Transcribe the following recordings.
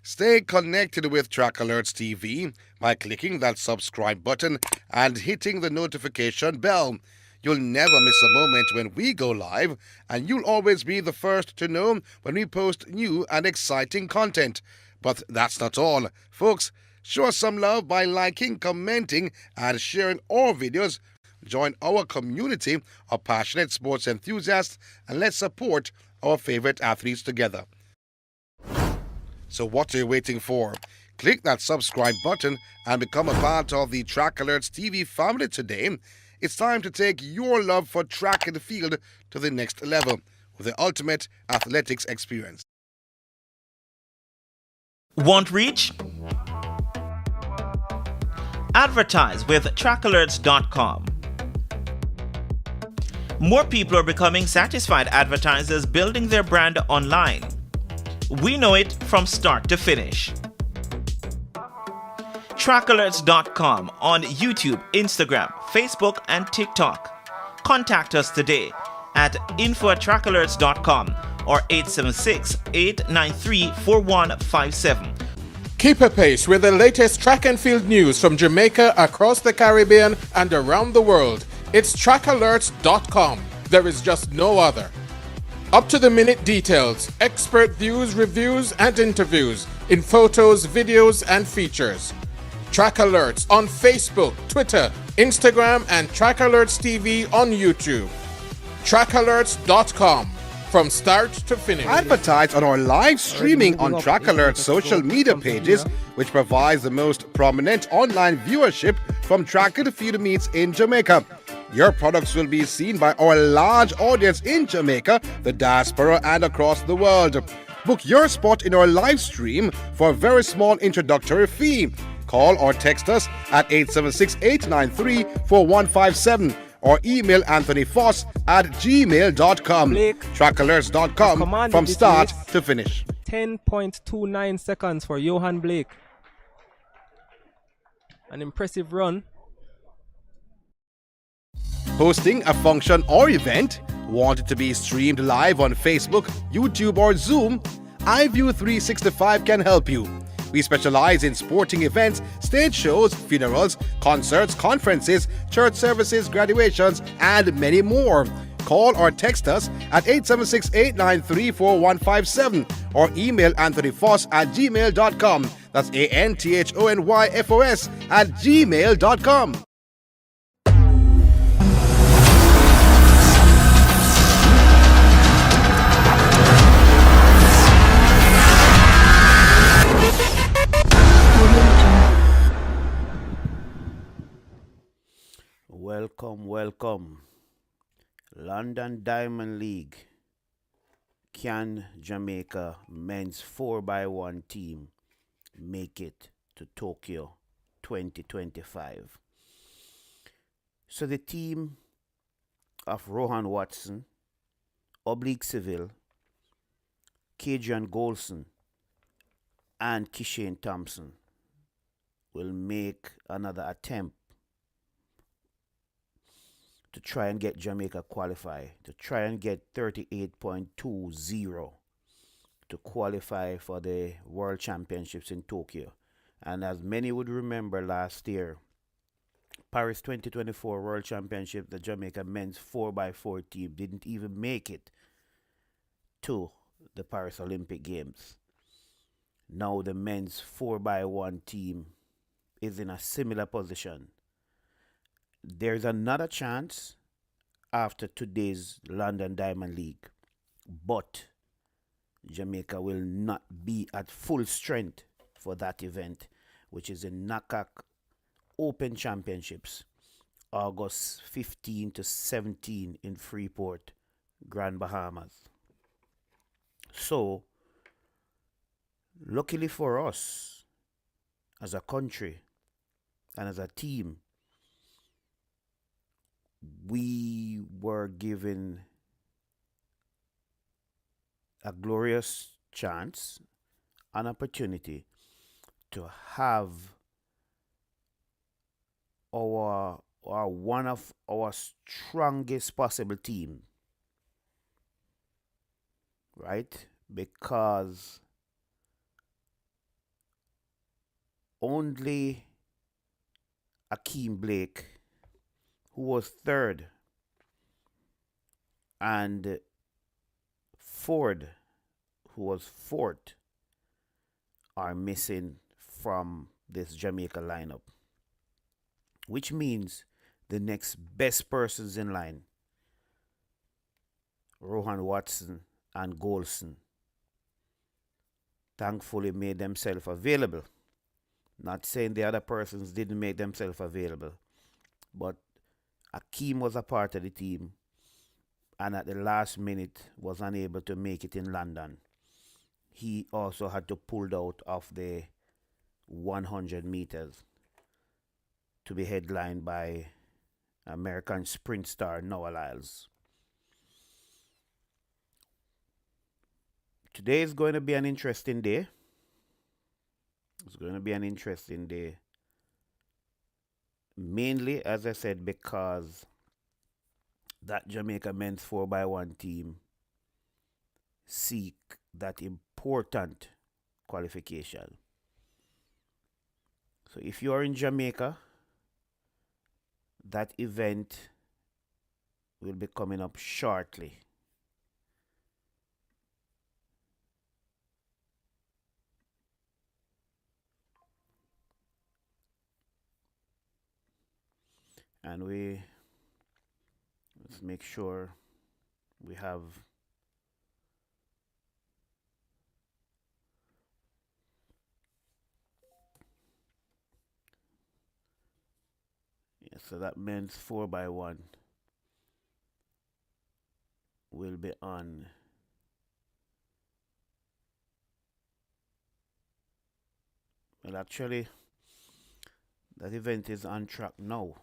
Stay connected with Track Alerts TV by clicking that subscribe button and hitting the notification bell. You'll never miss a moment when we go live, and you'll always be the first to know when we post new and exciting content. But that's not all. Folks, show us some love by liking, commenting, and sharing our videos. Join our community of passionate sports enthusiasts and let's support our favorite athletes together. So what are you waiting for? Click that subscribe button and become a part of the Track Alerts TV family today. It's time to take your love for track and field to the next level with the ultimate athletics experience. Want reach? Advertise with trackalerts.com. More people are becoming satisfied advertisers building their brand online. We know it from start to finish. Trackalerts.com on YouTube, Instagram, Facebook, and TikTok. Contact us today at info@trackalerts.com or 876-893-4157. Keep apace with the latest track and field news from Jamaica, across the Caribbean, and around the world. It's trackalerts.com. There is just no other. Up-to-the-minute details, expert views, reviews, and interviews in photos, videos, and features. Track Alerts on Facebook, Twitter, Instagram, and Track Alerts TV on YouTube. Trackalerts.com. From start to finish. Advertise on our live streaming on Track Alerts social media pages, which provides the most prominent online viewership from track and field meets in Jamaica. Your products will be seen by our large audience in Jamaica, the diaspora, and across the world. Book your spot in our live stream for a very small introductory fee. Call or text us at 876-893-4157 or email anthonyfoss@gmail.com. Trackalerts.com from start to finish. 10.29 seconds for Johan Blake. An impressive run. Hosting a function or event? Want it to be streamed live on Facebook, YouTube, or Zoom? iView365 can help you. We specialize in sporting events, stage shows, funerals, concerts, conferences, church services, graduations, and many more. Call or text us at 876-893-4157 or email anthonyfoss@gmail.com. That's ANTHONYFOS@gmail.com. Welcome. London Diamond League. Can Jamaica men's 4x1 team make it to Tokyo 2025? So the team of Rohan Watson, Oblique Seville, Kadrian Golson, and Kishane Thompson will make another attempt to try and get Jamaica qualify, to try and get 38.20 to qualify for the World Championships in Tokyo. And as many would remember last year, Paris 2024 World Championship, the Jamaica men's 4x4 team didn't even make it to the Paris Olympic Games. Now the men's 4x1 team is in a similar position. There's another chance after today's London Diamond League, but Jamaica will not be at full strength for that event, which is in NACAC Open Championships, August 15 to 17 in Freeport, Grand Bahamas. So, luckily for us, as a country and as a team, we were given a glorious chance, an opportunity to have our one of our strongest possible team, right? Because only Akeem Blake, who was third, and Ford, who was fourth, are missing from this Jamaica lineup, which means the next best persons in line, Rohan Watson and Golson, thankfully made themselves available. Not saying the other persons didn't make themselves available, but Akeem was a part of the team and at the last minute was unable to make it in London. He also had to pull out of the 100 meters to be headlined by American sprint star Noah Lyles. Today is going to be an interesting day. It's going to be an interesting day. Mainly, as I said, because that Jamaica men's 4x1 team seek that important qualification. So if you are in Jamaica, that event will be coming up shortly. And let's make sure we have so that men's 4x1 will be on well actually that event is on track now.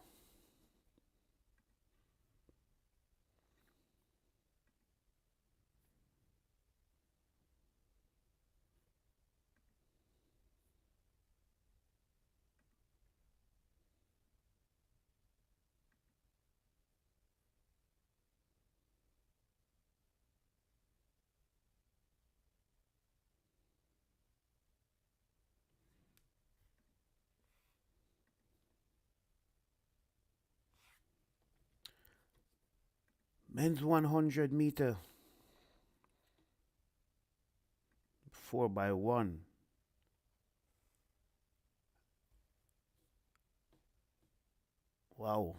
Men's 100 meter 4x1. Wow.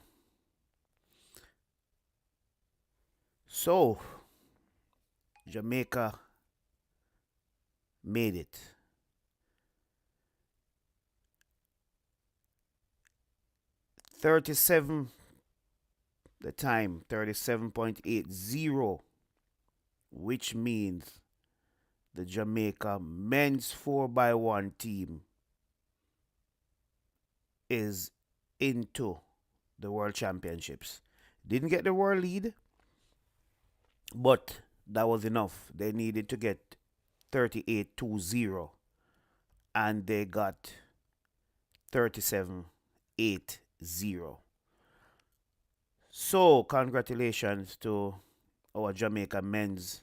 So, Jamaica made it. The time 37.80, which means the Jamaica men's 4x1 team is into the World Championships. Didn't get the world lead, but that was enough. They needed to get 38.20 and they got 37.80. So, congratulations to our Jamaica men's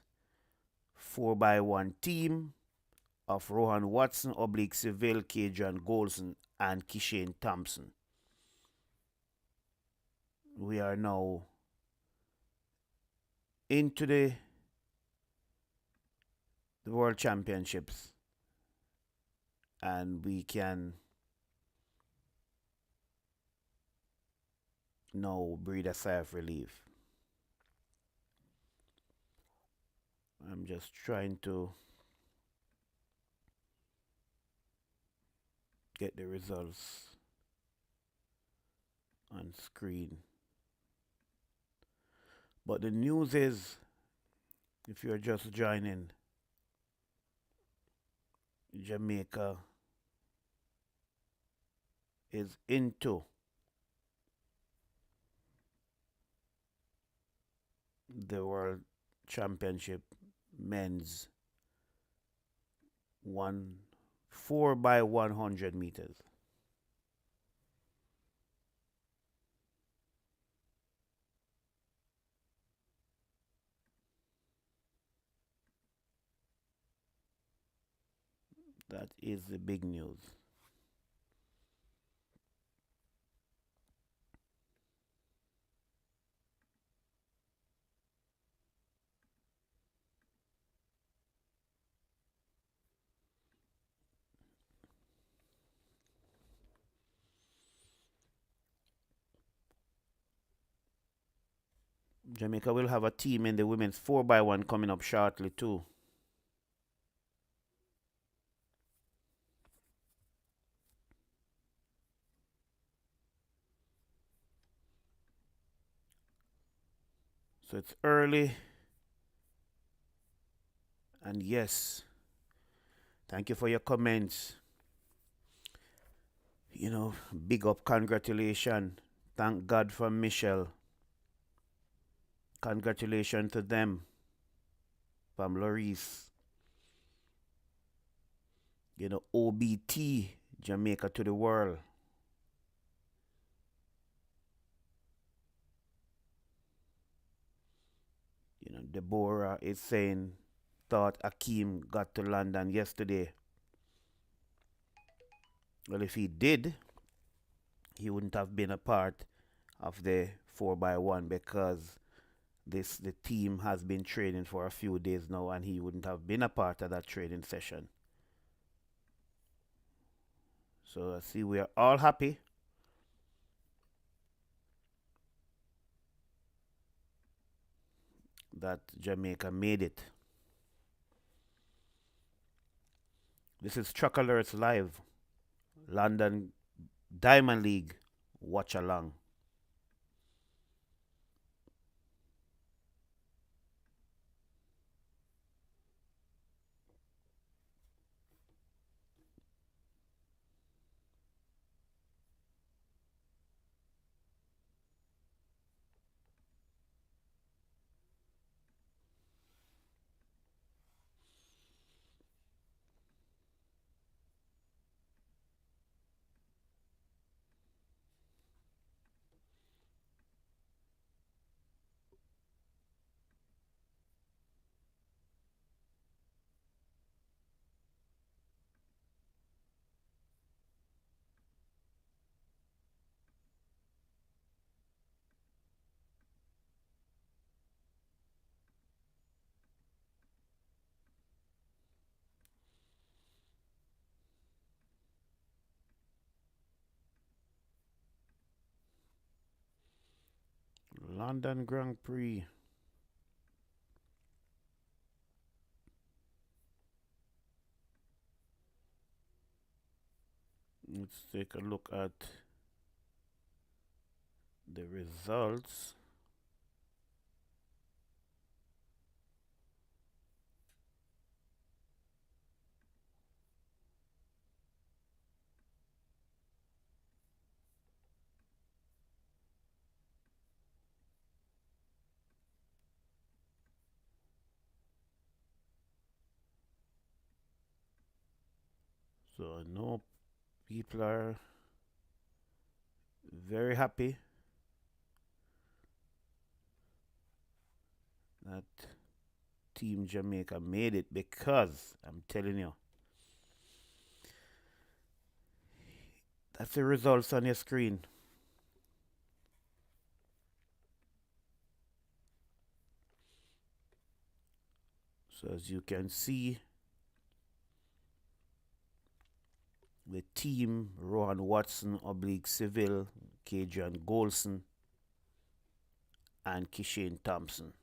4x1 team of Rohan Watson, Seville, Kadrian Golson, and Kishane Thompson. We are now into the World Championships, and we can now breathe a sigh of relief. I'm just trying to get the results on screen. But the news is, if you're just joining, Jamaica is into the World Championship men's 4x100 meters. That is the big news. Jamaica will have a team in the women's 4x1 coming up shortly too. So it's early. And yes, thank you for your comments. Big up, congratulations. Thank God for Michelle. Congratulations to them. From Larice. OBT, Jamaica to the world. Deborah is saying, thought Akeem got to London yesterday. Well, if he did, he wouldn't have been a part of the 4x1 because the team has been training for a few days now, and he wouldn't have been a part of that training session. So I see we are all happy. That Jamaica made it. This is Truck Alerts Live. London Diamond League Watchalong. London Grand Prix. Let's take a look at the results. So I know people are very happy that Team Jamaica made it, because I'm telling you, that's the results on your screen. So as you can see, the team: Rohan Watson, Seville, Kadrian Golson, and Kishane Thompson.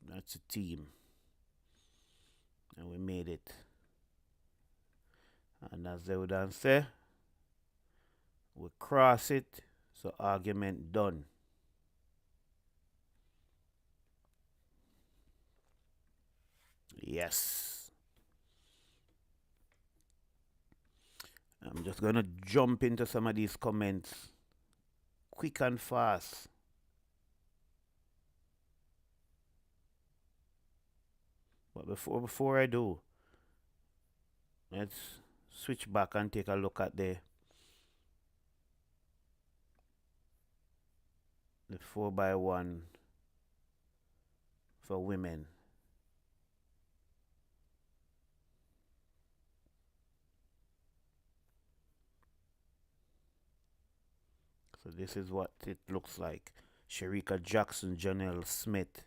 That's a team. And we made it. And as they would say, we cross it, so argument done. Yes. I'm just going to jump into some of these comments quick and fast. But before I do, let's switch back and take a look at the 4x1 for women. So this is what it looks like. Sharika Jackson, Janelle Smith,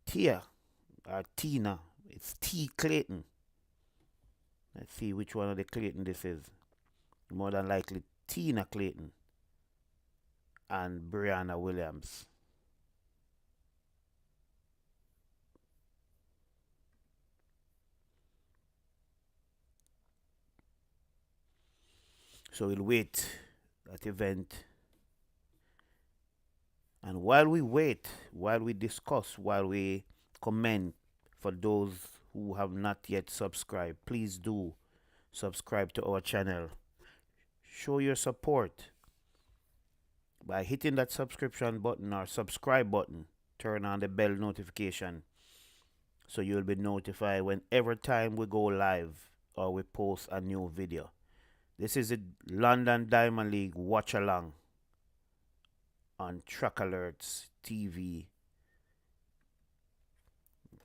Tina It's T. Clayton. Let's see which one of the Clayton this is. More than likely Tina Clayton and Brianna Williams. So we'll wait that event. And while we wait, while we discuss, while we comment, for those who have not yet subscribed, please do subscribe to our channel. Show your support by hitting that subscription button or subscribe button. Turn on the bell notification so you'll be notified whenever time we go live or we post a new video. This is the London Diamond League Watchalong on Track Alerts TV,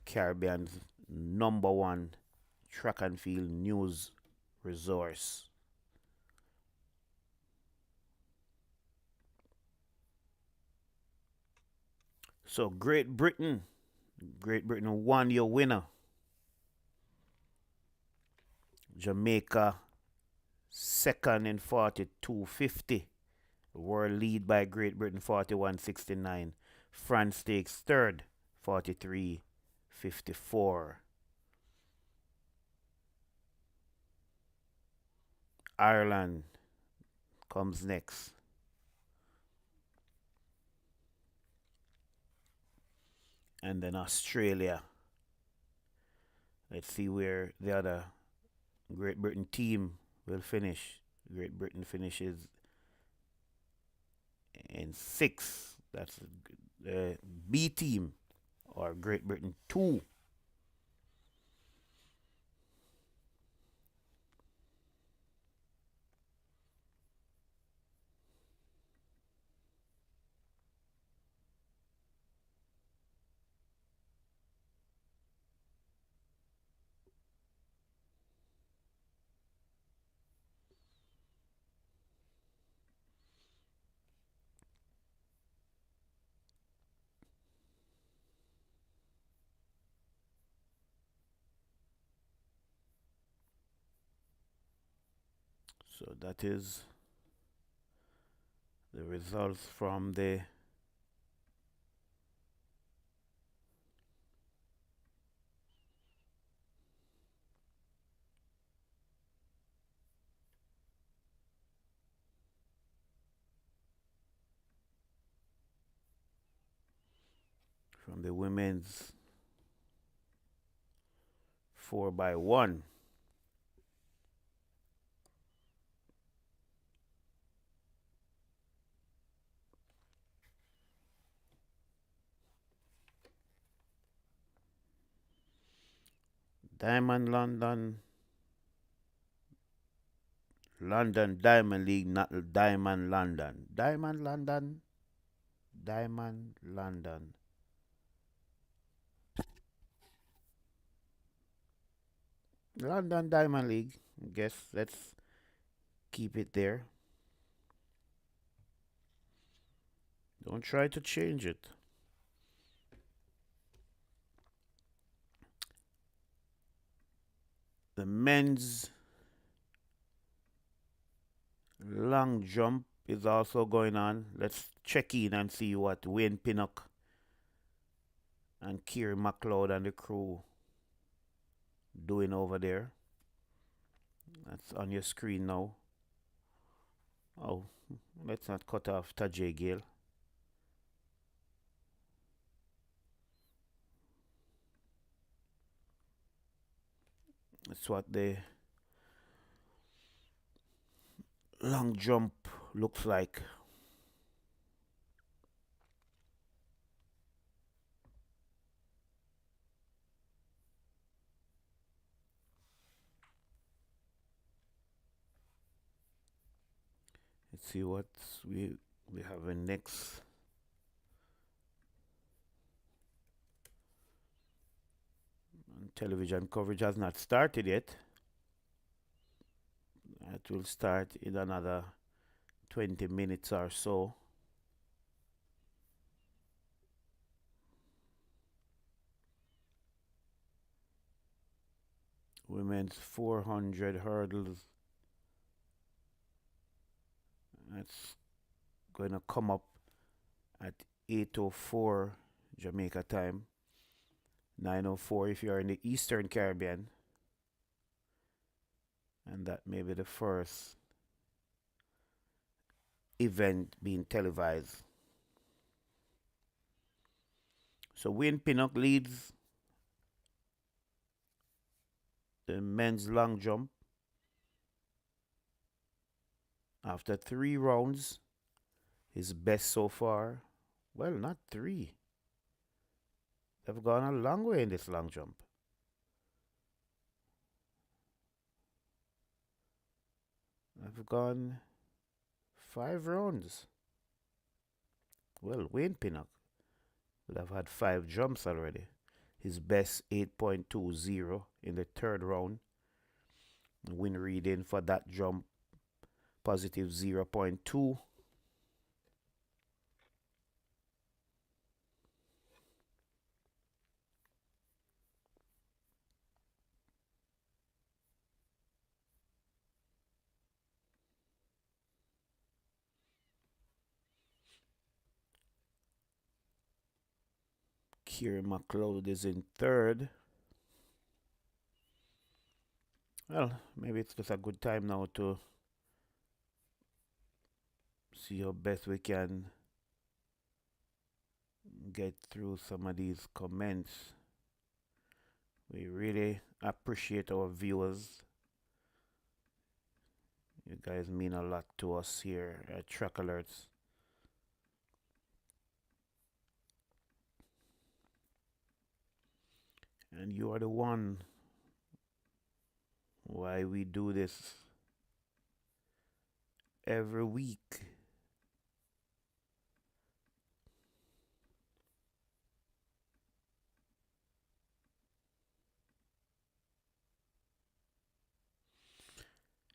Caribbean's #1 track and field news resource. So Great Britain won your winner. Jamaica second in 42.50. World lead by Great Britain 41.69. France takes third 43.54. Ireland comes next. And then Australia. Let's see where the other Great Britain team will finish. Great Britain finishes in 6th. That's the B team, or Great Britain 2. So that is the results from the women's 4x1. Diamond London Diamond League, not Diamond London. Diamond London. London Diamond League. I guess let's keep it there. Don't try to change it. The men's long jump is also going on. Let's check in and see what Wayne Pinnock and Kieran McLeod and the crew doing over there. That's on your screen now. Oh, let's not cut off Tajay Gale. That's what the long jump looks like. Let's see what we have in next. Television coverage has not started yet. It will start in another 20 minutes or so. Women's 400 hurdles. That's going to come up at 8:04 Jamaica time, 9:04 if you're in the Eastern Caribbean, and that may be the first event being televised. So Wayne Pinnock leads the men's long jump after 3 rounds. His best so far. Well, not 3. They've gone a long way in this long jump. They've gone 5 rounds. Well, Wayne Pinnock would have had 5 jumps already. His best 8.20 in the 3rd round. Win reading for that jump positive 0.2. Kieran McLeod is in 3rd. Well, maybe it's just a good time now to see how best we can get through some of these comments. We really appreciate our viewers. You guys mean a lot to us here at Track Alerts. And you are the one why we do this every week.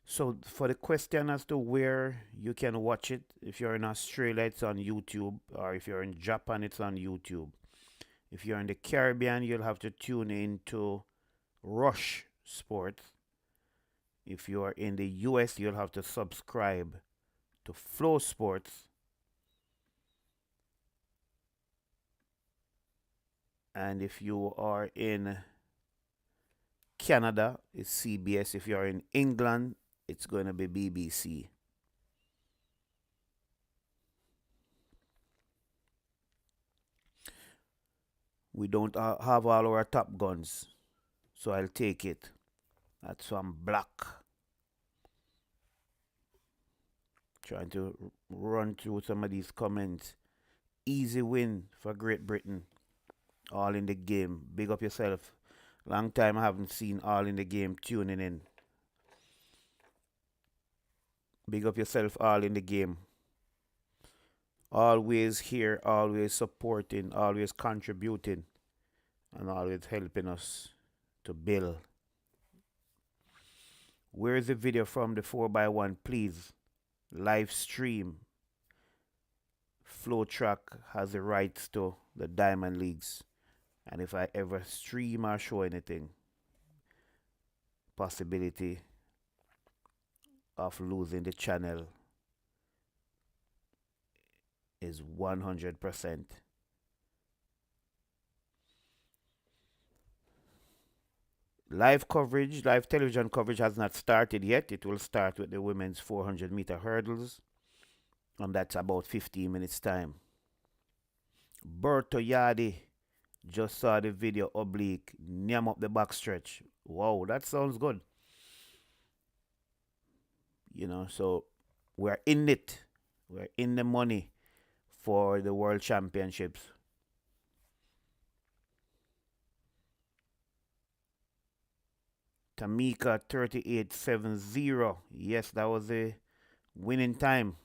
So for the question as to where you can watch it, if you're in Australia, it's on YouTube, or if you're in Japan, it's on YouTube. If you're in the Caribbean, you'll have to tune in to Rush Sports. If you are in the US, you'll have to subscribe to Flow Sports. And if you are in Canada, it's CBS. If you're in England, it's going to be BBC. We don't have all our Top Guns, so I'll take it. That's some black. Trying to run through some of these comments. Easy win for Great Britain. All in the game. Big up yourself. Long time I haven't seen All in the Game tuning in. Big up yourself, All in the Game. Always here, always supporting, always contributing, and always helping us to build. Where is the video from the 4x1, please? Live stream. Flow Track has the rights to the Diamond Leagues. And if I ever stream or show anything, possibility of losing the channel is 100%. Live coverage, live television coverage has not started yet. It will start with the women's 400-meter hurdles, and that's about 15 minutes time. Berto Yadi just saw the video oblique, Nyam up the backstretch. Wow, that sounds good. You know, so we're in it. We're in the money for the World Championships. Tamika 38.70. Yes, that was a winning time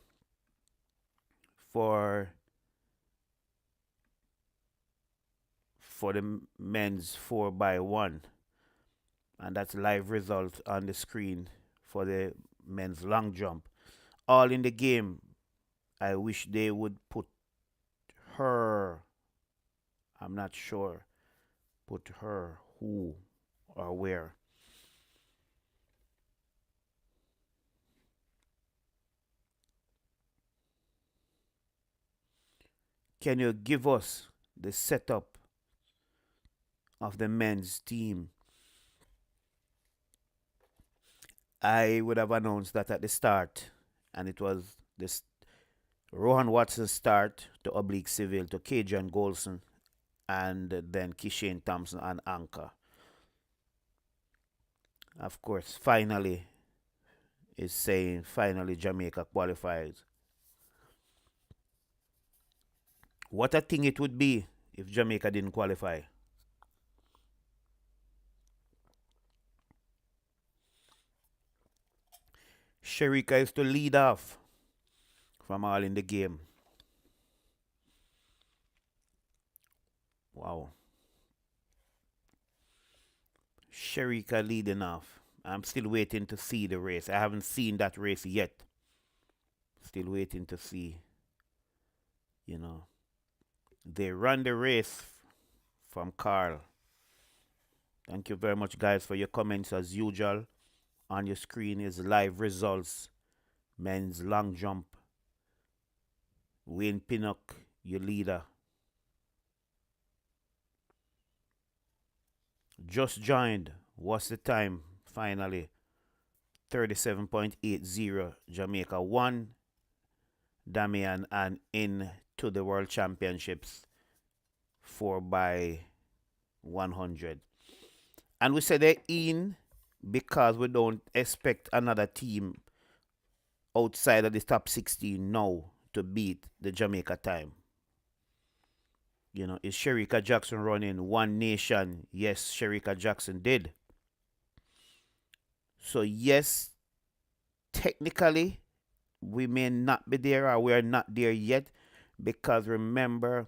for the men's 4x1. And that's live result on the screen for the men's long jump. All in the Game. I wish they would put her. I'm not sure. Put her who or where. can you give us the setup of the men's team? I would have announced that at the start, and it was this Rohan Watson's start to oblique Civil to Kajan Golson, and then Kishane Thompson and Anchor. Of course, finally is saying finally Jamaica qualifies. What a thing it would be if Jamaica didn't qualify. Sherika is to lead off from all in the game. Wow. Sherika leading off. I'm still waiting to see the race. I haven't seen that race yet. Still waiting to see. They run the race from Carl. Thank you very much, guys, for your comments as usual. On your screen is live results. Men's long jump. Wayne Pinnock, your leader. Just joined. What's the time? Finally. 37.80. Jamaica won. Damian and in to the World Championships 4x100. And we said they're in because we don't expect another team outside of the top 16 now to beat the Jamaica time. Is Sherika Jackson running One Nation? Yes, Sherika Jackson did. So yes, technically, we may not be there, or we're not there yet, because remember,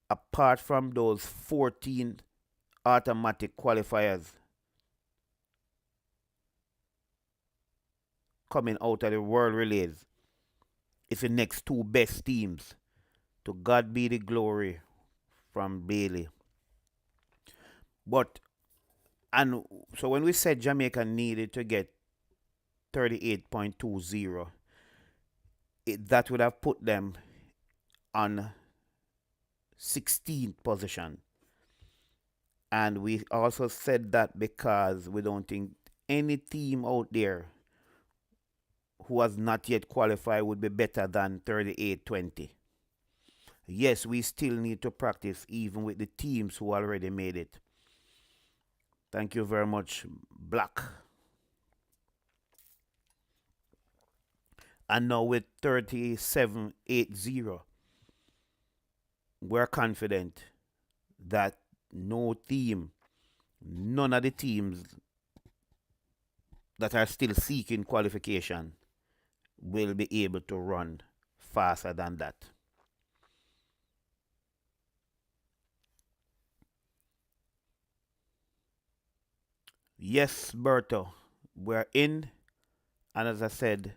apart from those 14 automatic qualifiers coming out of the world relays, it's the next two best teams. To God be the glory from Bailey. And so when we said Jamaica needed to get 38.20, that would have put them on 16th position. And we also said that because we don't think any team out there who has not yet qualified would be better than 38.20. Yes, we still need to practice even with the teams who already made it. Thank you very much, Black. And now with 37.80, we're confident that none of the teams that are still seeking qualification will be able to run faster than that. Yes, Berto, we're in, and as I said,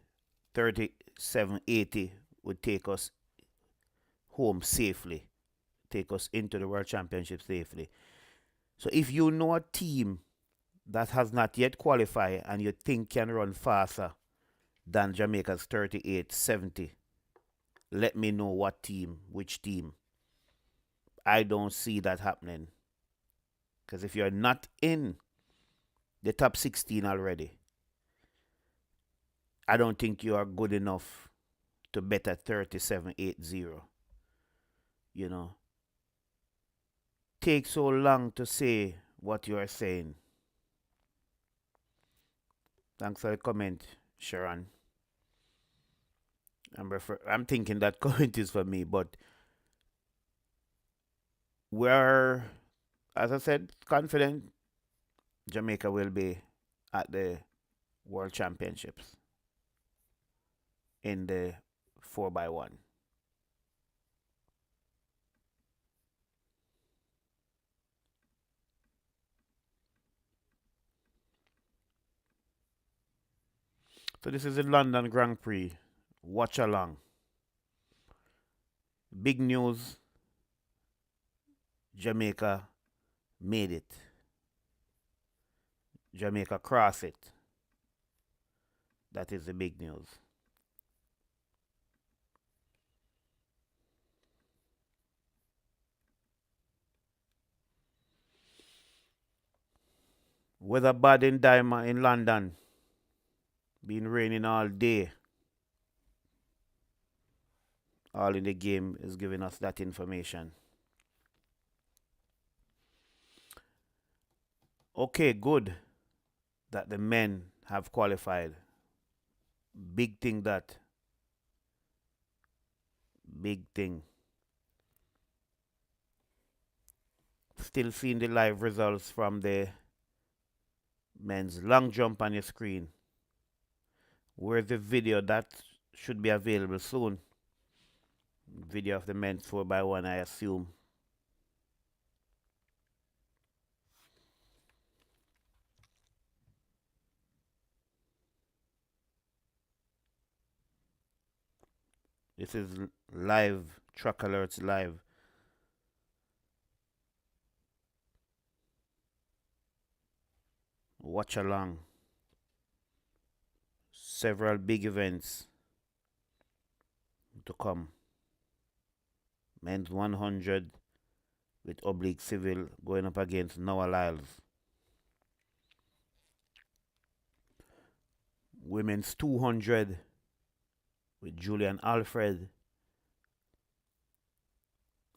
37.80 would take us home safely, take us into the World Championship safely. So if you know a team that has not yet qualified and you think can run faster than Jamaica's 38.70, let me know what team, which team. I don't see that happening. Because if you're not in the top 16 already, I don't think you are good enough to bet at 37.80. Take so long to say what you are saying. Thanks for the comment, Sharon. I'm thinking that comment is for me, but we're, as I said, confident Jamaica will be at the World Championships in the 4x1. So this is the London Grand Prix. Watchalong. Big news. Jamaica made it. Jamaica crossed it. That is the big news. Weather bad in Diamond in London. Been raining all day. All in the game is giving us that information. Okay, good that the men have qualified. Big thing that. Big thing. Still seeing the live results from the men's long jump on your screen. Where's the video? That should be available soon. Video of the men's 4x1, I assume. This is live, Track Alerts live. Watchalong. Several big events to come. Men's 100 with Oblique Civil going up against Noah Lyles. Women's 200 with Julian Alfred.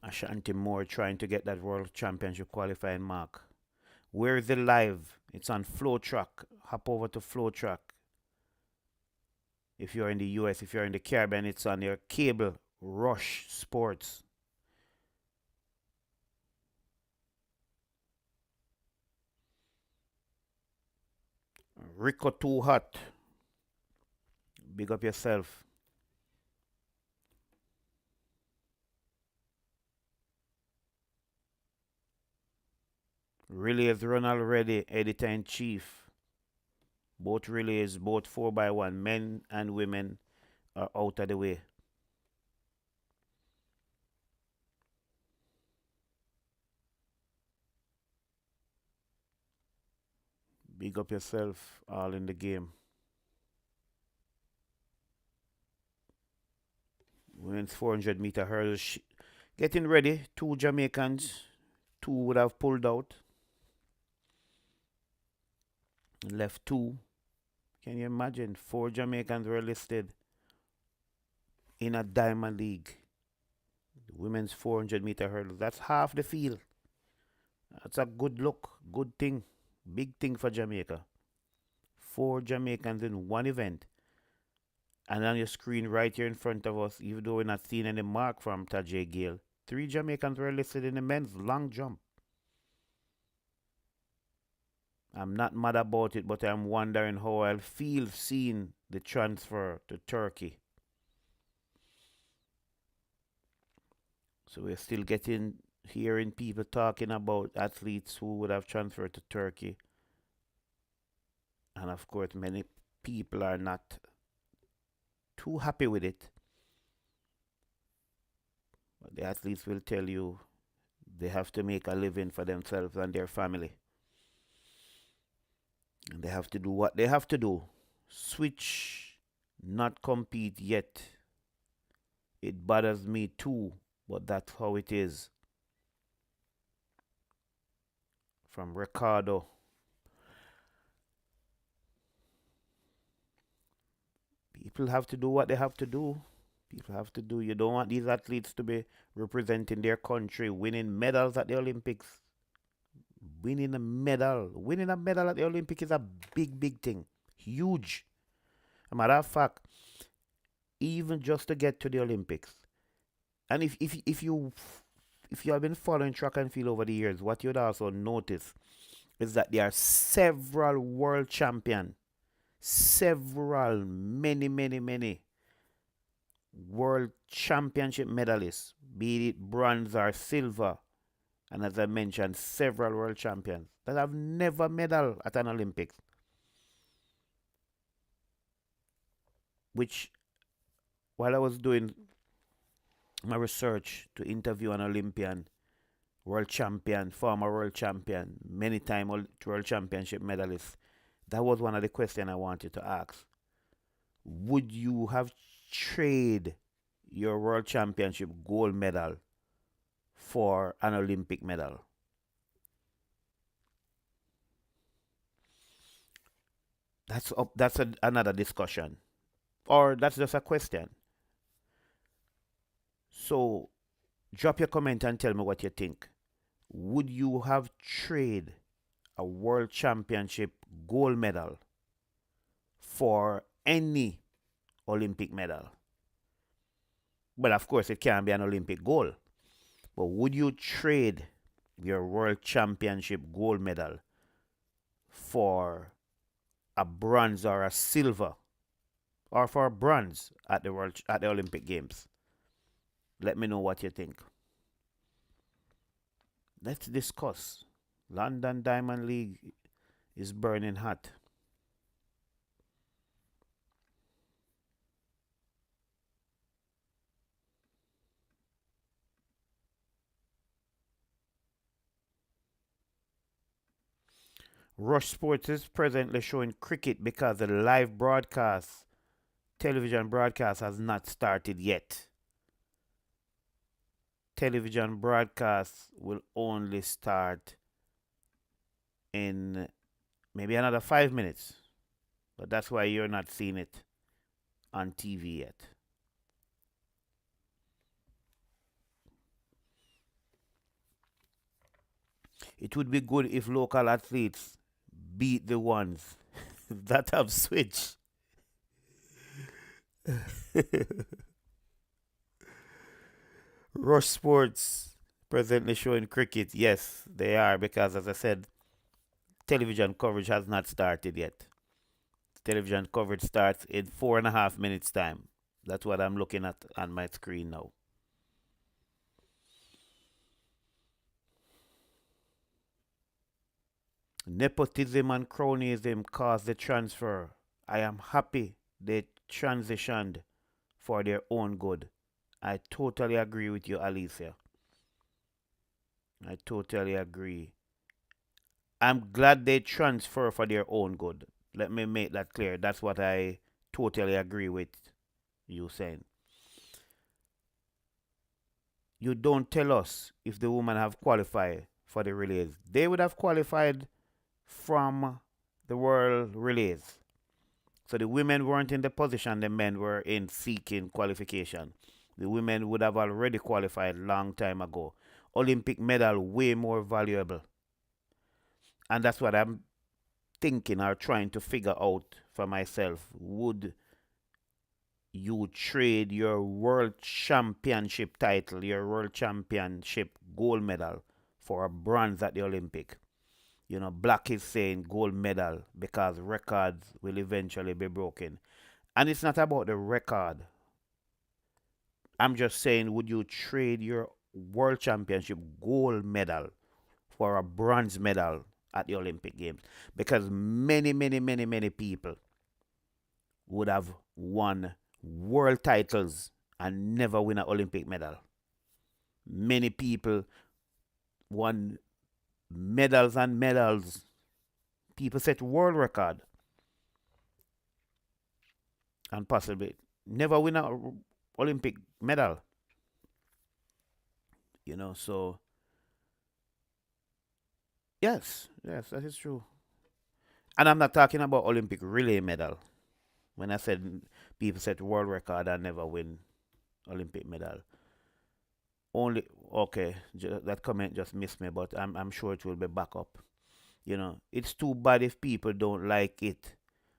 Ashanti Moore trying to get that World Championship qualifying mark. Where is the live? It's on Flow Track. Hop over to Flow Track. If you're in the US, if you're in the Caribbean, it's on your cable. Rush Sports. Rico Too Hot. Big up yourself. Relays run already, editor-in-chief. Both relays, both 4x1, men and women are out of the way. Big up yourself, all in the game. Women's 400 meter hurdles. Getting ready. 2 Jamaicans. 2 would have pulled out. Left 2. Can you imagine? 4 Jamaicans were listed in a Diamond League. The women's 400 meter hurdles. That's half the field. That's a good look. Good thing. Big thing for Jamaica. 4 Jamaicans in one event. And on your screen right here in front of us, even though we're not seeing any mark from Tajay Gale, 3 Jamaicans were listed in the men's long jump. I'm not mad about it, but I'm wondering how I'll feel seeing the transfer to Turkey. So we're still hearing people talking about athletes who would have transferred to Turkey. And of course, many people are not too happy with it. But the athletes will tell you they have to make a living for themselves and their family. And they have to do what they have to do. Switch, not compete yet. It bothers me too, but that's how it is. From Ricardo. People have to do what they have to do. People have to do. You don't want these athletes to be representing their country, winning medals at the Olympics. Winning a medal at the Olympics is a big, big thing. Huge. As a matter of fact, even just to get to the Olympics. And if you have been following track and field over the years, what you'd also notice is that there are several world champions. Many world championship medalists, be it bronze or silver, and as I mentioned, several world champions that have never medal at an Olympics. Which, while I was doing my research to interview an Olympian, world champion, former world champion, many-time world championship medalist, that was one of the questions I wanted to ask. Would you have traded your world championship gold medal for an Olympic medal? Another discussion, or that's just a question. So drop your comment and tell me what you think. Would you have trade a world championship gold medal for any Olympic medal? Well, of course, it can't be an Olympic gold. But would you trade your world championship gold medal for a bronze or a silver, or for a bronze at the Olympic Games? Let me know what you think. Let's discuss. London Diamond League is burning hot. Rush Sports is presently showing cricket because the live broadcast, television broadcast, has not started yet. Television broadcast will only start in maybe another 5 minutes. But that's why you're not seeing it on TV yet. It would be good if local athletes beat the ones that have switched. Rush Sports presently showing cricket. Yes, they are, because, as I said, television coverage has not started yet. Television coverage starts in 4.5 minutes time. That's what I'm looking at on my screen now. Nepotism and cronyism caused the transfer. I am happy they transitioned for their own good. I totally agree with you, Alicia. I totally agree. I'm glad they transfer for their own good. Let me make that clear. That's what I totally agree with you saying. You don't tell us if the women have qualified for the relays. They would have qualified from the world relays. So the women weren't in the position the men were in seeking qualification. The women would have already qualified long time ago. Olympic medal way more valuable. And that's what I'm thinking or trying to figure out for myself. Would you trade your world championship title, your world championship gold medal, for a bronze at the Olympic? You know, Black is saying gold medal because records will eventually be broken. And it's not about the record. I'm just saying, would you trade your world championship gold medal for a bronze medal at the Olympic Games? Because many people would have won world titles and never win an Olympic medal. Many people won medals and medals. People set world record and possibly never win an Olympic medal. You know, so yes, that is true. And I'm not talking about Olympic relay medal. When I said people set world record and never win Olympic medal. Only, okay, that comment just missed me, but I'm sure it will be back up. You know, it's too bad if people don't like it.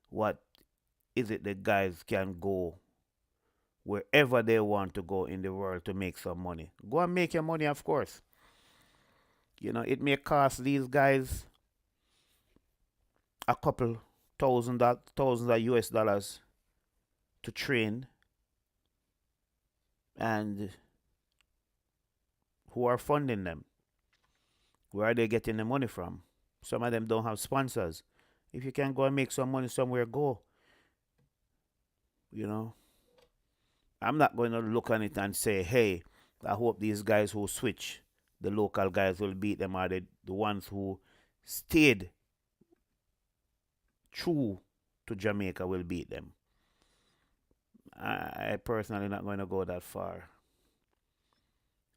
What is it the guys can go wherever they want to go in the world to make some money? Go and make your money, of course. You know, it may cost these guys a couple thousands of US dollars to train, and who are funding them? Where are they getting the money from? Some of them don't have sponsors. If you can go and make some money somewhere, go. You know, I'm not going to look on it and say, hey, I hope these guys who switch, the local guys will beat them, or the ones who stayed true to Jamaica will beat them. I personally not going to go that far.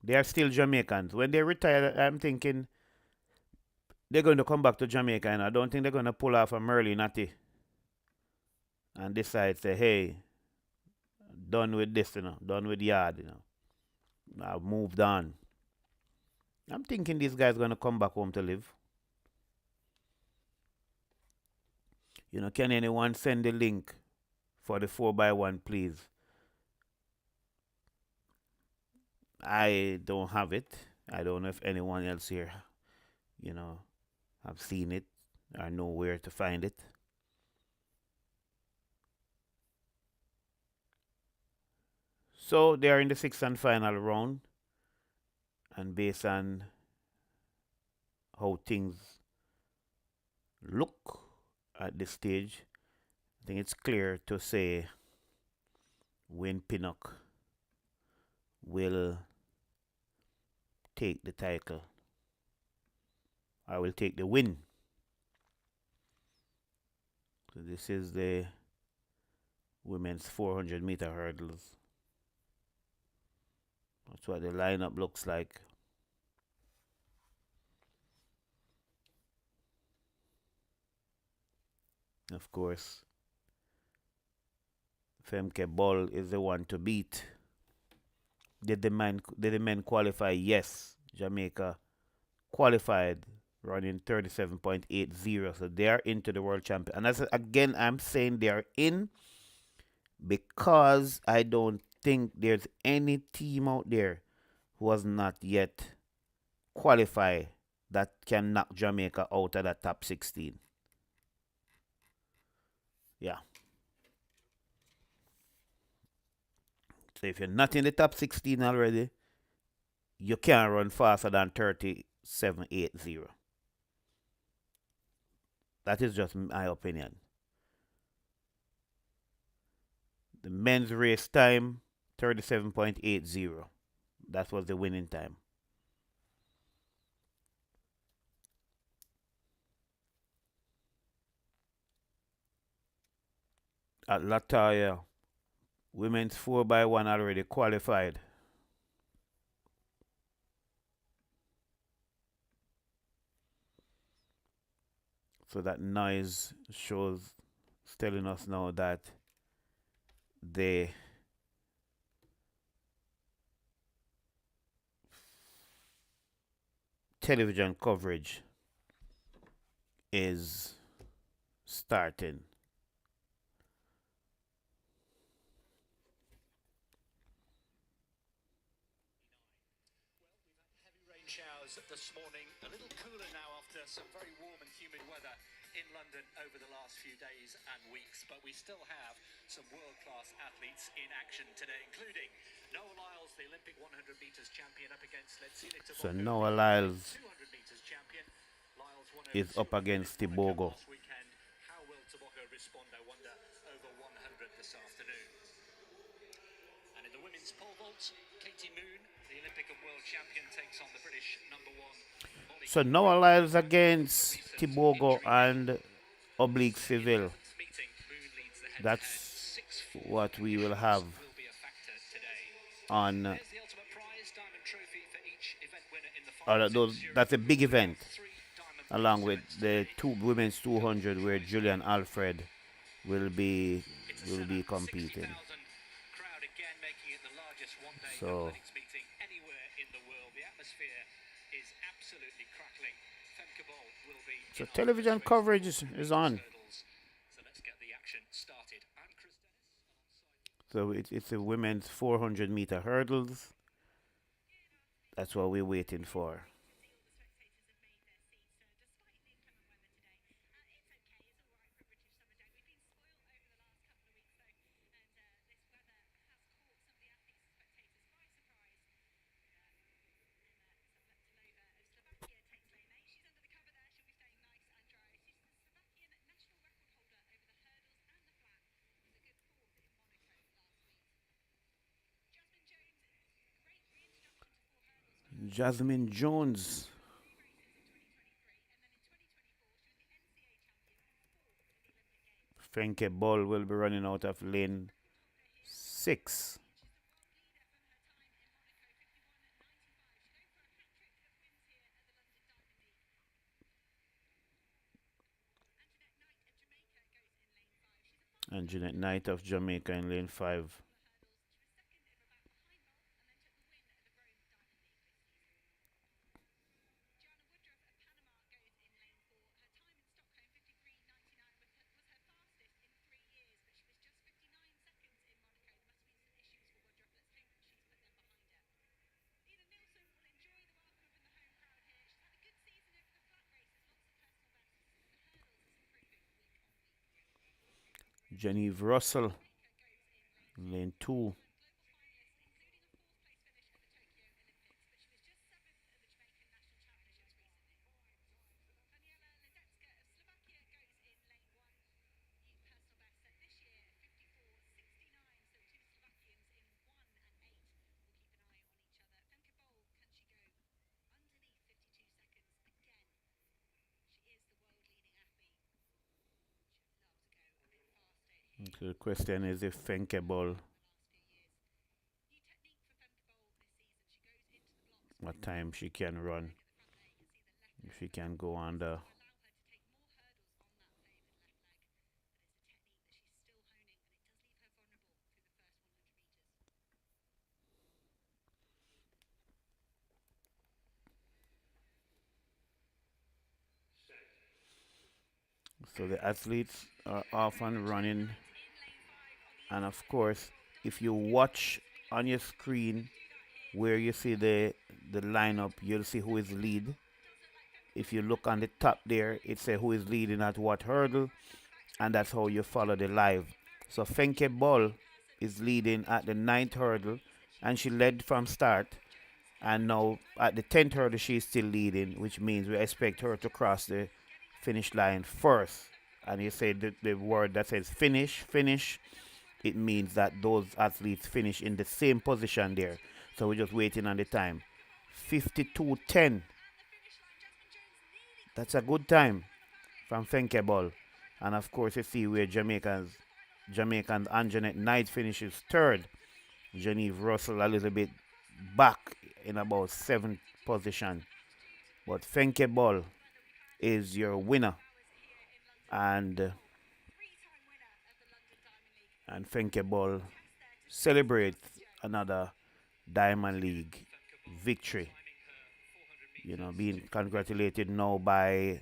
They are still Jamaicans. When they retire, I'm thinking they're going to come back to Jamaica, and I don't think they're going to pull off a Merlin Natty. and decide, say, hey, done with this, done with yard, I've moved on. I'm thinking this guy's gonna come back home to live. Can anyone send the link for the 4x1, please? I don't have it. I don't know if anyone else here, have seen it or know where to find it. So they are in the sixth and final round, and based on how things look at this stage, I think it's clear to say Wayne Pinnock will take the title. I will take the win. So this is the women's 400-meter hurdles. That's what the lineup looks like. Of course, Femke Ball is the one to beat. Did the men qualify? Yes. Jamaica qualified running 37.80. So they are into the world champion. And again, I'm saying they are in because I don't think there's any team out there who has not yet qualified that can knock Jamaica out of that top 16. Yeah. So if you're not in the top 16 already, you can't run faster than 37.80. That is just my opinion. The men's race time, 37.80. That was the winning time. At Latoya, women's 4x1 already qualified. So that noise is telling us now that the television coverage is starting. Showers this morning, a little cooler now after some very warm and humid weather in London over the last few days and weeks, but we still have some world-class athletes in action today, including Noah Lyles, the Olympic 100 meters champion, up against So Noah Lyles 200 meters champion. Lyles won is up against Tibogo. last weekend. How will Tibogo respond, I wonder, over 100 this afternoon? And in the women's pole vault, Katie Moon, the Olympic and world champion, takes on the British #1. So Noah Lyles against Tibogo and Oblique Civil. That's what we will have on. That's a big event, along with the women's 200, where Julian Alfred will be competing. So television coverage is on. So it's a women's 400-meter hurdles. That's what we're waiting for. Jasmine Jones. Frankie Ball will be running out of lane 6. And Jeanette Knight of Jamaica in lane 5. Genevieve Russell in lane 2. So the question is if Fenkable, what time she can run, if she can go under. So the athletes are often running, and of course, if you watch on your screen where you see the lineup, you'll see who is lead. If you look on the top there, it says who is leading at what hurdle, and that's how you follow the live. So Fenke Ball is leading at the 9th hurdle, and she led from start. And now at the 10th hurdle, she's still leading, which means we expect her to cross the finish line first. And you say the word that says finish, finish, it means that those athletes finish in the same position there. So we're just waiting on the time. 52:10. That's a good time from Fenke Ball. And of course, you see where Jamaican Anjanette Knight finishes third. Genevieve Russell a little bit back in about 7th position. But Fenke Ball is your winner. And Fenke Ball celebrates another Diamond League victory. You know, being congratulated now by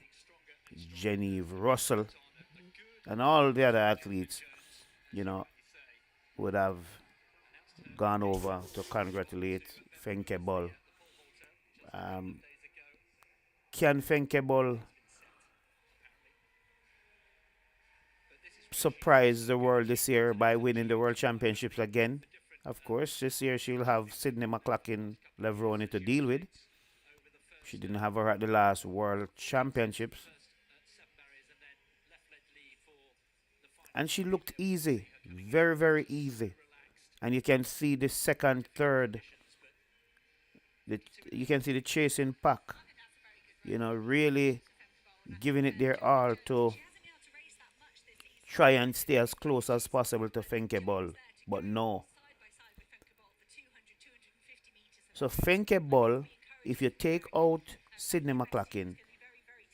Genevieve Russell and all the other athletes, you know, would have gone over to congratulate Fenke Ball. Can Fenke Ball surprise the world this year by winning the World Championships again? Of course, this year she'll have Sydney McLaughlin Levroni to deal with. She didn't have her at the last World Championships. And she looked easy, very, very easy. And you can see the second, third, you can see the chasing pack, you know, really giving it their all to try and stay as close as possible to Fenke Ball. But no. So Fenke Ball, if you take out Sydney McLaughlin,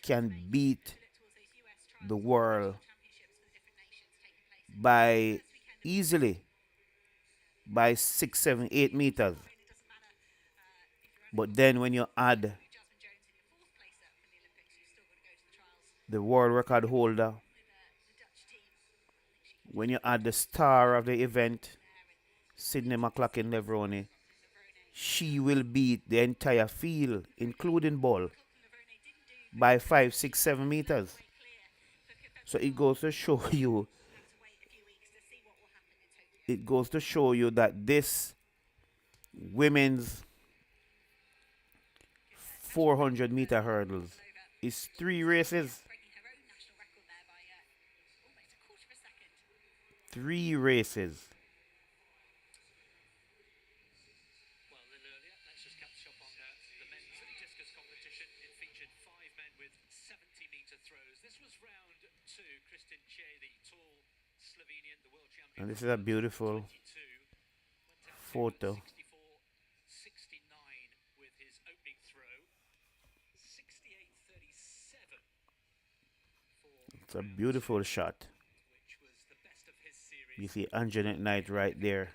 can beat the world by easily by 6, 7, 8 meters. But then when you add the world record holder, when you add the star of the event, Sydney McLaughlin Levroni, she will beat the entire field, including Ball, by 5, 6, 7 meters. So it goes to show you, that this women's 400-meter hurdles is 3 races. 3 races. Well, a little earlier, let's just catch up on the men's discus competition. It featured 5 men with 70-meter throws. This was round 2. Kristin Che, the tall Slovenian, the world champion. And this is a beautiful photo. 64-69 with his opening throw. 68-37 for It's a beautiful shot. which was the best of You see Anjanette Knight right there.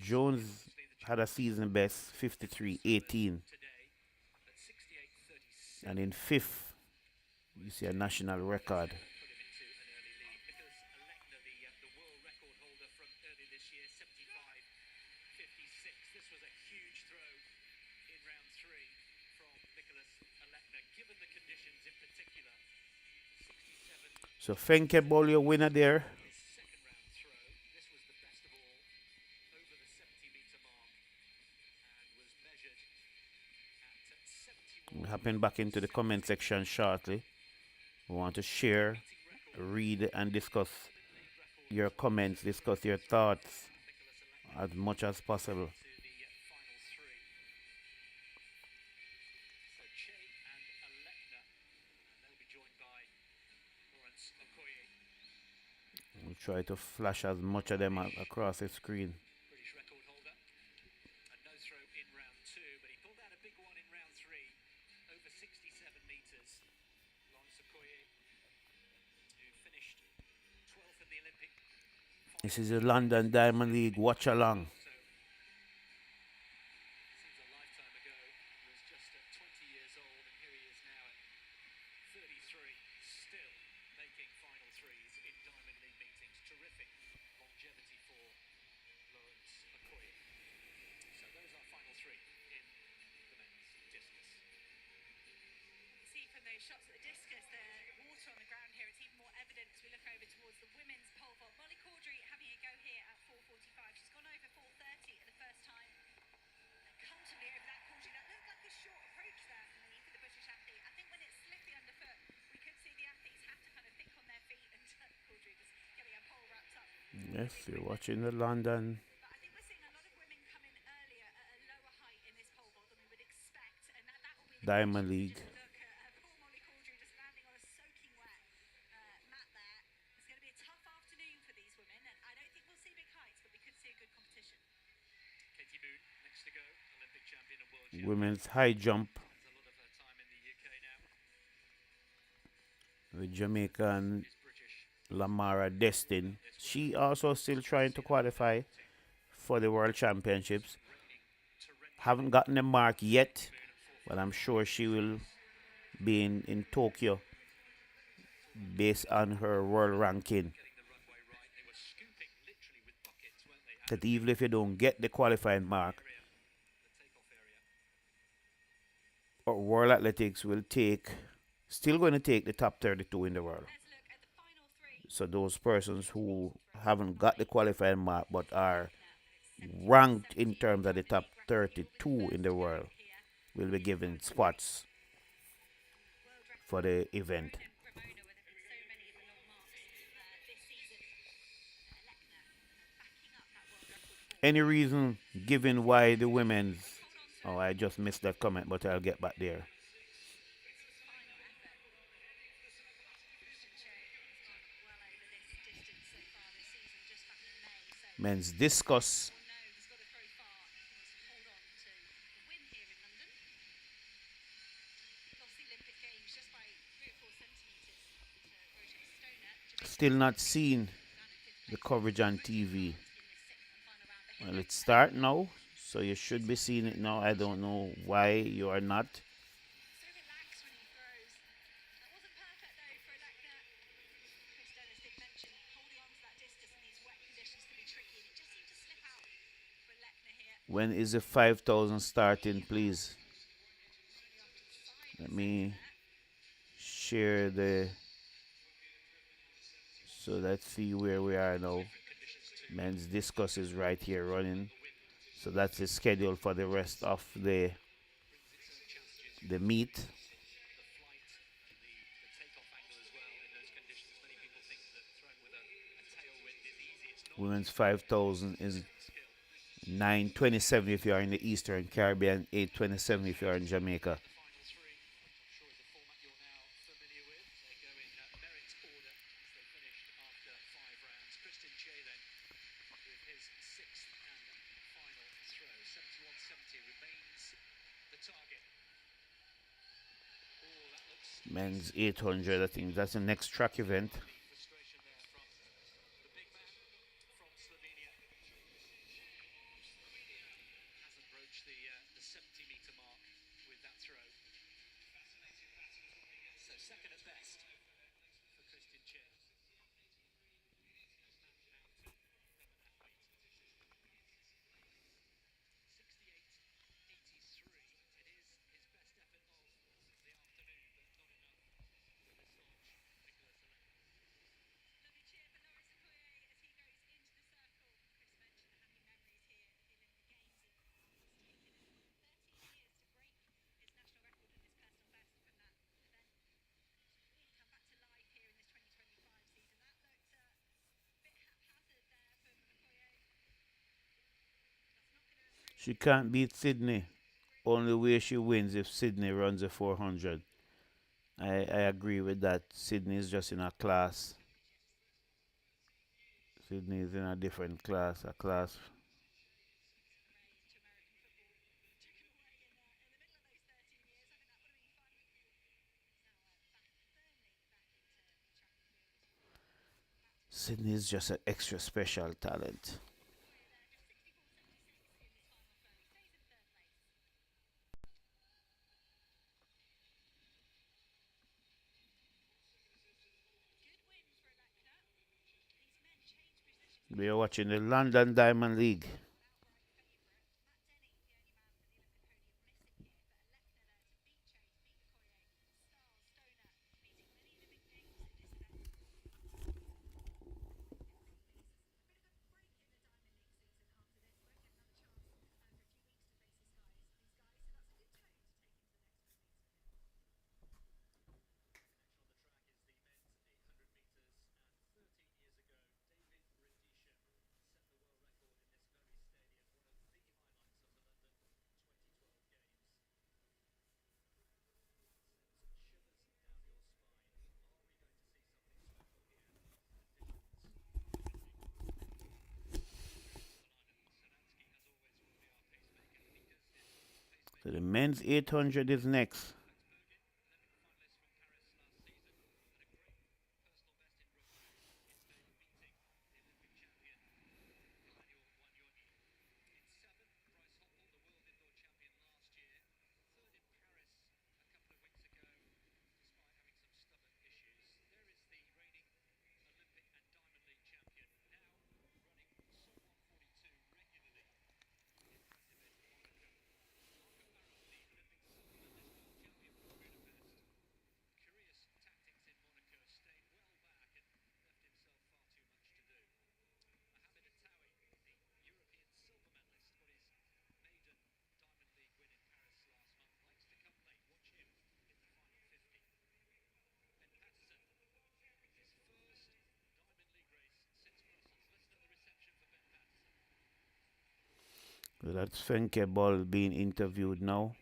Jones had a season best 53-18. And in fifth, you see a national record. So Fenke Bolio winner there. We'll happen back into the comment section shortly. We want to share, read, and discuss your comments, discuss your thoughts as much as possible. We'll try to flash as much of them across the screen. British record holder. A no throw in round 2, but he pulled out a big one in round 3, over 67 metres. Lawrence Okoye, who finished 12th in the Olympic. This is the London Diamond League Watchalong. Seems a lifetime ago. He was just 20 years old, and here he is now at 33, still making final threes in Diamond League meetings. Terrific longevity for Lawrence Okoye. So those are final 3 in the men's discus. See from those shots at the discus, the water on the ground here, it's even more evident as we look over towards the women's pole vault. Molly Caudry having a go here at 4:45. She's gone over 4:30 at the first time. Comfortably over that Caudry. That looked like a short approach there for the British athlete. I think when it's slippy underfoot, we could see the athletes have to kind of think on their feet, and Caudry just getting a pole wrapped up. Yes, you're watching the London But I think we're seeing a lot of women come in earlier at a lower height in this pole vault than we would expect, and that will be the Diamond League. look at poor Molly Caudry just landing on a soaking wet mat there. It's going to be a tough afternoon for these women, and I don't think we'll see big heights, but we could see a good competition. Katie Boone next to go, Olympic champion and world champion. women's high jump Spends a lot of her time in the UK now. with Jamaican Is British. Lamara Destin. She also still trying to qualify for the World Championships. Haven't gotten the mark yet, but I'm sure she will be in Tokyo based on her world ranking. Getting the runway right. They were scooping literally with buckets, weren't they? That even if you don't get the qualifying mark, The takeoff area. World Athletics will still going to take the top 32 in the world. Let's look at the final 3. So those persons who haven't got the qualifying mark but are ranked in terms of the top 32 in the world will be given spots for the event. Ramona with so many of the long marks this season. Lechner backing up that world record form. Any reason given why the women's... Oh, I just missed that comment, but I'll get back there. Final effort. Christian Che has gone well over this distance so far this season, just back in May. So Men's discus. no, he's got to throw far. He wants to hold on to the win here in London. Lost the Olympic Games just by 3 or 4 centimetres to Roger Stoner. Jamaica Still not seen the coverage on TV. Well, it's start now, so you should be seeing it now. I don't know why you are not. So relaxed when he throws. That wasn't perfect though for Lechner. Chris Dennis did mention holding on to that discus in these wet conditions can be tricky, and it just seemed to slip out for Lechner here. When is the 5,000 starting, please? Let me share the... So let's see where we are now. Men's discus is right here running. So that's the schedule for the rest of the meet. The takeoff angle as well in those conditions. Many people think that throwing with a tailwind is easy. It's not. Women's 5,000 is 9:27 if you are in the Eastern Caribbean, 8:27 if you are in Jamaica. Final 3. Not sure of the format you're now familiar with. They go in merit order as they finished after 5 rounds. Christian Che then with his 6th and final throw. 71.70 remains the target. Oh, that looks Men's 800, I think that's the next track event. frustration She can't beat Sydney. Only way she wins if Sydney runs a 400. I agree with that. Sydney is just in a class. Sydney is in a different class, a class. Sydney is just an extra special talent. We are watching the London Diamond League. So the men's 800 is next. So that's Fenke Ball being interviewed now.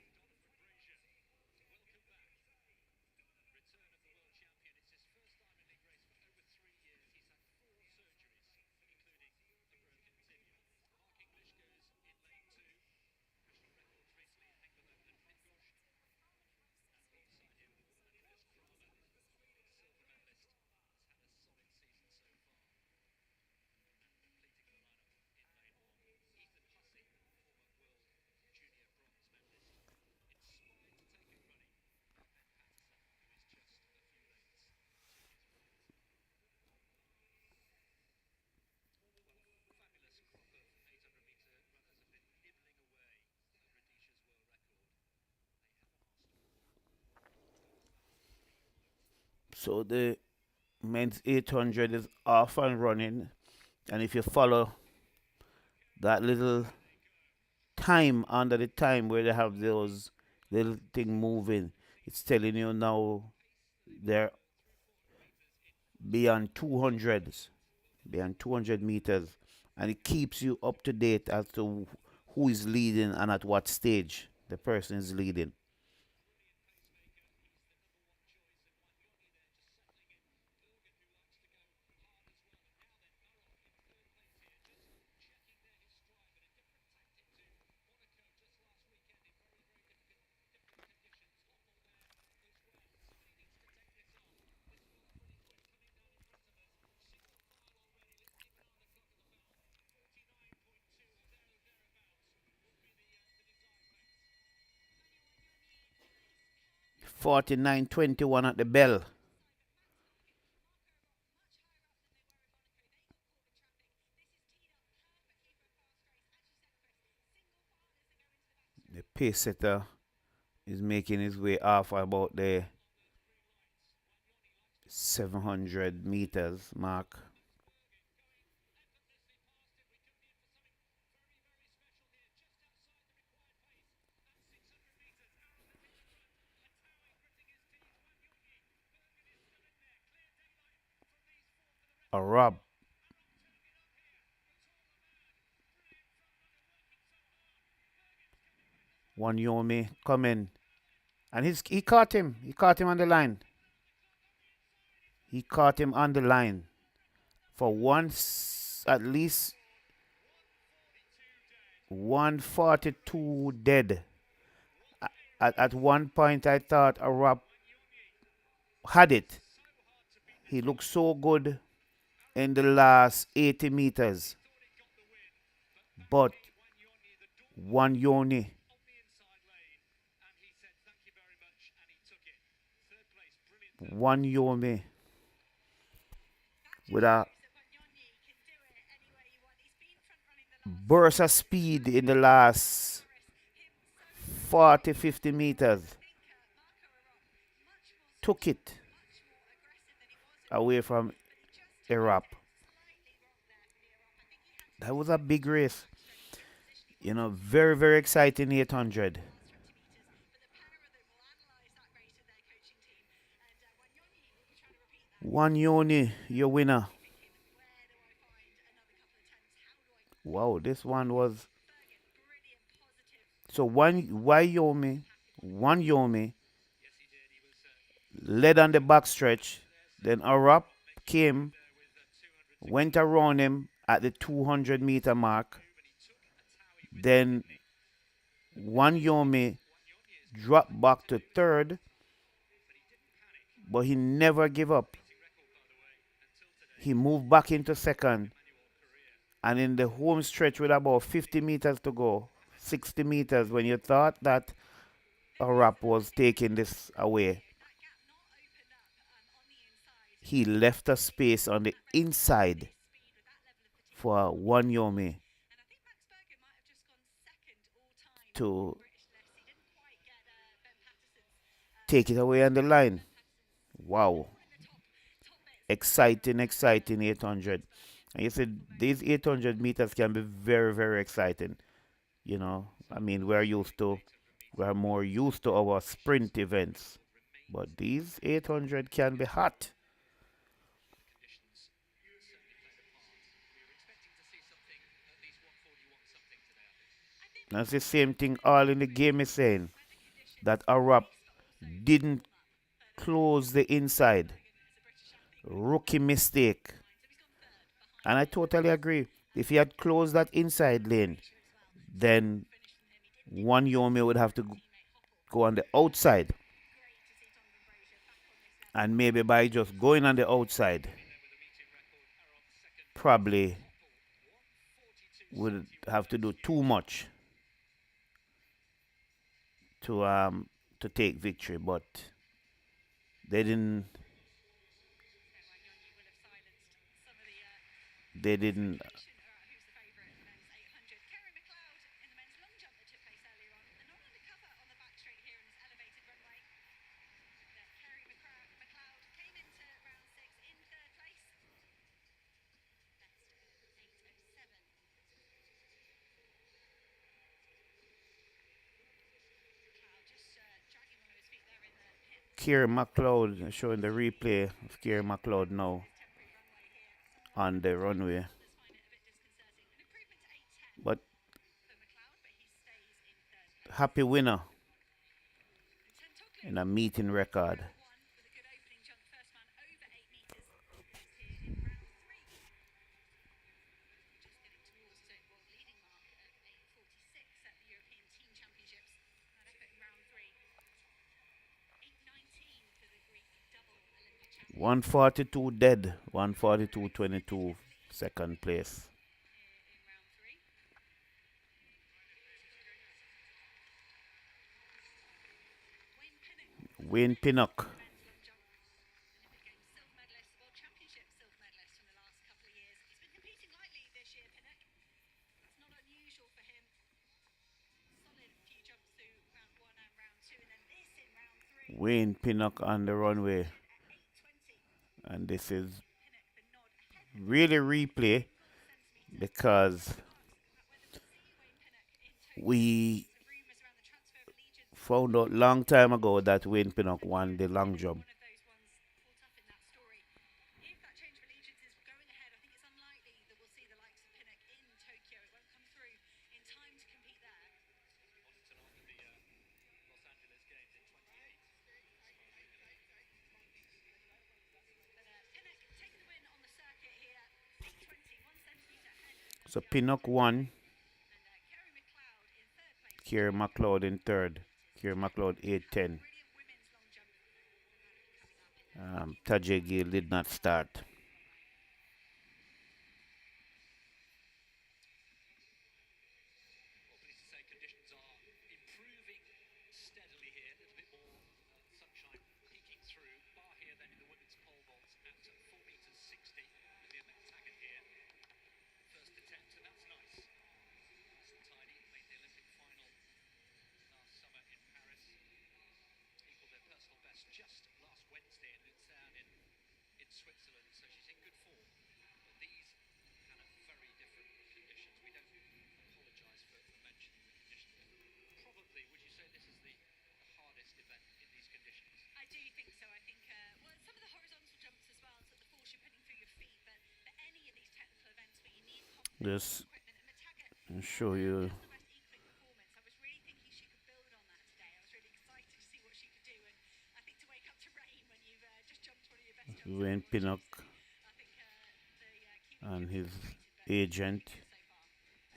So the men's 800 is off and running. And if you follow that little time under the time where they have those little thing moving, it's telling you now they're beyond 200s, beyond 200 meters. And it keeps you up to date as to who is leading and at what stage the person is leading. $49.21 at the bell. The pace setter is making his way off about the 700 meters mark. A Rob. One Yomi coming. And he caught him. He caught him on the line. He caught him on the line. For once, at least 142 dead. At one point, I thought Arab had it. He looked so good in the last 80 meters. But one Yoni with a burst of speed in the last 40, 50 meters. Took it away from Iraq. That was a big race. You know, very, very exciting 800. One Yoni, your winner. Wow, this one was. So one Yomi led on the backstretch. Then Arab came, went around him at the 200-meter mark. Then one Yomi dropped back to third, but he never gave up. He moved back into second. And in the home stretch with about 50 meters to go, 60 meters, when you thought that Arab was taking this away, he left a space on the inside for one Yomi to take it away on the line. Wow. Exciting 800. And you said these 800 meters can be very, very exciting. You know, I mean, we're more used to our sprint events. But these 800 can be hot. That's the same thing all in the game is saying. That Arab didn't close the inside. Rookie mistake. And I totally agree. If he had closed that inside lane, then one Yomi would have to go on the outside. And maybe by just going on the outside, probably would have to do too much to take victory, but they didn't. Kerry McLeod, showing the replay of Kerry McLeod now on the runway. But happy winner in a meeting record. $142 dead, 142.22 second place. Wayne Pinnock. Wayne Pinnock on the runway. And this is really replay because we found out long time ago that Wayne Pinnock won the long jump. So Pinnock 1, Kerry McLeod in 3rd. Kerry McLeod 8-10. Tajay Gill did not start. Just show you Wayne Pinnock and his agent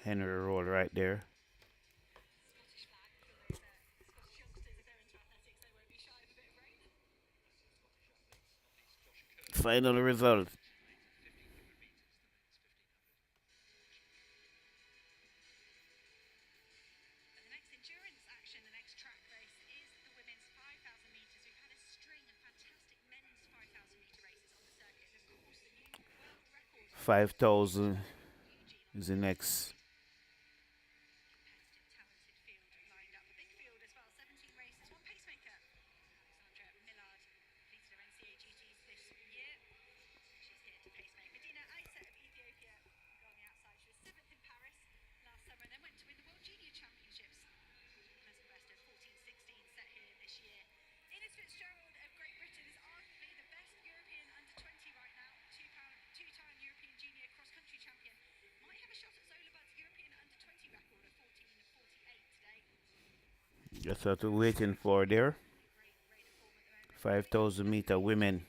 Henry Roll right there. Final result. $5,000 is the next. Just what we're waiting for there. 5,000 meter women.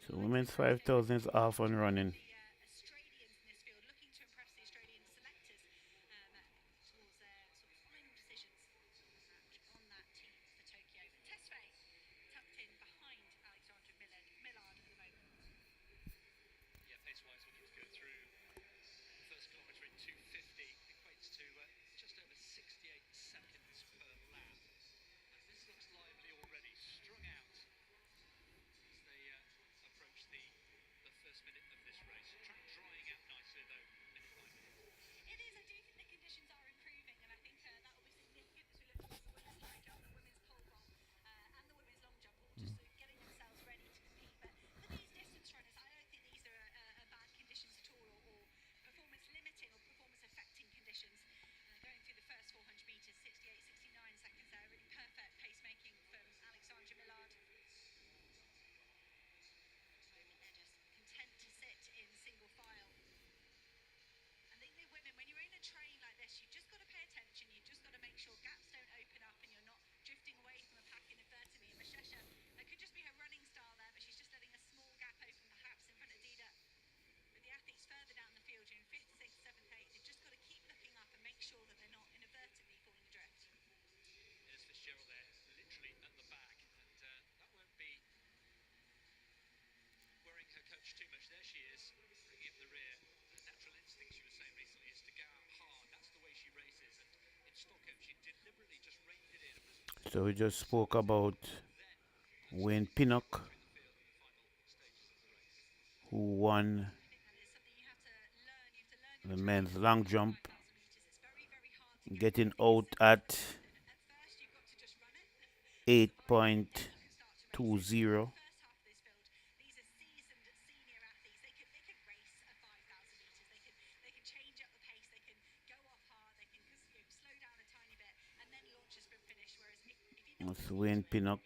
So women's 5,000 is off and running. So we just spoke about Wayne Pinnock, who won the men's long jump, getting out at 8.20. That's Wayne Pinnock.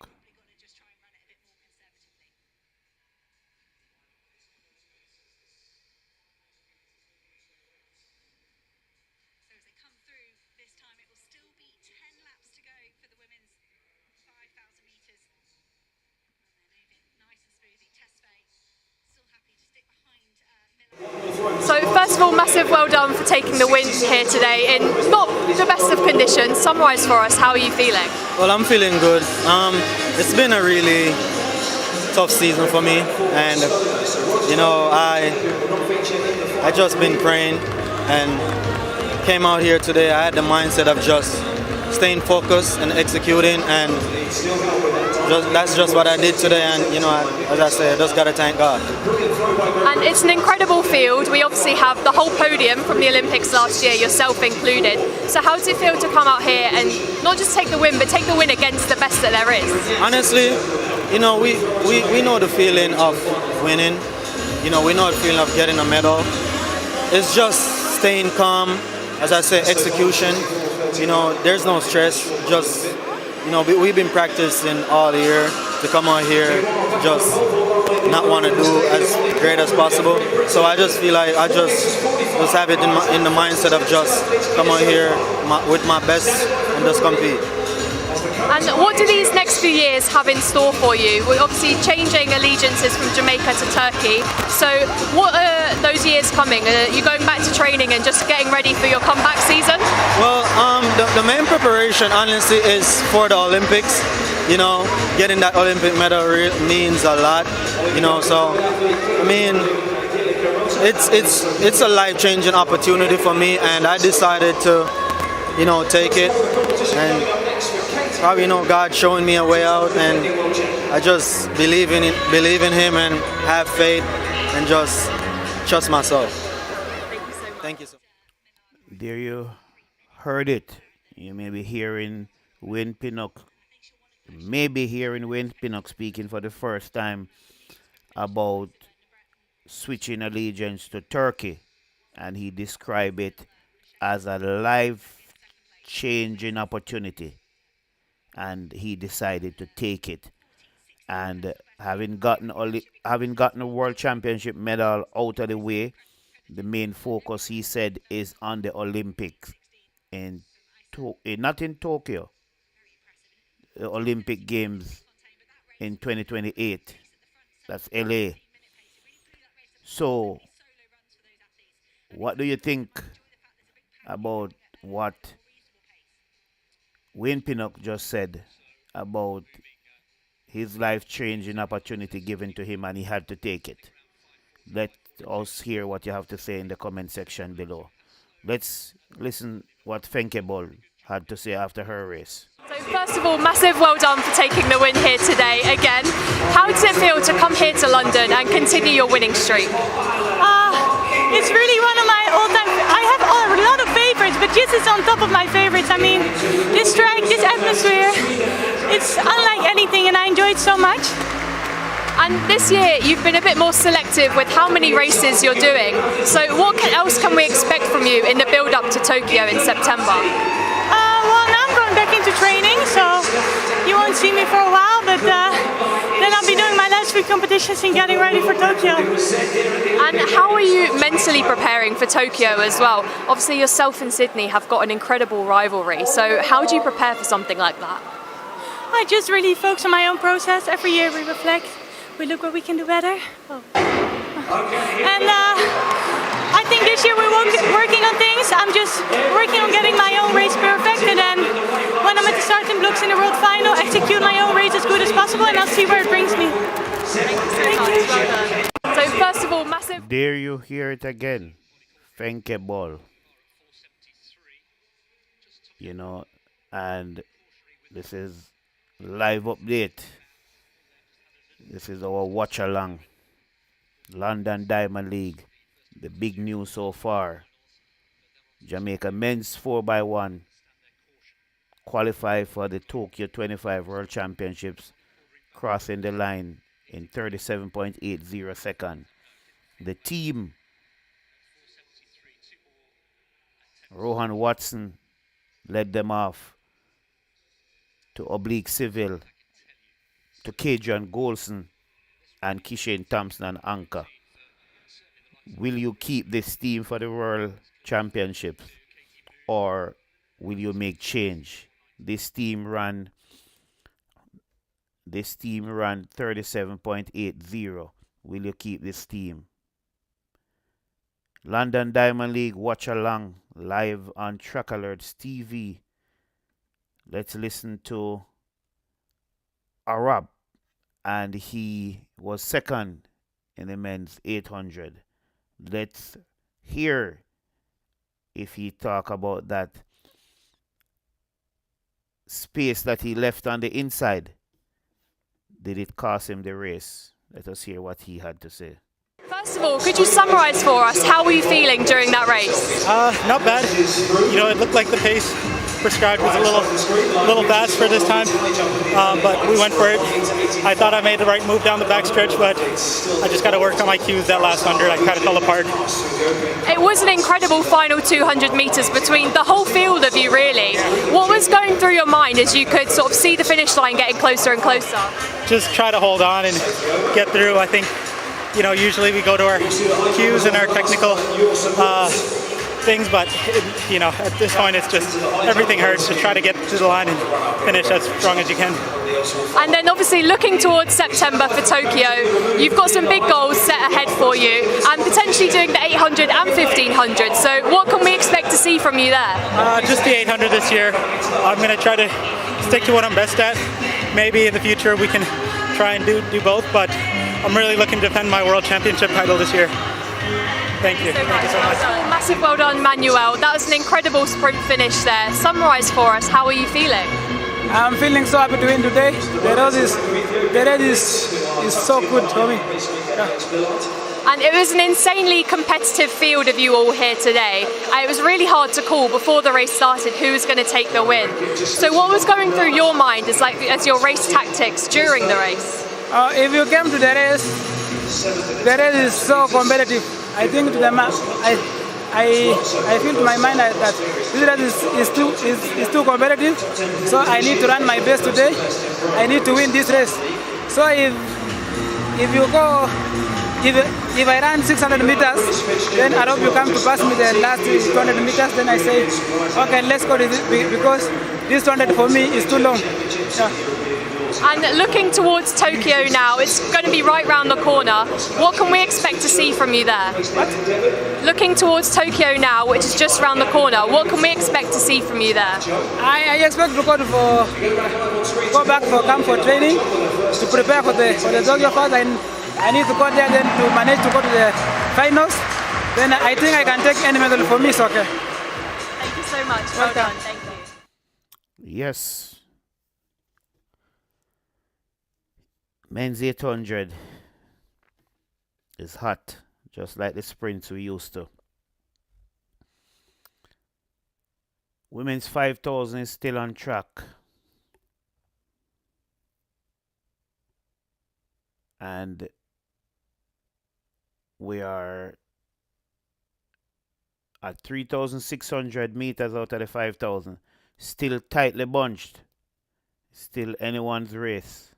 So first of all, massive well done for taking the win here today in not the best of conditions. Summarise for us, how are you feeling? Well, I'm feeling good. It's been a really tough season for me, and you know, I just been praying and came out here today. I had the mindset of just staying focused and executing, and that's just what I did today. And you know, as I said, I just gotta thank God. And it's an incredible field. We obviously have the whole podium from the Olympics last year, yourself included. So how does it feel to come out here and not just take the win, but take the win against the best that there is? Honestly, you know, we know the feeling of winning. You know, we know the feeling of getting a medal. It's just staying calm, as I say, execution. You know, there's no stress. Just, you know, we've been practicing all year to come out here, just not want to do as great as possible. So I just feel like I just have it in the mindset of just come out here with my best and just compete. And what do these next few years have in store for you? We're obviously changing allegiances from Jamaica to Turkey. So what are those years coming? Are you going back to training and just getting ready for your comeback season? Well, the main preparation, honestly, is for the Olympics. You know, getting that Olympic medal means a lot. You know, so I mean, it's a life-changing opportunity for me, and I decided to, you know, take it. And probably, you know, God showing me a way out, and I just believe in Him and have faith and just trust myself. Thank you so much. There you heard it. You may be hearing Wayne Pinnock. Speaking for the first time about switching allegiance to Turkey, and he described it as a life-changing opportunity, and he decided to take it. And having gotten a world championship medal out of the way, the main focus, he said, is on the Olympics not in Tokyo, the Olympic Games in 2028. That's LA. So, what do you think about what Wayne Pinnock just said about his life-changing opportunity given to him and he had to take it? Let us hear what you have to say in the comment section below. Let's listen what Fenkebol had to say after her race. So first of all, massive well done for taking the win here today again. How does it feel to come here to London and continue your winning streak? It's really one of my all-time. I have a lot of favorites, but this is on top of my favorites. I mean, this track, this atmosphere, it's unlike anything, and I enjoyed so much. And this year, you've been a bit more selective with how many races you're doing. So what else can we expect from you in the build-up to Tokyo in September? Well, now I'm going back into training, so you won't see me for a while, but then I'll be doing my last few competitions and getting ready for Tokyo. And how are you mentally preparing for Tokyo as well? Obviously, yourself and Sydney have got an incredible rivalry, so how do you prepare for something like that? I just really focus on my own process. Every year we reflect, we look what we can do better. And I think this year we're working on things. I'm just working on getting my own race perfect, and then when I'm at the starting blocks in the world final, execute my own race as good as possible, and I'll see where it brings me. So first of all, massive... There you hear it again. Fenkebol. You know, and this is Live update. This is our Watchalong. London Diamond League. The big news so far. Jamaica men's 4x1 qualify for the Tokyo 25 World Championships, crossing the line in 37.80 seconds. The team, Rohan Watson led them off to Oblique Civil, to Kadrian Golson and Kishane Thompson and Anchor. Will you keep this team for the World Championships or will you make change? This team ran 37.80. Will you keep this team? London Diamond League Watchalong live on Track Alerts TV. Let's listen to Arab, and he was second in the men's 800. Let's hear if he talk about that space that he left on the inside. Did it cost him the race? Let us hear what he had to say. First of all, could you summarise for us how were you feeling during that race? Not bad. You know, it looked like the pace prescribed was a little fast for this time, but we went for it. I thought I made the right move down the backstretch, but I just got to work on my cues that last 100. I kind of fell apart. It was an incredible final 200 metres between the whole field of you, really. What was going through your mind as you could sort of see the finish line getting closer and closer? Just try to hold on and get through. I think, you know, usually we go to our cues and our technical things, but you know, at this point it's just everything hurts. Just try to get to the line and finish as strong as you can. And then obviously looking towards September for Tokyo, you've got some big goals set ahead for you and potentially doing the 800 and 1500. So what can we expect to see from you there? Just the 800 this year. I'm going to try to stick to what I'm best at. Maybe in the future we can try and do both, but I'm really looking to defend my world championship title this year. Thank you. Thank you so much. Massive well done, Manuel. That was an incredible sprint finish there. Summarise for us, how are you feeling? I'm feeling so happy to win today. The race is so good for me. Yeah. And it was an insanely competitive field of you all here today. It was really hard to call before the race started who was going to take the win. So what was going through your mind as your race tactics during the race? If you came to the race is so competitive. I think to the I feel to my mind that this race is too competitive. So I need to run my best today. I need to win this race. So if I run 600 meters, then I hope you come to pass me the last 200 meters. Then I say, okay, let's go to this because this 200 for me is too long. Yeah. And looking towards Tokyo now, it's going to be right round the corner. What can we expect to see from you there? What? Looking towards Tokyo now, which is just round the corner, what can we expect to see from you there? I expect to go back for camp for training to prepare for the Tokyo first. I need to go there then to manage to go to the finals. Then I think I can take any medal for me, soccer. Thank you so much. Well done. Thank you. Yes. Men's 800 is hot, just like the sprints we used to. Women's 5,000 is still on track. And we are at 3,600 meters out of the 5,000. Still tightly bunched. Still anyone's race.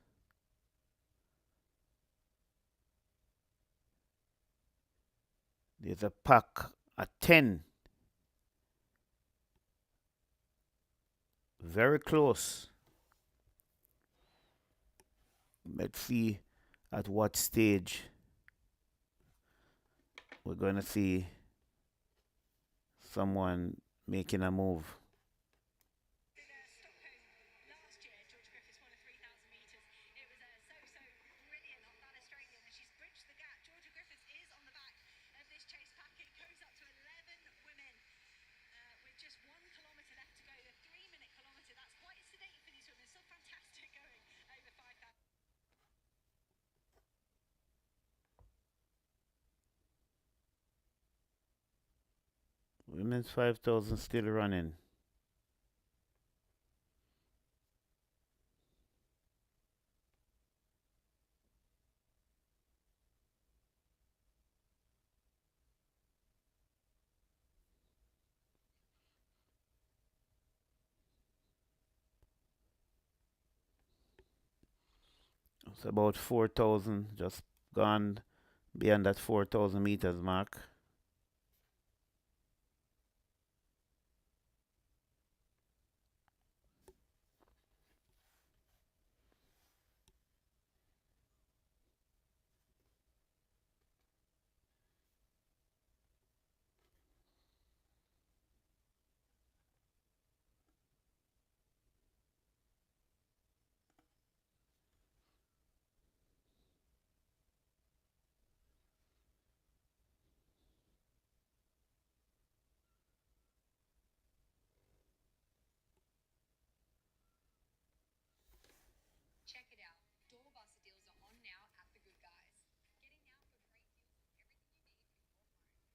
There's a pack at 10. Very close. Let's see at what stage we're going to see someone making a move. Just 1 kilometre left to go, the 3-minute kilometre. That's quite sedate for these women. Still fantastic going. Women's 5,000 still running. It's about 4,000, just gone beyond that 4,000 meters mark. Check it out. Doorbuster deals are on now at the Good Guys. Getting now for great deals on everything you need for your home.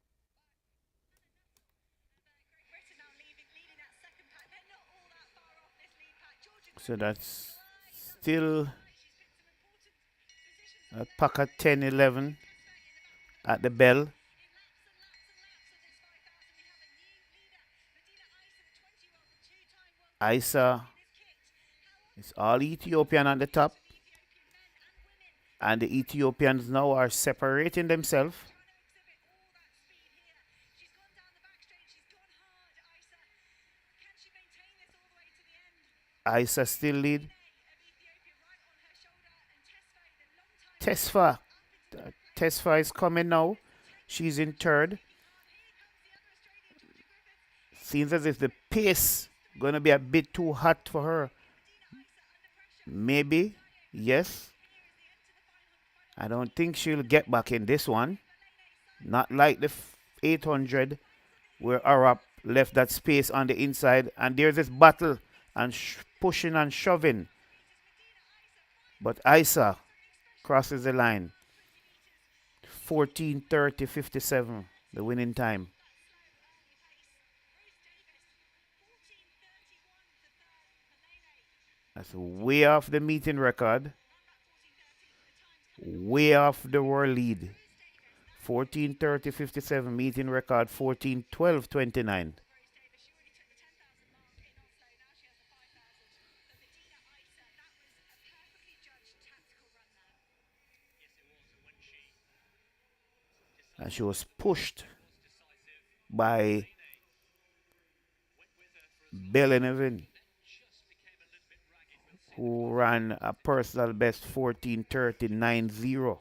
Great Britain now leading that second pack. They're not all that far off this lead pack. Georgia So that's still a pack at 10, 11 at the bell. Isa, it's all Ethiopian at the top. And the Ethiopians now are separating themselves. Isa still lead. Tesfa. Tesfa is coming now. She's in third. Seems as if the pace gonna be a bit too hot for her. Maybe, yes. I don't think she'll get back in this one. Not like the 800 where Arab left that space on the inside. And there's this battle and pushing and shoving. But Isa crosses the line. 14:30.57, the winning time. That's way off the meeting record. Way off the world lead. 14:30.57 meeting record 14:12.29. And she was pushed by Bellenevin, who ran a personal best 14:30.90.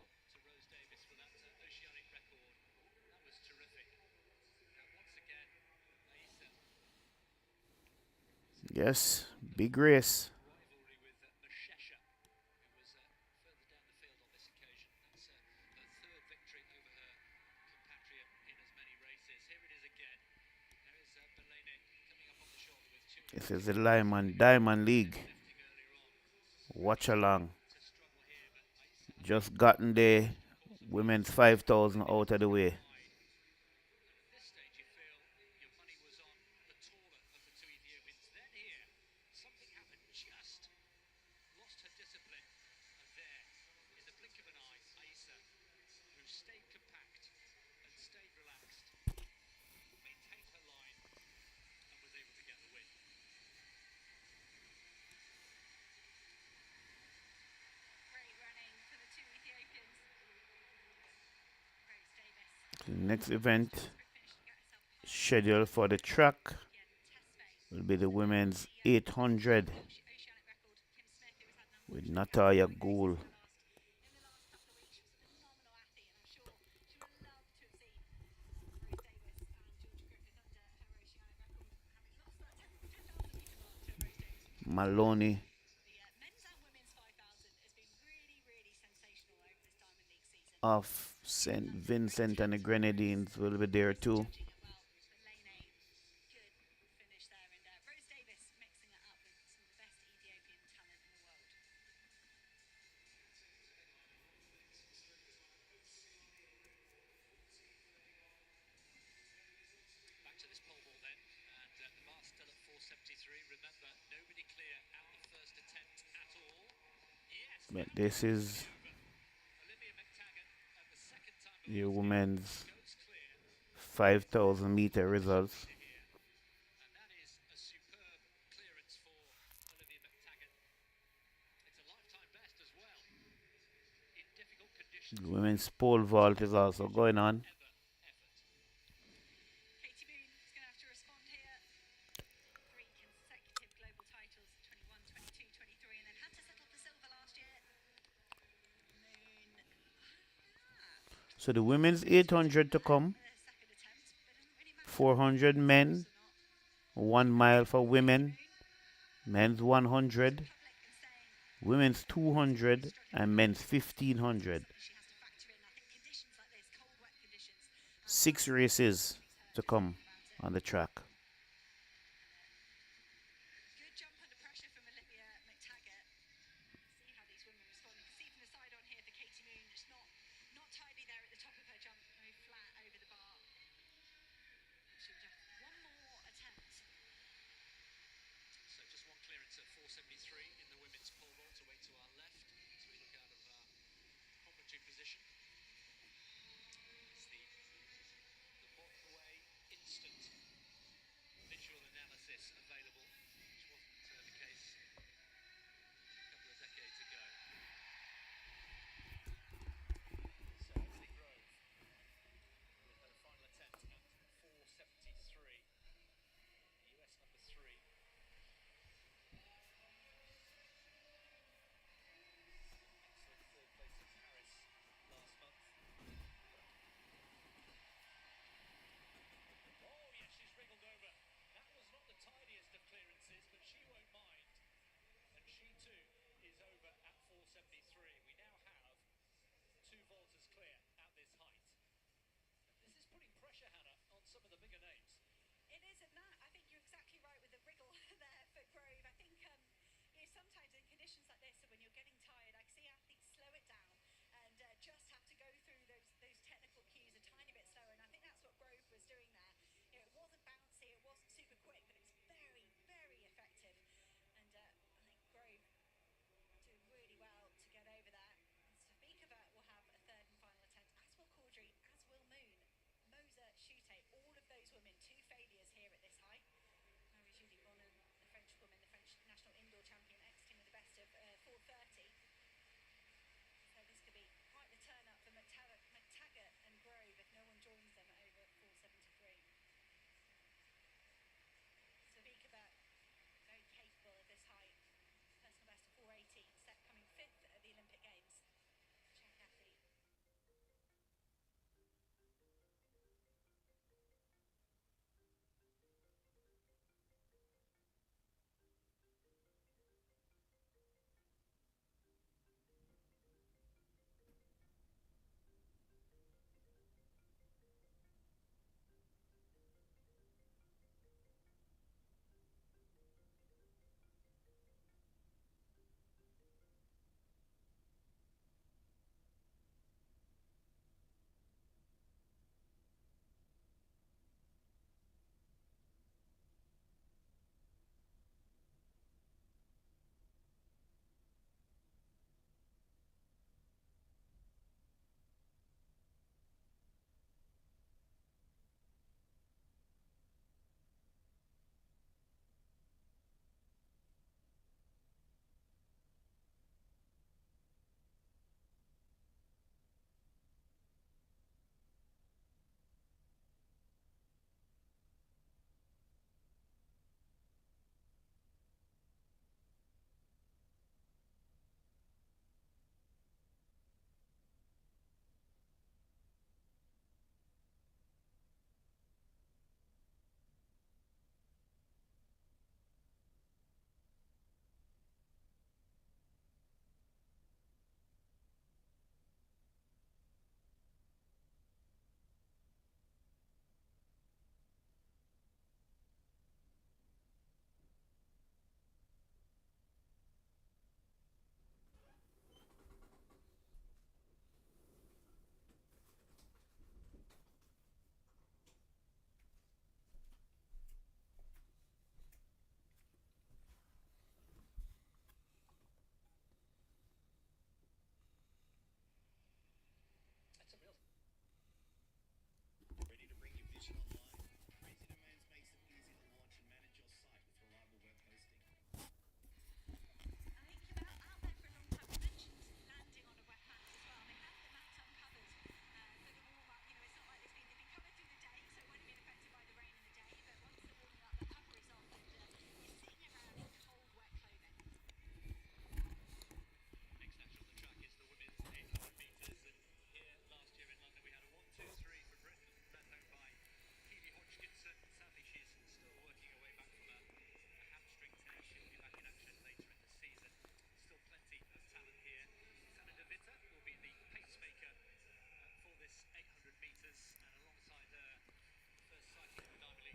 Yes, big race. This is the Lyman Diamond League. Watchalong. Just gotten the women's 5,000 out of the way. The next event scheduled for the track will be the women's 800 with Natalia Gould. Maloney of St. Vincent and the Grenadines will be there too. But this is the women's 5,000 meter results. The women's pole vault is also going on. So the women's 800 to come. 400 men. 1 mile for women. Men's 100. Women's 200 and men's 1500. 6 races to come on the track.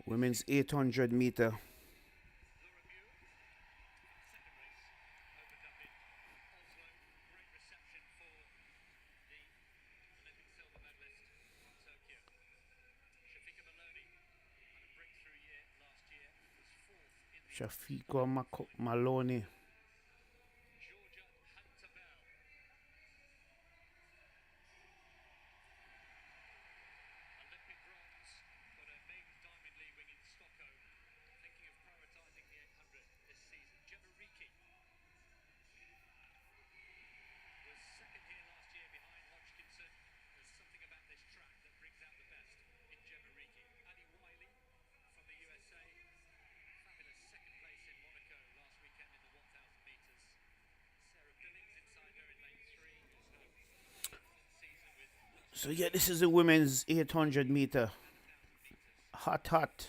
Women's 800 meter. Shafika Maloney. So yeah, this is the women's 800 meter. Hot, hot.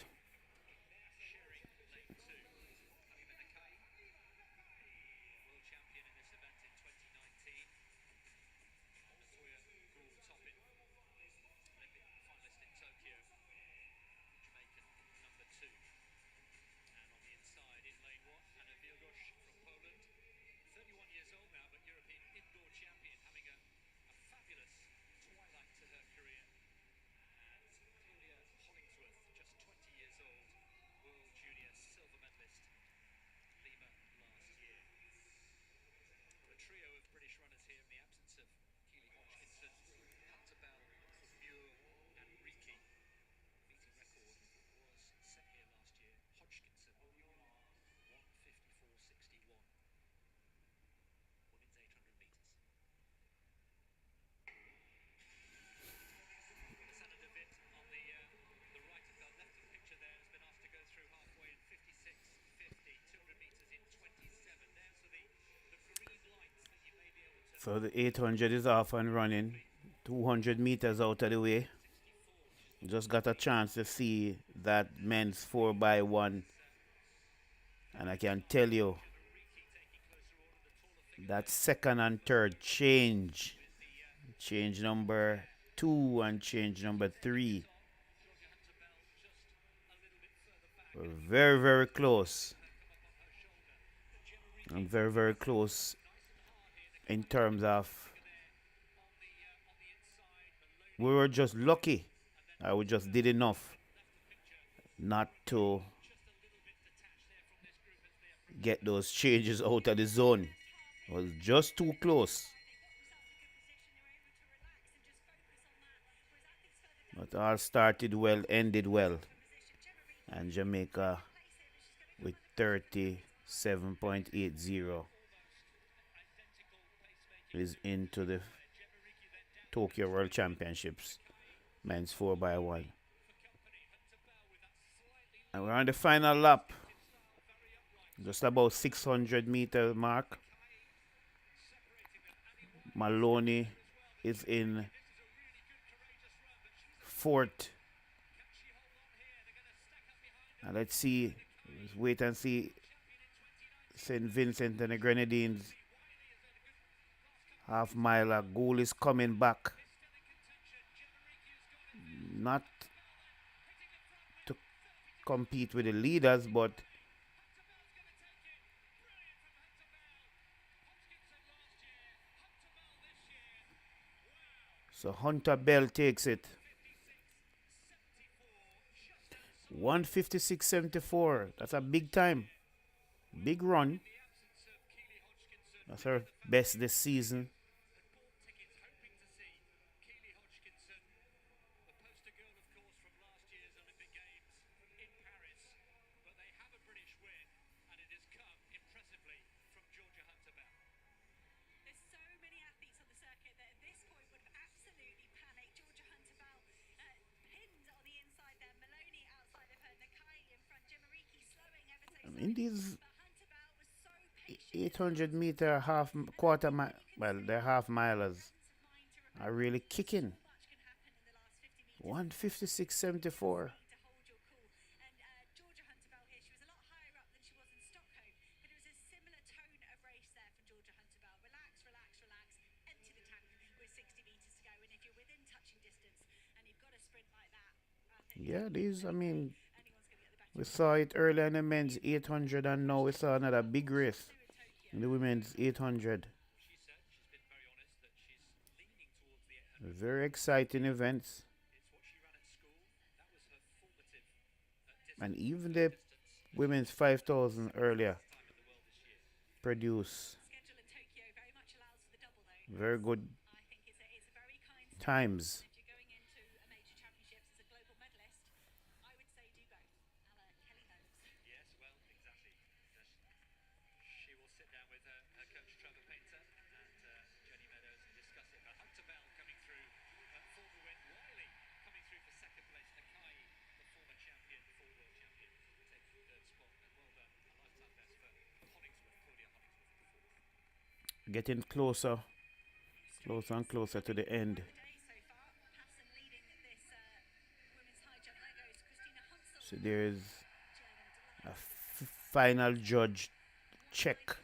So the 800 is off and running. 200 meters out of the way. Just got a chance to see that men's 4x1. And I can tell you that second and third change. Change number 2 and change number 3. We're very, very close. And very, very close in terms of we were just lucky. We just did enough not to get those changes out of the zone. It was just too close. But all started well, ended well. And Jamaica with 37.80 is into the Tokyo World Championships, men's 4x1. And we're on the final lap, just about 600 meter mark. Maloney is in fourth. And let's see, let's wait and see St. Vincent and the Grenadines. Half miler, goal is coming back. Not to compete with the leaders, but so Hunter Bell takes it. 1:56.74. That's a big time. Big run. That's her best this season. In these 800 meter quarter mile, well, the half milers are really kicking. 1:56.74. Yeah, these, I mean, We saw it earlier in the men's 800, and now we saw another big race in the women's 800. Very exciting events. And even the women's 5,000 earlier produce very good times. Getting closer and closer to the end. So there's a final judge check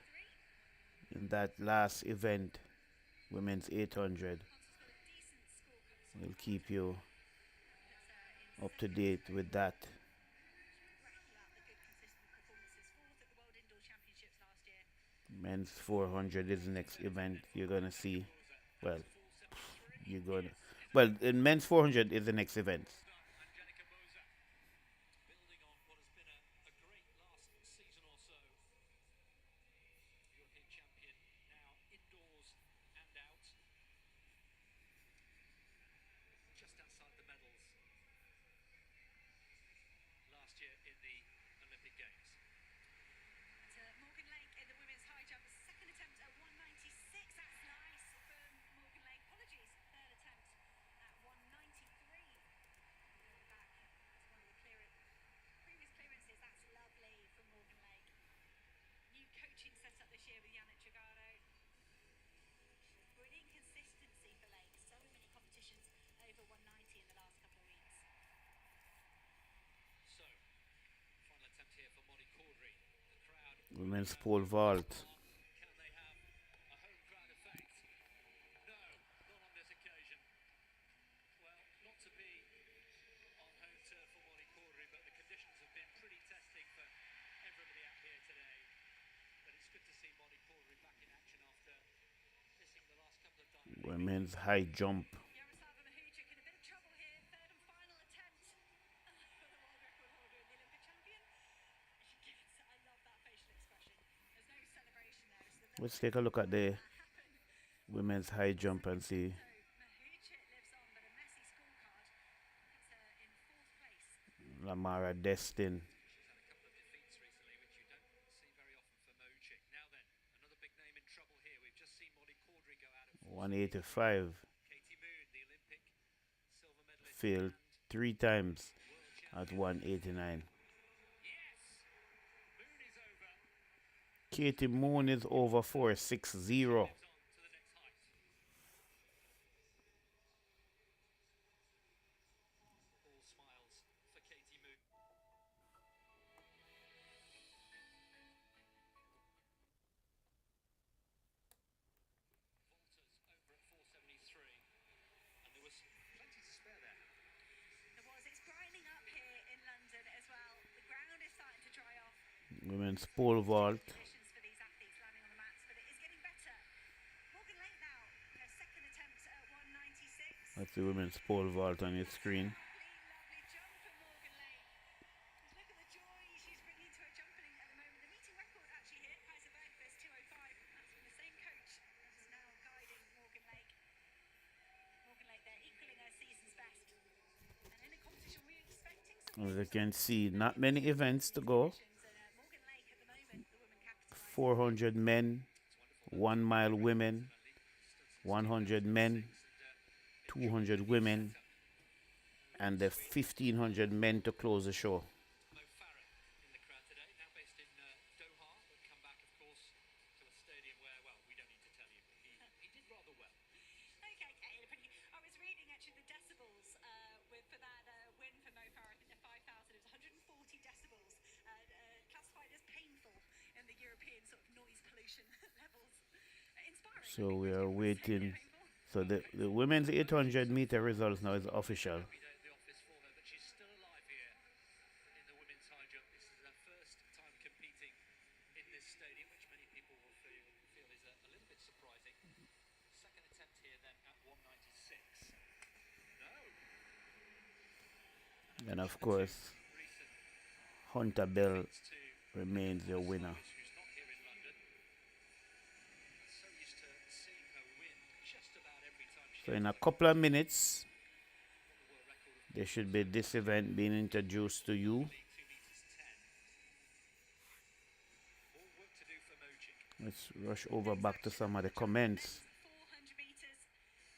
in that last event, women's 800. We'll keep you up to date with that. Men's 400 is the next event you're gonna see. Well, in men's 400 is the next event. Women's pole vault. Women's high jump. Let's take a look at the women's high jump and see. Lamara Destin. 185. Failed 3 times at 189. Katie Moon is over 460. Women's pole vault. That's the women's pole vault on your screen. As you can see, not many events to go. 400 men, 1 mile women, 100 men, 200 women, and the 1,500 men to close the show. So we are waiting. So the women's 800 meter results now is official. this stadium, which many people will feel is a little bit surprising. Second attempt here then at 196. No. And of course, Hunter Bell remains the winner. Who's not here in London. So used to seeing her win just about every time she So in a couple of minutes, there should be this event being introduced to you. Let's rush over back to some of the comments. 400 metres.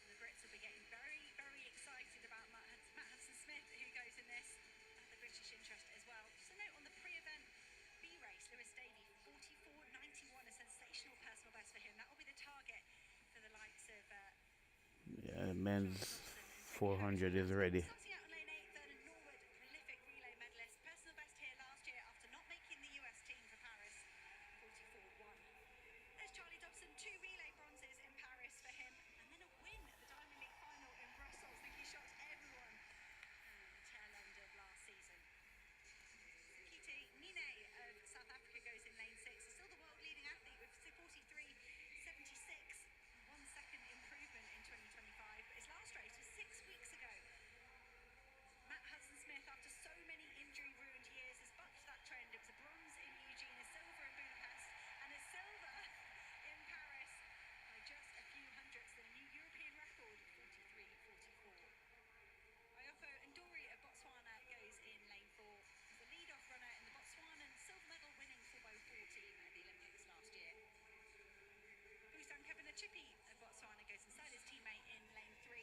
The Brits will be getting very, very excited about Matt Hudson-Smith, who goes in this, and the British interest as well. Just a note on the pre-event B race, Lewis Davey, 44.91, a sensational personal best for him. That will be the target for the likes of... Yeah, men's 400 is ready. Starting out on lane 8, Vernon Norwood, prolific relay medalist. Personal best here last year after not making the US team for Paris, 44.1. There's Charlie Dobson, 2 relay bronzes in Paris for him, and then a win at the Diamond League final in Brussels. I think he shocked everyone at the tail end of last season. Kiti Nine of South Africa goes in lane 6. He's still the world leading athlete with 43.76. 1 second improvement in 2025, but his last race was 6 weeks ago. Matt Hudson-Smith, after so many injury-ruined years, has bucked that trend. It was a bronze in Eugene, a silver in Budapest, and a silver in Paris by just a few hundredths, and a new European record, 43.44. Ayofo Ndori of Botswana goes in lane 4. He's the lead-off runner in the Botswanan silver medal winning 4x4 team at the Olympics last year. Busang Kevin Chippy of Botswana goes inside his teammate in lane 3.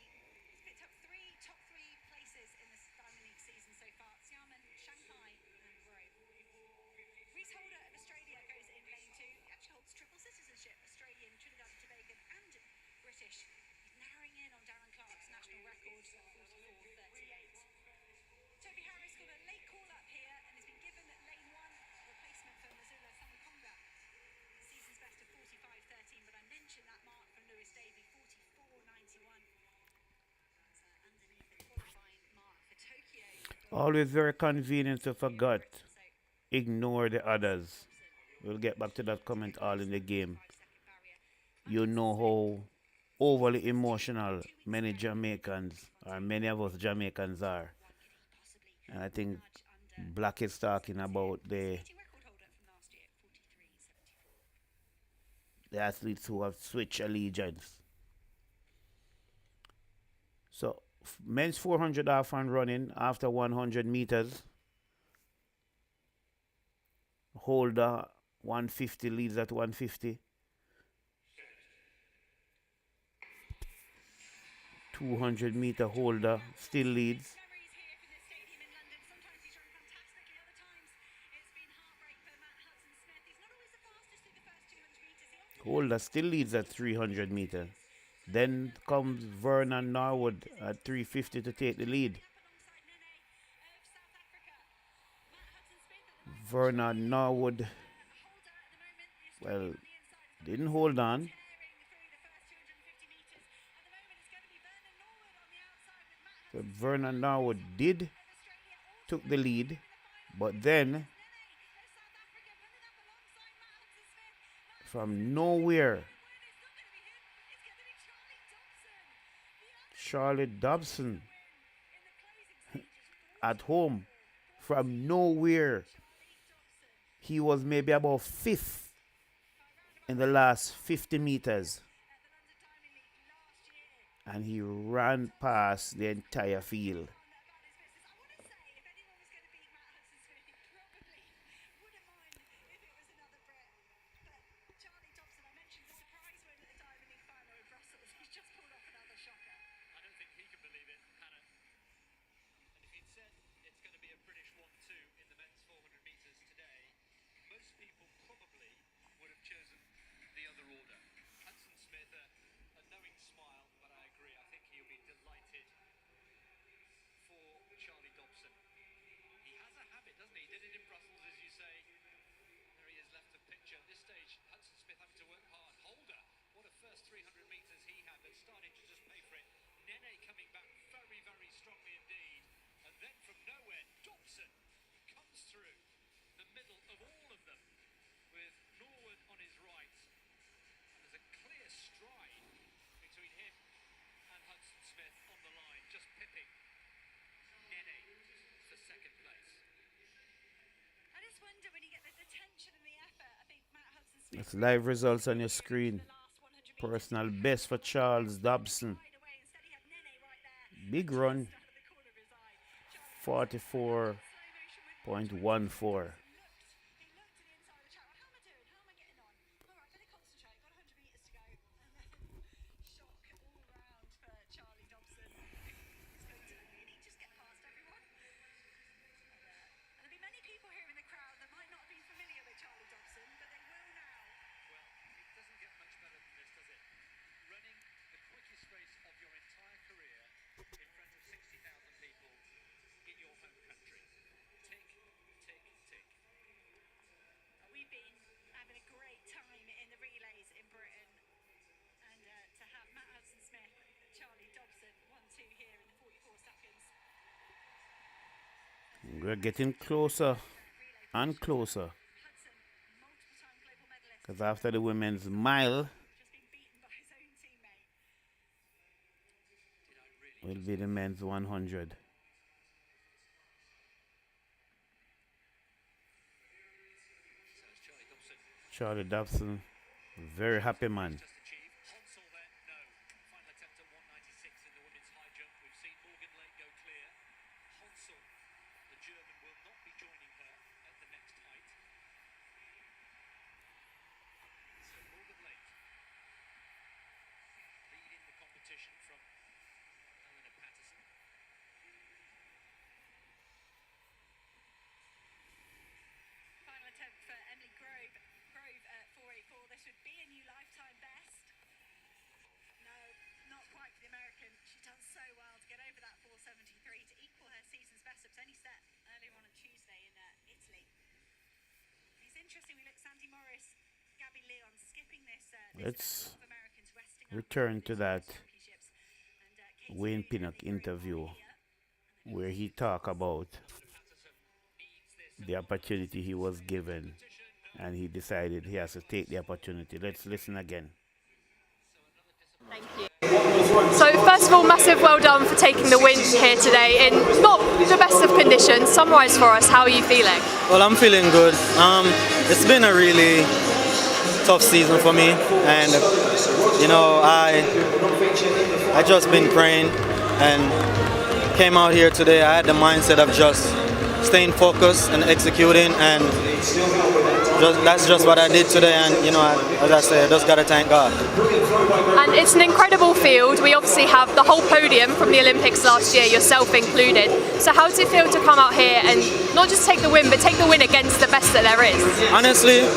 He's picked up top three places in this Diamond League season so far. Xiamen, Shanghai and Rome. Reece Holder of Australia goes in lane 2. He actually holds triple citizenship, Australian, Trinidad and Tobago and British. He's narrowing in on Darren Clark's national record of 44.38. Toby Harris got a late call-up here and has been given lane 1 replacement for Missoula Samakonga. Season's best of 45.13, but I mentioned that mark from Lewis Davey, 44.91. Underneath the qualifying mark for Tokyo. Always very convenient to forget. Ignore the others. We'll get back to that comment all in the game. You know how overly emotional many Jamaicans, or many of us Jamaicans are. And I think Black is talking about the athletes who have switched allegiance. So, men's 400 off and running after 100 meters. Holder 150 leads at 150. 200-meter Holder still leads. Holder still leads at 300 meters. Then comes Vernon Norwood at 350 to take the lead. Vernon Norwood, well, didn't hold on. So Vernon Norwood took the lead, but then from nowhere, Charlie Dobson at home, from nowhere, he was maybe about 5th in the last 50 meters. And he ran past the entire field. Charlie Dobson. He has a habit, doesn't he? He did it in Brussels, as you say. There he is, left of picture. At this stage, Hudson-Smith having to work hard. Holder, what a first 300 metres he had, but starting to just pay for it. Nene coming back very, very strongly indeed. And then from nowhere, Dobson comes through the middle of all of them, with It's live results on your screen. Personal best for Charles Dobson. Big run. 44.14. We're getting closer and closer. Because after the women's mile, will be the men's 100. Charlie Dobson, very happy man. Let's return to that Wayne Pinnock interview where he talked about the opportunity he was given and he decided he has to take the opportunity. Let's listen again. Thank you. So first of all, massive well done for taking the win here today in not the best of conditions. Summarise for us, how are you feeling? Well, I'm feeling good. It's been a really tough season for me, and I just been praying and came out here today. I had the mindset of just staying focused and executing, and that's just what I did today. And as I said, I just gotta thank God. And it's an incredible field. We obviously have the whole podium from the Olympics last year, yourself included. So how does it feel to come out here and not just take the win, but take the win against the best that there is? Honestly,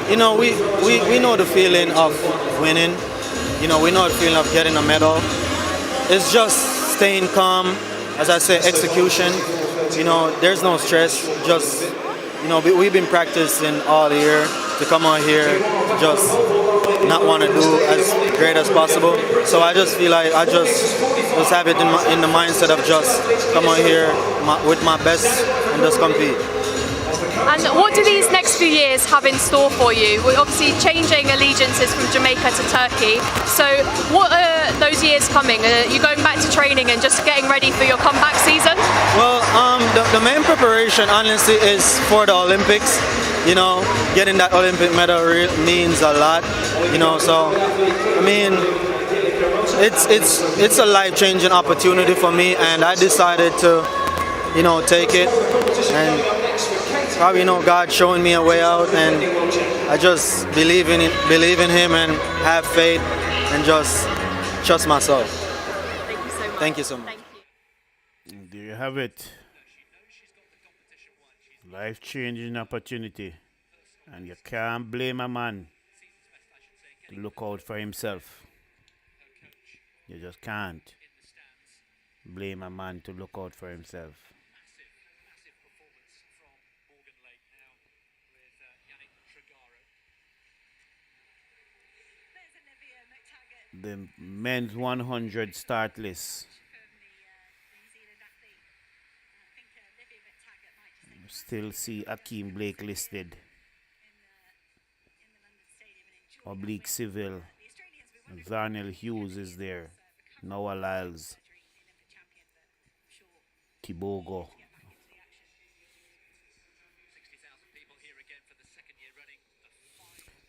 we know the feeling of winning. We know the feeling of getting a medal. It's just staying calm. As I say, execution. There's no stress. Just, we've been practicing all year to come out here, just not want to do as great as possible. So I just feel like I just have it in the mindset of just come out here with my best and just compete. And what do these next few years have in store for you? We're obviously changing allegiances from Jamaica to Turkey. So what are those years coming? Are you going back to training and just getting ready for your comeback season? Well, the main preparation, honestly, is for the Olympics. Getting that Olympic medal means a lot. So I mean, it's a life-changing opportunity for me, and I decided to, take it. And probably God showing me a way out, and I just believe in Him and have faith and just trust myself. Thank you so much. Thank you so much. There you have it. Life-changing opportunity. And you can't blame a man to look out for himself. You just can't blame a man to look out for himself. The men's 100 start list. Still see Akeem Blake listed. Oblique Civil. Zarnell Hughes is there. Noah Lyles. Tibogo.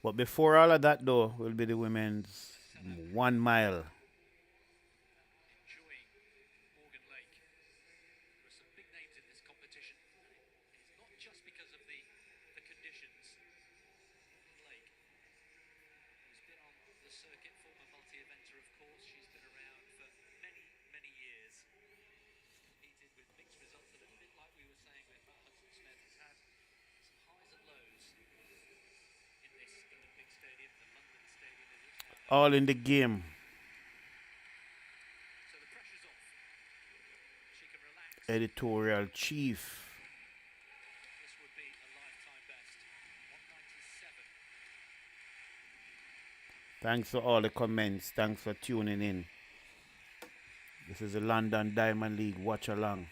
But before all of that, though, will be the women's 1 mile. All in the game. Editorial chief. Thanks for all the comments. Thanks for tuning in. This is the London Diamond League Watchalong.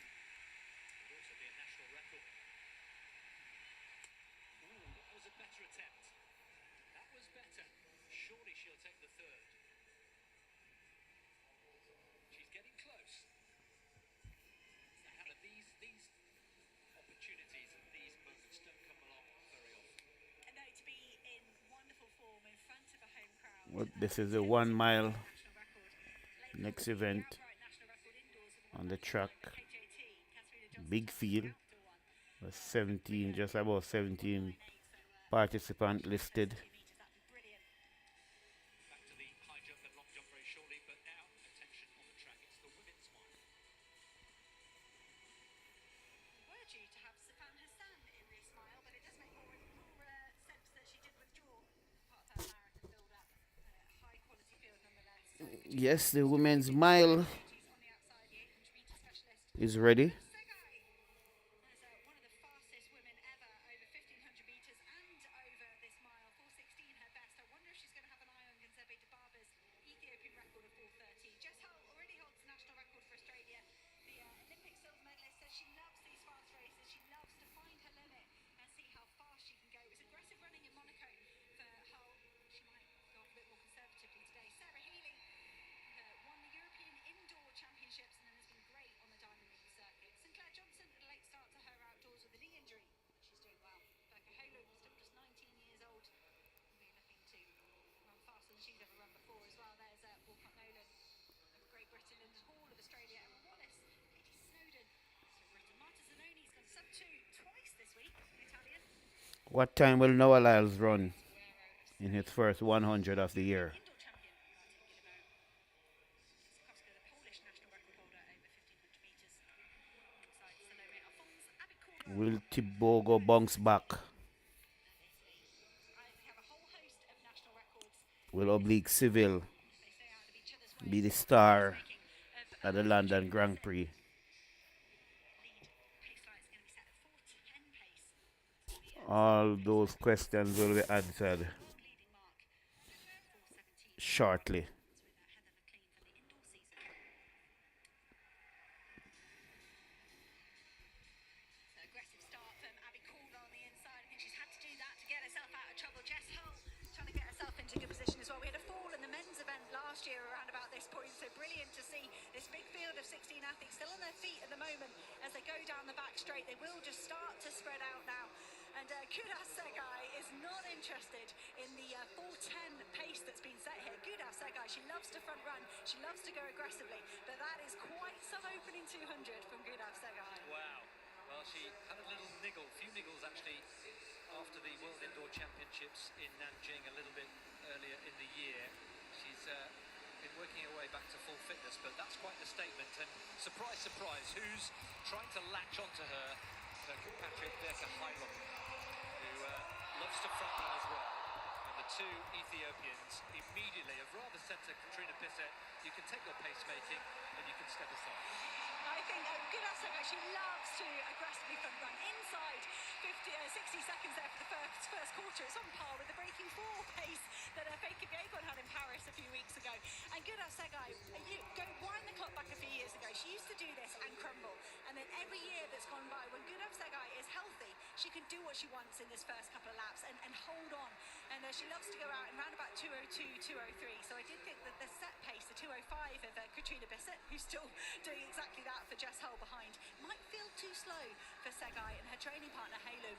Well, this is a 1 mile. Next event on the track. Big field. 17, just about 17 participants listed. Yes, the women's mile is ready. What time will Noah Lyles run in his first 100 of the year? Will Tibogo bounce back? Will Oblique Civil be the star at the London Grand Prix? All those questions will be answered shortly.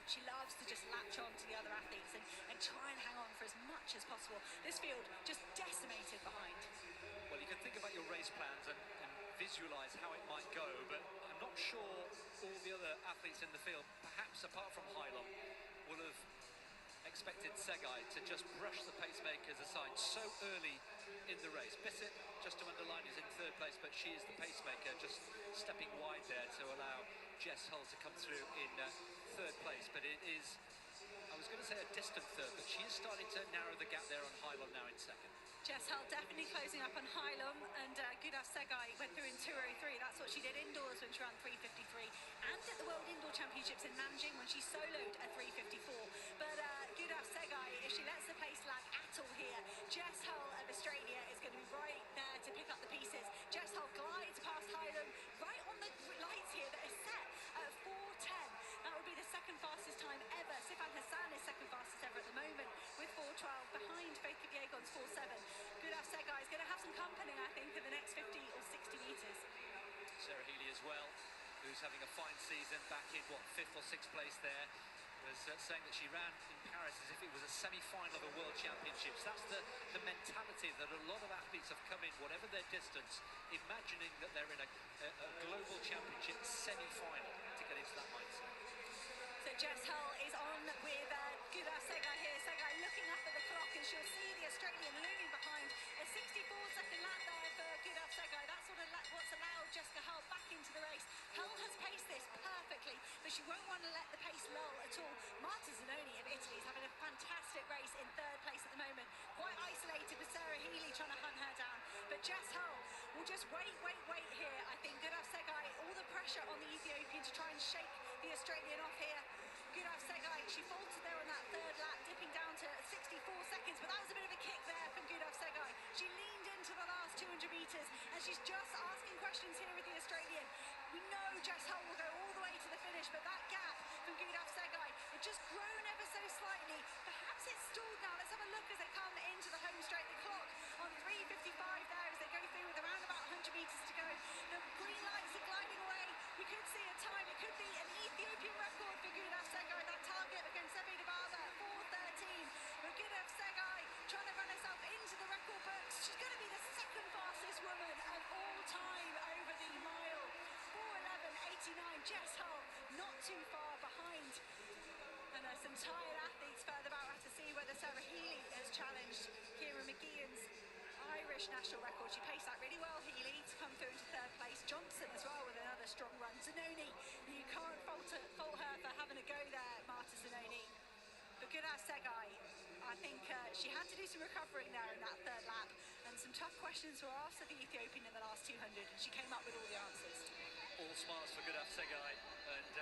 She loves to just latch on to the other athletes and try and hang on for as much as possible. This field just decimated behind. Well, you can think about your race plans and visualise how it might go, but I'm not sure all the other athletes in the field, perhaps apart from Hylon, will have expected Segai to just brush the pacemakers aside so early in the race. Bissett, just to underline, is in third place, but she is the pacemaker, just stepping wide there to allow Jess Hull to come through in third place. But it is, I was going to say a distant third, but she is starting to narrow the gap there on Hylon now in second. Jess Hull definitely closing up on Hylum, and Gudaf Segai went through in 2:03. That's what she did indoors when she ran 3:53, and at the World Indoor Championships in Nanjing when she soloed at 3:54. But Gudaf Segai, if she lets the pace lag at all here, Jess Hull of Australia is going to be right there to pick up the pieces. Jess Hull glides past Hylum, right on the lights here that is set at 4:10. That would be the second fastest time ever. Sifan Hassan is second fastest ever at the moment with 4:12, behind Faith Kipyegon's 4:7. Gudaf Segai is going to have some company, I think, in the next 50 or 60 metres. Sarah Healy as well, who's having a fine season, back in, what, 5th or 6th place there, was saying that she ran in Paris as if it was a semi-final of a World Championships. That's the mentality that a lot of athletes have come in, whatever their distance, imagining that they're in a global championship semi-final to get into that mindset. So Jess Hull is on with Gudaf Segai here. Segai looking up at the clock, and she'll see the Australian looming behind. A 64-second lap there for Gudaf Segai. That's what's allowed Jessica Hull back into the race. Hull has paced this perfectly, but she won't want to let the pace lull at all. Marta Zanoni of Italy is having a fantastic race in third place at the moment. Quite isolated with Sarah Healy trying to hunt her down. But Jess Hull will just wait here. I think Gudaf Segai, all the pressure on the Ethiopian to try and shake the Australian off here. Gudaf Segai, she faltered there on that third lap, dipping down to 64 seconds, but that was a bit of a kick there from Gudaf Segai. She leaned into the last 200 metres, and she's just asking questions here with the Australian. We know Jess Hull will go all the way to the finish, but that gap from Gudaf Segai had just grown ever so slightly. Perhaps it's stalled now. Let's have a look as they come into the home straight. The clock on 3:55 there as they go through with around about 100 metres to go. The green lights are gliding away. We could see a time. It could be an Ethiopian record for Gudaf Segai. That target against Sebi Dababa, 4:13. But Gudaf Segai trying to run herself into the record books. She's going to be the second fastest woman of all time over the mile. 4:11.89. Jess Hull not too far behind. And there's some tired athletes further back. We'll have to see whether Sarah Healy has challenged Kieran McGeehan's Irish national record. She paced that really well, Healy, to come through into third place. Johnson as well with another strong run. Zanoni, you can't fault her for having a go there, Marta Zanoni. But Gudaf Segai, I think she had to do some recovering there in that third lap, and some tough questions were asked of the Ethiopian in the last 200, and she came up with all the answers. All smiles for Gudaf Segai, and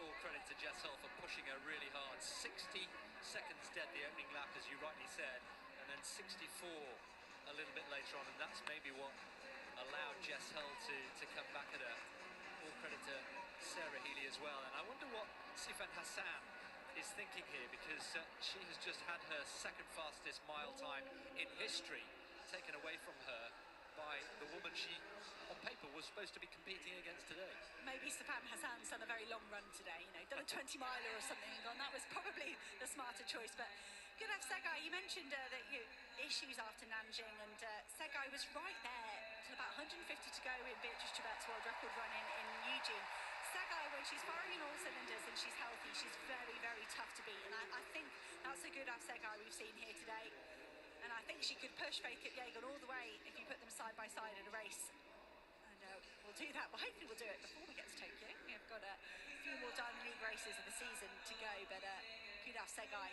all credit to Jess Hull for pushing her really hard. 60 seconds dead the opening lap, as you rightly said, and then 64 a little bit later on, and that's maybe what allowed Jess Hull to come back at her. All credit to Sarah Healy as well, and I wonder what Sifan Hassan is thinking here, because she has just had her second fastest mile time in history taken away from her by the woman she, on paper, was supposed to be competing against today. Maybe Sifan Hassan's done a very long run today, done a 20-miler or something and gone, that was probably the smarter choice. But Gudaf Segai, you mentioned that issues after Nanjing, and Segai was right there till about 150 to go in Beatrice Chebet's world record run in Eugene. Segai, when she's firing on all cylinders and she's healthy, she's very, very tough to beat. And I think that's a Gudaf Segai we've seen here today. And I think she could push Faith Kipyegon all the way if you put them side by side in a race. And we'll do that. Well, hopefully we'll do it before we get to Tokyo. We've got a few more Diamond League races of the season to go. But Gudaf Segai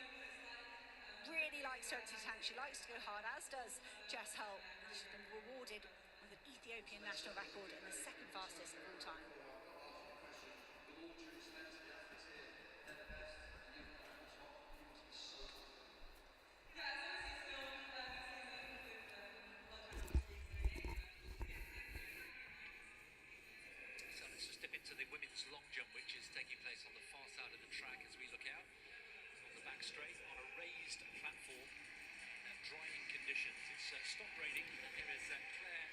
really likes to empty the tank. She likes to go hard, as does Jess Hull. And she's been rewarded with an Ethiopian national record and the second fastest of all time. To the women's long jump, which is taking place on the far side of the track as we look out on the back straight on a raised platform, drying conditions. It's stop raining, and here is Claire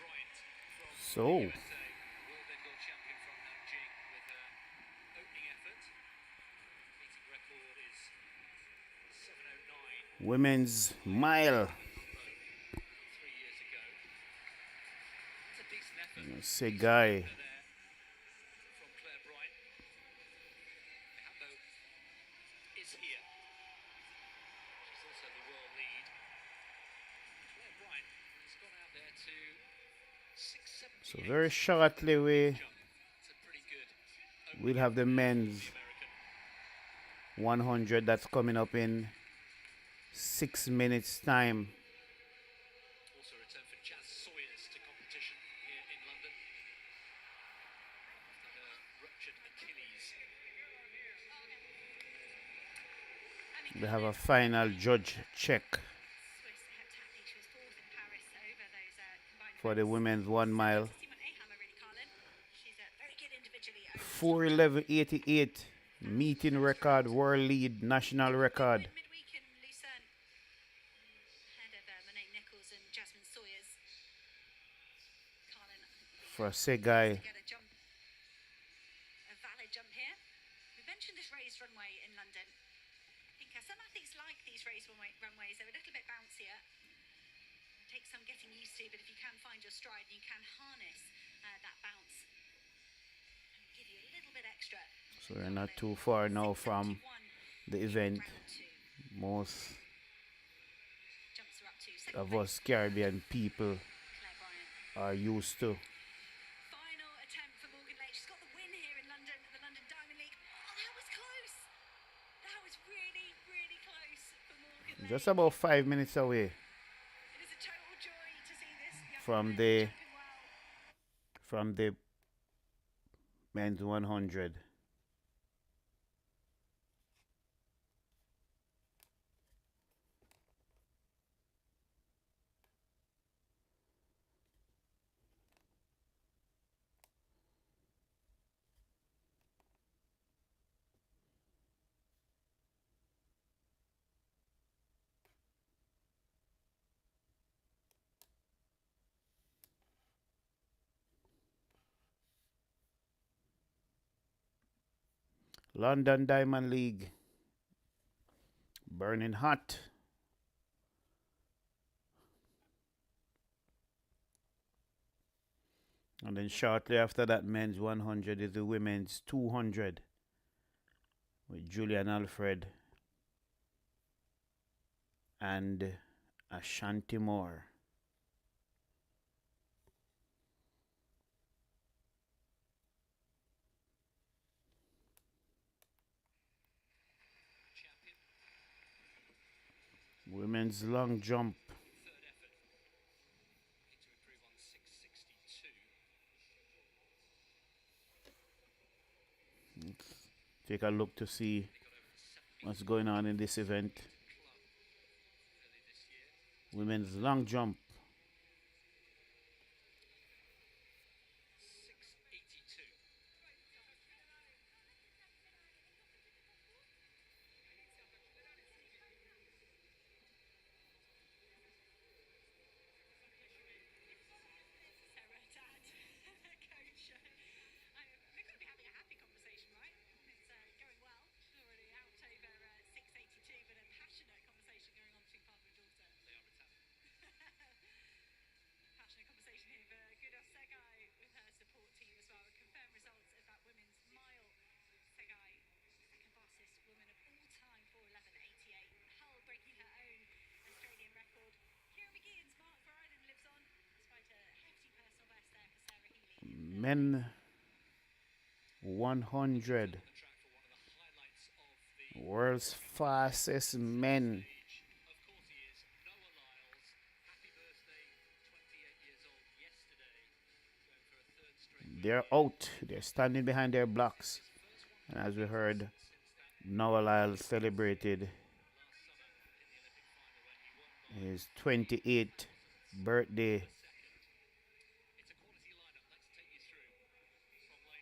Bryant from the USA, world indoor champion from Nanjing, with her opening effort. Meeting record is 7:09. Women's mile. Segai. So very shortly we'll have the men's 100 that's coming up in 6 minutes time. Also return for Jazz Sawyers to competition here in London after her ruptured Achilles. We have a final judge check for the women's 1 mile. 4:11.88 meeting record, world lead, national record. For Segai. A valid jump here. We mentioned this raised runway in London. I think some athletes like these raised runways. They're a little bit bouncier. It takes some getting used to, but if you can find your stride, you can harness that bounce and give you a little bit extra. So we're not too far now from the event. Most of us Caribbean people are used to. Final attempt for Morgan Lake. She's got the win here in London, the London Diamond League. Oh, that was close. That was really, really close for Morgan Lake. Just about 5 minutes away It is a total joy to see this young from woman the men's 100. London Diamond League burning hot. And then shortly after that, men's 100 is the women's 200 with Julian Alfred and Ashanti Moore. Women's long jump. Let's take a look to see what's going on in this event. Women's long jump. Men 100. World's fastest men. They're out. They're standing behind their blocks. And as we heard, Noah Lyle celebrated his 28th birthday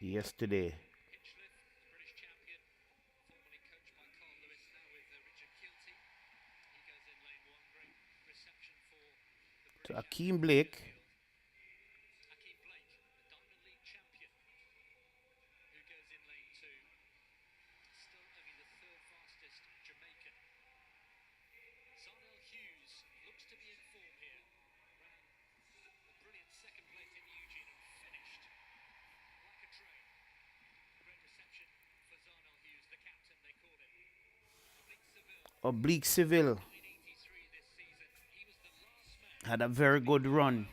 yesterday. To Akeem Blake. Oblique Civil had a very good run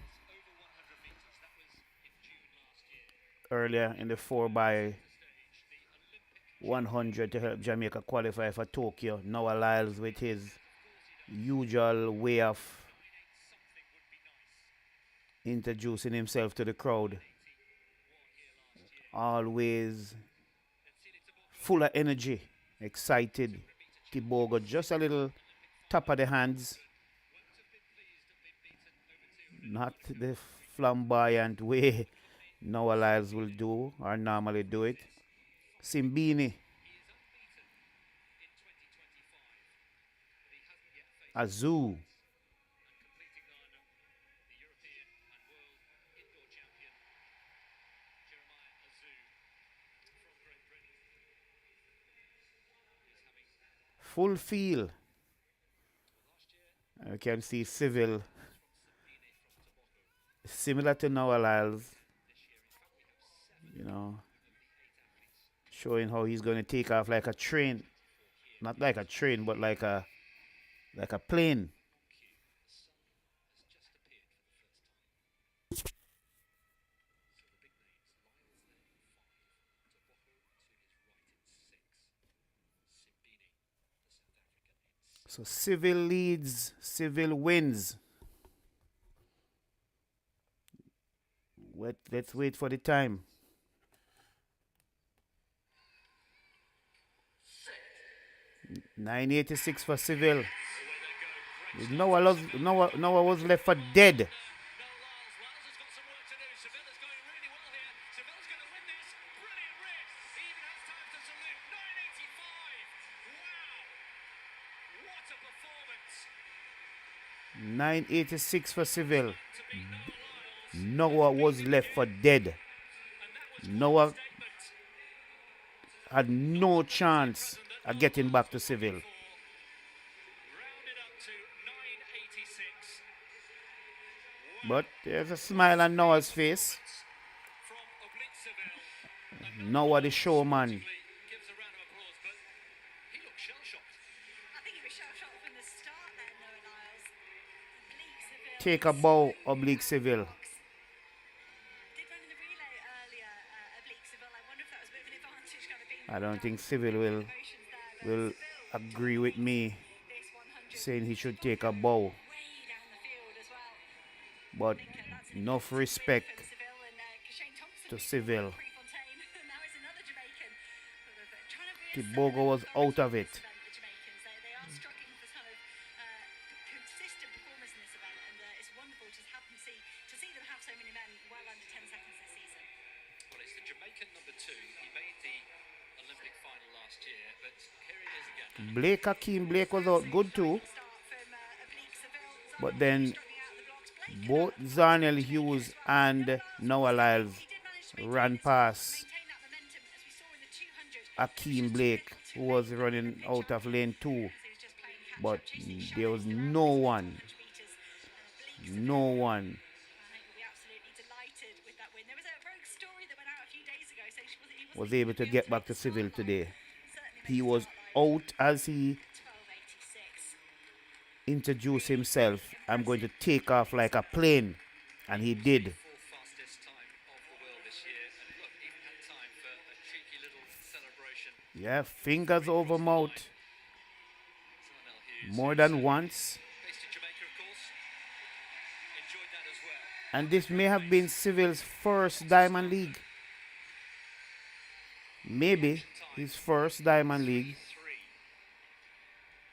earlier in the 4x100 to help Jamaica qualify for Tokyo. Noah Lyles with his usual way of introducing himself to the crowd. Always full of energy, excited. Tibogo just a little top of the hands. Not the flamboyant way Noah Lyles will do or normally do it. Simbini. Azu. Full feel. You can see Civil similar to Noah Lyles, you know, showing how he's going to take off like a train. Not like a train, but like a plane. So Civil leads, Civil wins. Let's wait for the time. $9.86 for Civil. Noah was left for dead. $9.86 for Civil. Noah was left for dead. Noah had no chance of getting back to Civil. But there's a smile on Noah's face. Noah the showman. Take a bow, Oblique Civil. I don't think Civil will agree with me saying he should take a bow. But enough respect to Civil. Tibogo was out of it. Blake was out good too. But then both Zarnell Hughes and Noah Lyles ran past Akeem Blake, who was running out of lane 2. But there was no one was able to get back to Civil today. He was out as he introduced himself. I'm going to take off like a plane. And he did. Yeah, fingers over mouth. More than once. And this may have been Civil's first Diamond League. Maybe his first Diamond League.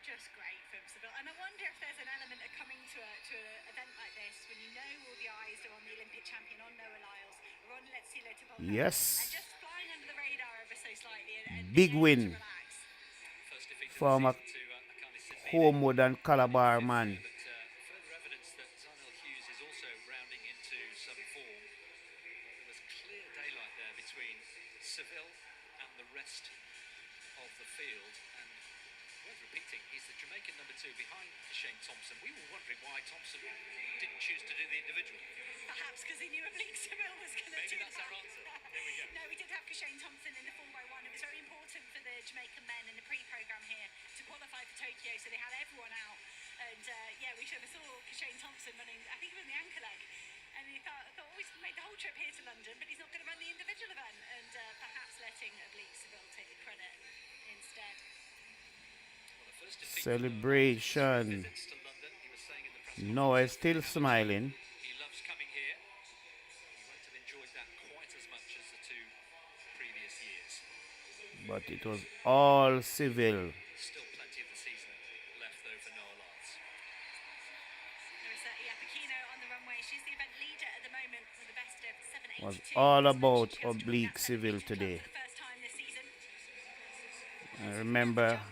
Just great from Seville. And I wonder if there's an element of coming to an event like this when you know all the eyes are on the Olympic champion, on Noah Lyles, or on Letsilo Tibogo. Yes. And just flying under the radar ever so slightly. And big win. Former Homewood and Calabar man. Seville and the rest of the field, and worth repeating, he's the Jamaican number 2 behind Shane Thompson. We were wondering why Thompson didn't choose to do the individual. Perhaps because he knew Oblique Seville was going to do Maybe that's that. our answer. Here we go. No, we did have Shane Thompson in the 4x1. It was very important for the Jamaican men in the pre-programme here to qualify for Tokyo, so they had everyone out. And yeah, we saw Shane Thompson running, I think it was the anchor leg. And he thought, oh, he's made the whole trip here to London, but he's not going to run the individual event. And perhaps letting Oblique Seville take the credit instead. Celebration. Noah is still smiling. He loves coming here. He won't have enjoyed that quite as much as the two previous years. But it was all civil. Still plenty of the season left though for Noah Lyles. Marissa Iapicino on the runway. She's the event leader at the moment with the best of 7.82. Was all about Oblique Civil today. For the first time this season. I remember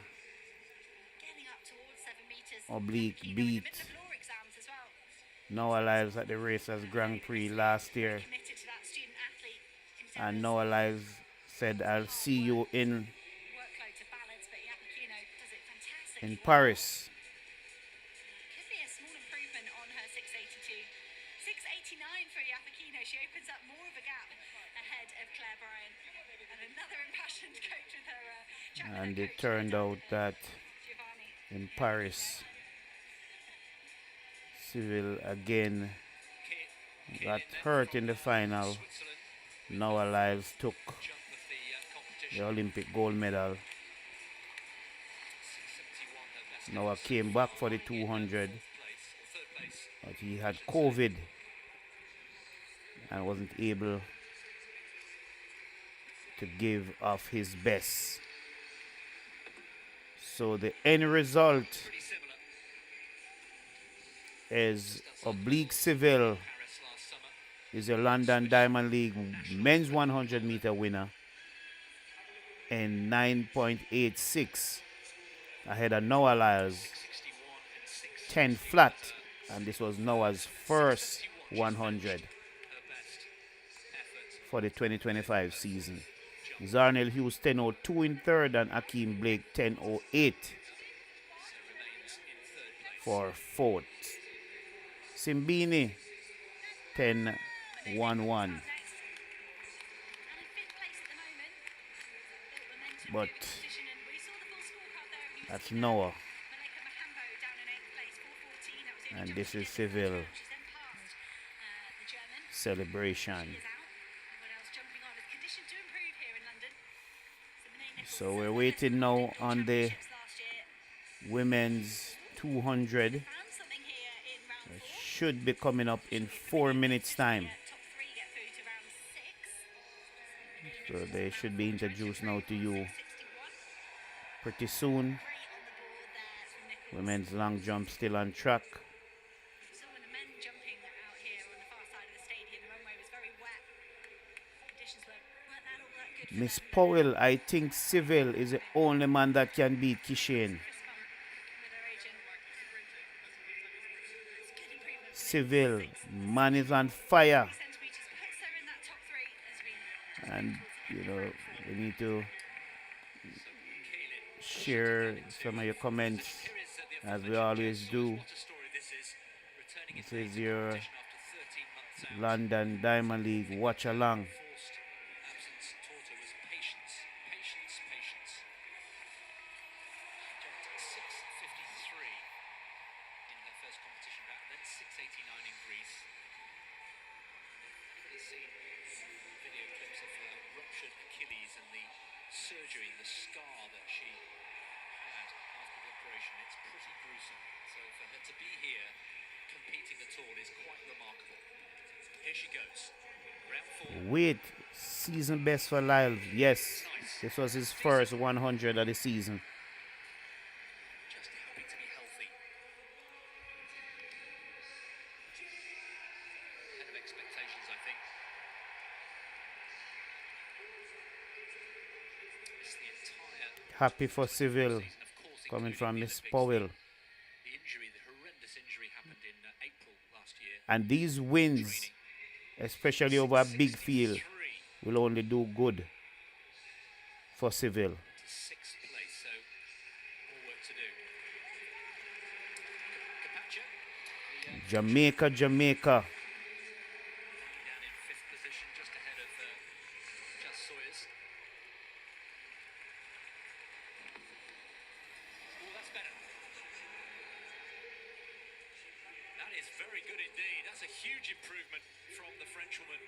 Getting up towards 7 meters. Oblique Iapicino in the beat middle of law exams as well. Noah Lyles at the Racers Grand Prix last year. Committed to that student athlete And Noah Lyles said, I'll see you in workload to balance, but Iapicino does it fantastically. Paris. Could be a small improvement on her 682. 689 for Iapicino. She opens up more of a gap ahead of Claire Bryan. And another impassioned coach with her And it turned out that in Paris, Civil again got hurt in the final. Noah Lyles took the Olympic gold medal. Noah came back for the 200, but he had COVID and wasn't able to give off his best. So the end result is Oblique Civil is a London Diamond League men's 100 meter winner in 9.86 ahead of Noah Lyles 10 flat, and this was Noah's first 100 for the 2025 season. Zarnell Hughes 10.02 in third and Akeem Blake 10.08 for fourth. Simbini 10.11. But that's Noah. And this is Civil celebration. So we're waiting now on the women's 200. It should be coming up in 4 minutes time. So they should be introduced now to you pretty soon. Women's long jump still on track. Miss Powell, I think Civil is the only man that can beat Kishane. Civil, man is on fire. And, you know, we need to share some of your comments as we always do. This is your London Diamond League Watchalong. Surgery, the scar that she had after the operation, it's pretty gruesome. So for her to be here competing at all is quite remarkable. Here she goes. Round 4. Wait, season best for Lyles. Yes, this was his first 100 of the season. Just happy to be healthy. Ahead of expectations, I think. Happy for Civil, coming from Miss Powell. The horrendous injury happened in April last year. And these wins, especially over a big field, will only do good for Civil. Sixth place, so more work to do. Jamaica. Down in fifth position, just ahead of Just Sawyers. Oh, that's better. is very good indeed. That's a huge improvement from the Frenchwoman.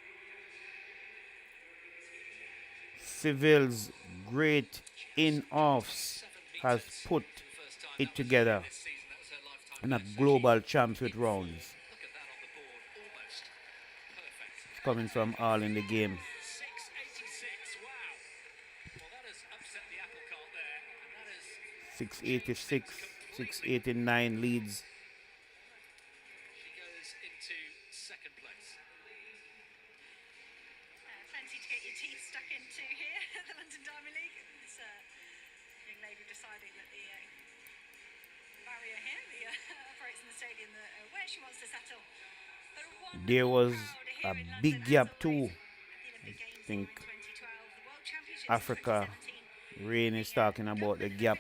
Civil's great in-offs has put it together in a global championship rounds. It's coming from all in the game. 686, wow. Well, that has upset the apple cart there. And that is 686, 689 leads. she goes into second place. Plenty to get your teeth stuck into here at the London Diamond League. This young lady deciding that the barrier here, the operates in the stadium, where she wants to settle. There was a big gap too. I think Africa Rain is talking about the gap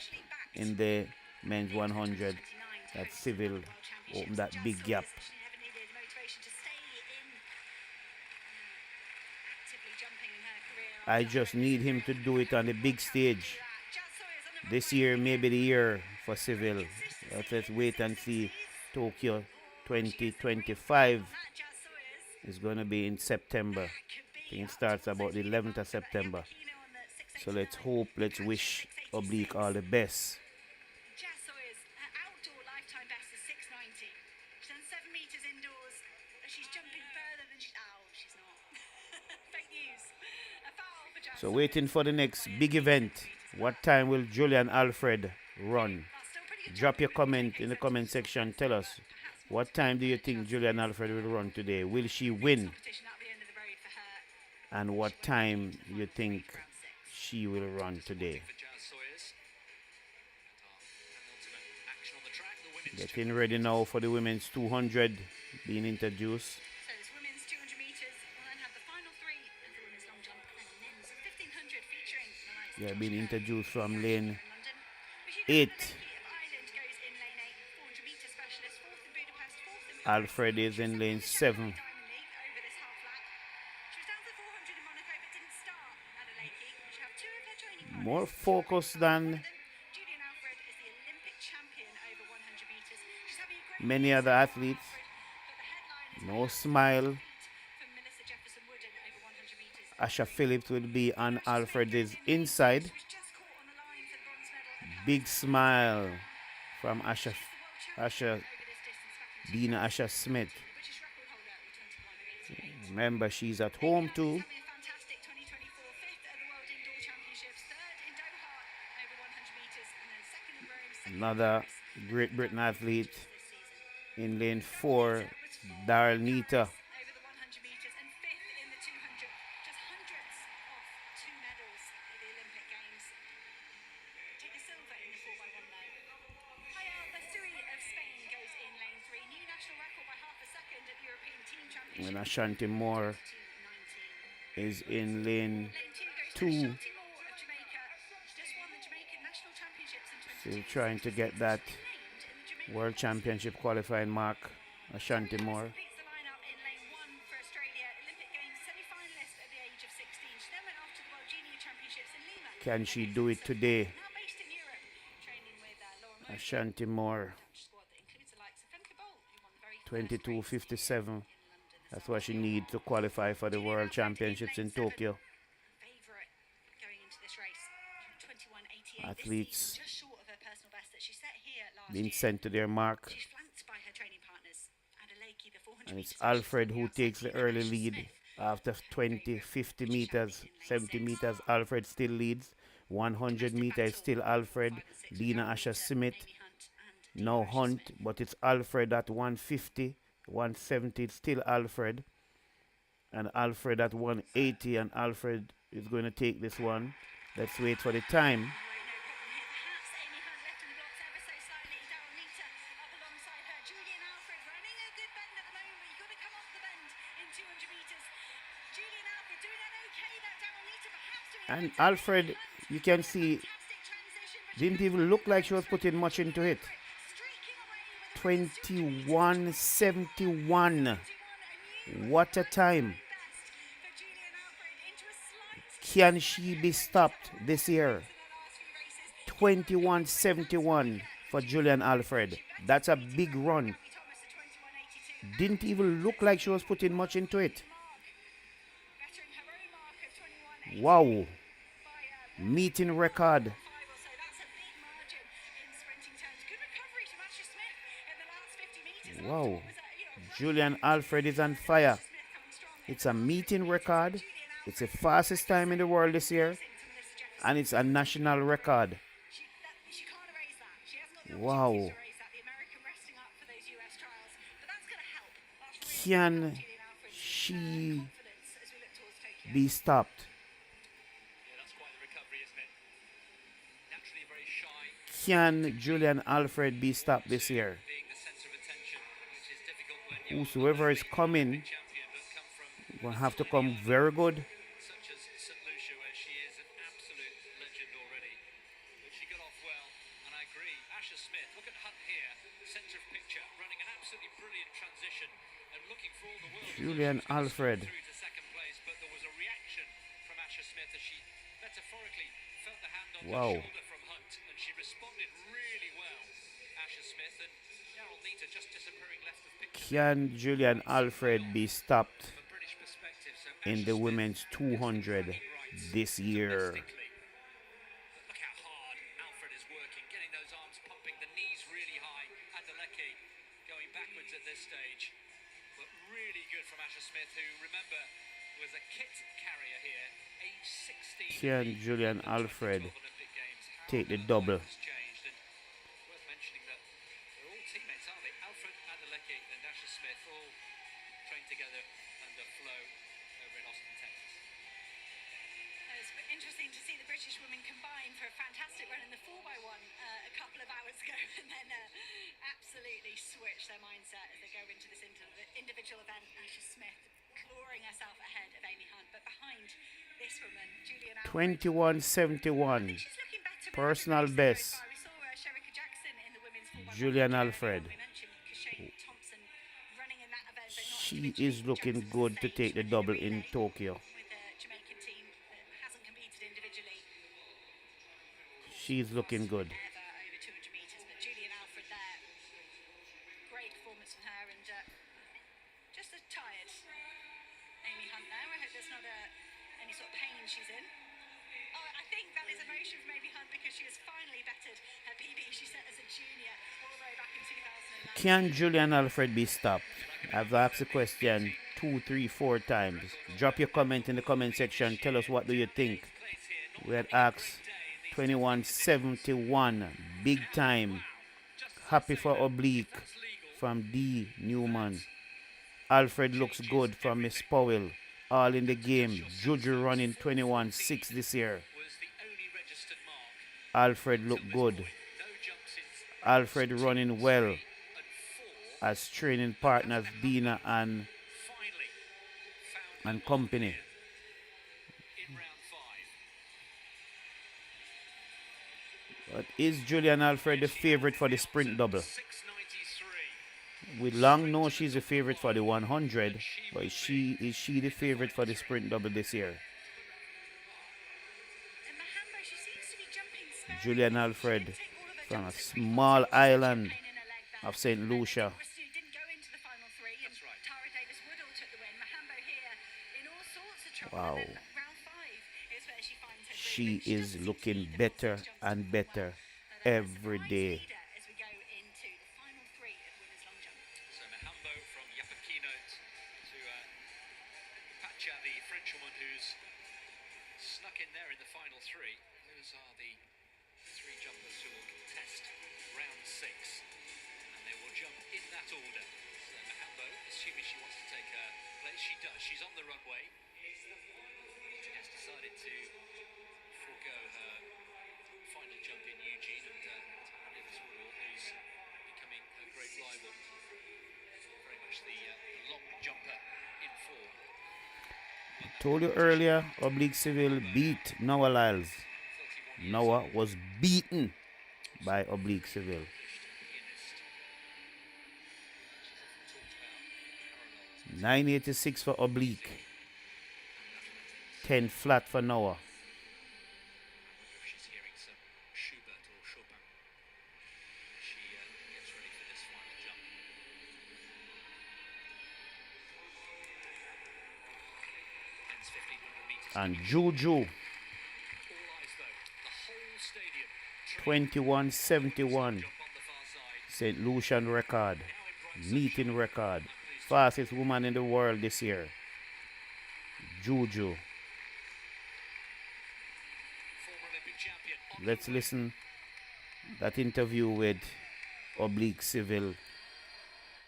in the men's 100. That Civil opened that big gap. I just need him to do it on the big stage. This year may be the year for Civil. Let's wait and see. Tokyo 2025 is going to be in September. I think it starts about the 11th of September. So let's hope, let's wish Oblique all the best. Her outdoor lifetime best is 690. She's done 7 meters indoors. She's jumping further than she's not. Fake news. A foul for Jazz. So waiting for the next big event. What time will Julian Alfred run? Drop your comment in the comment section. Tell us, what time do you think Julian Alfred will run today? Will she win? And what time do you think she will run today? Getting ready now for the women's 200 being introduced. So it's women's 200 meters. We'll then have the final 3 and the women's long jump and then men's 1500 featuring the likes of They are being introduced from lane London. 8. Ireland goes in lane 8, 400 meter specialist, 4th in Budapest, 4th in Alfred is in lane 7. Diamond League over this half lap. She was down to 400 in Monaco but didn't start at a Lakey. She have 2 of her training partners. More focused than Julian Alfred is the Olympic champion over 100 meters. She's having a great many other athletes. No smile. from Melissa Jefferson Wooden over 100 meters. Asha Phillips will be on Alfred's inside. Big smile from Dina Asha Smith. Remember, she's at home too. Fantastic 2024, 5th at the World Indoor Championships, 3rd in Doha over 100 meters, and then 2nd in Rome, 2nd Another Great Britain athlete in lane 4, Darl Nita. over the 100 meters, and 5th in the 200. Just hundredths off 2 medals at the Olympic Games. Take a silver in the 4x1 though. Hayal Bastui of Spain goes in lane 3. New national record by half a second at the European Team Championship. And Ashanti Moore is in lane 2. Ashanti Moore of Jamaica. She just won the Jamaican National Championships in 2022. Still trying to get that World Championship qualifying mark. Ashanti Moore. Beats the lineup in lane 1 for Australia. Olympic Games semi-finalist at the age of 16. She then went off to the World Junior Championships in Lima. Can she do it today? Now based in Europe, training with Laura Murphy. Ashanti Moore, Squad that includes the likes of Femke Bol, who won the very first race 22:57. That's what she needs to qualify for the World Championships in Tokyo. favourite going into this race. 21.88 Athletes this season, just short of her personal best that she set here last being year. sent to their mark. She's flanked by her training partners. Adeleke, the 400 And it's metres Alfred who takes the early lead. After 20, 50 meters, 70 meters, Alfred still leads. 100 meters, still Alfred. Dina Asha Smith. Now Hunt, but it's Alfred at 150. 170, it's still Alfred. And Alfred at 180, and Alfred is going to take this one. Let's wait for the time. And Alfred, you can see, didn't even look like she was putting much into it. 21:71. What a time. Can she be stopped this year? 21:71 for Julian Alfred. That's a big run. didn't even look like she was putting much into it. Wow. Meeting record. Wow. Julian Alfred is on fire. It's a meeting record. It's the fastest time in the world this year. And it's a national record. Wow. Can she be stopped? Can Julian Alfred be stopped this year? Whosoever is coming will have to come very good. Julian Alfred. Wow. Can Julian Alfred be stopped in the women's 200 this year? Can Julian Alfred take the double? Interesting to see the British women combine for a fantastic run in the 4x1 a couple of hours ago, and then absolutely switch their mindset as they go into this individual event. Asher Smith clawing herself ahead of Amy Hunt, but behind this woman, Julian Alfred. 21:71. Personal best. Julian Alfred. She is looking good to take the double in Tokyo. She's looking good. Over 200 meters, but Julian Alfred there, great performance from her, and just a tired Amy Hunt now. I hope there's not any sort of pain she's in. Oh, I think that is emotion from Amy Hunt because she has finally bettered her PB she set as a junior all the way back in 2009. Can Julian Alfred be stopped? I've asked the question 2, 3, 4 times. Drop your comment in the comment section. Tell us what do you think. We had asked 21:71, big time. Happy for Oblique from D. Newman. Alfred looks good from Miss Powell. All in the game. Juju running 21:6 this year. Alfred looked good. Alfred running well as training partners Dina and company. But is Julian Alfred the favorite for the sprint double? We long know she's a favorite for the 100, but is she the favorite for the sprint double this year? Julian Alfred from a small island of St. Lucia. Wow. She is looking better and better every day. So Mahambo from Yapakino to Pacha, the Frenchwoman who's snuck in there in the final three. Those are the three jumpers who will contest round 6, and they will jump in that order. So Mahambo, assuming she wants to take her place, she does. She's on the runway. She has decided to forego her final jump in Eugene, and Davis Woodall, who's becoming a great rival. Very much the long jumper in form. Told you earlier, Oblique Civil beat Noah Lyles. Noah was beaten by Oblique Civil. 986 for Oblique. 10 flat for Noah. She's hearing some Schubert or Chopin. She gets ready for this final jump. And Juju, 21:71, St. Lucian record, meeting record, fastest woman in the world this year. Juju. Let's listen that interview with Oblique Civil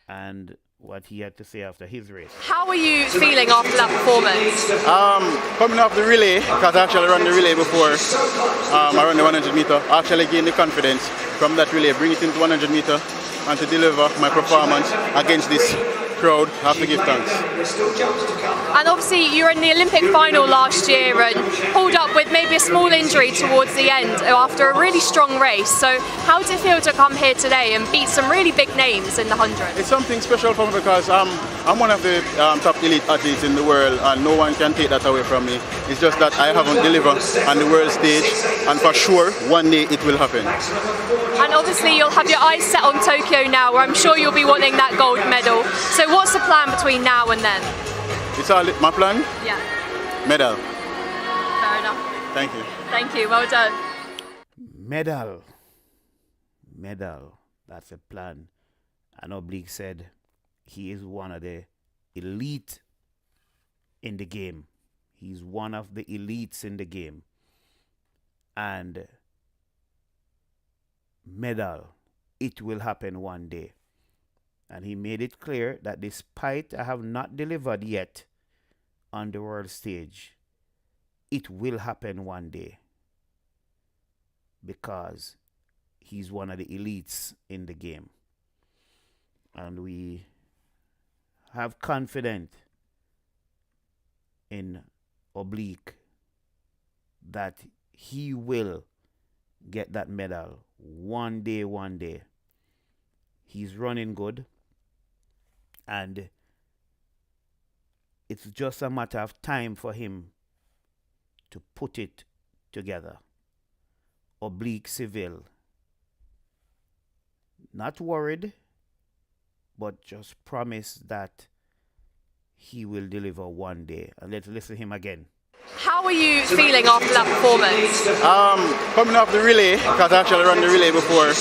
and what he had to say after his race. How are you feeling after that performance? Coming off the relay, because I actually ran the relay before, I ran the 100 meter, I actually gained the confidence from that relay, bring it into 100 meter, and to deliver my performance against this crowd, I have to give thanks. And obviously you were in the Olympic final last year and pulled up with maybe a small injury towards the end after a really strong race. So how does it feel to come here today and beat some really big names in the 100? It's something special for me because I'm one of the top elite athletes in the world, and no one can take that away from me. It's just that I haven't delivered on the world stage, and for sure one day it will happen. And obviously you'll have your eyes set on Tokyo now, where I'm sure you'll be wanting that gold medal. So what's the plan between now and then? It's all my plan? Yeah. Medal. Fair enough. Thank you. Thank you, well done. Medal. That's a plan. And Oblique said he is one of the elite in the game. He's one of the elites in the game. And medal, it will happen one day. And he made it clear that despite I have not delivered yet on the world stage, it will happen one day. Because he's one of the elites in the game. And we have confidence in Oblique that he will get that medal one day. He's running good. And it's just a matter of time for him to put it together. Oblique Civil. Not worried, but just promise that he will deliver one day. And let's listen to him again. How are you feeling after that performance? Coming off the relay, because I actually ran the relay before,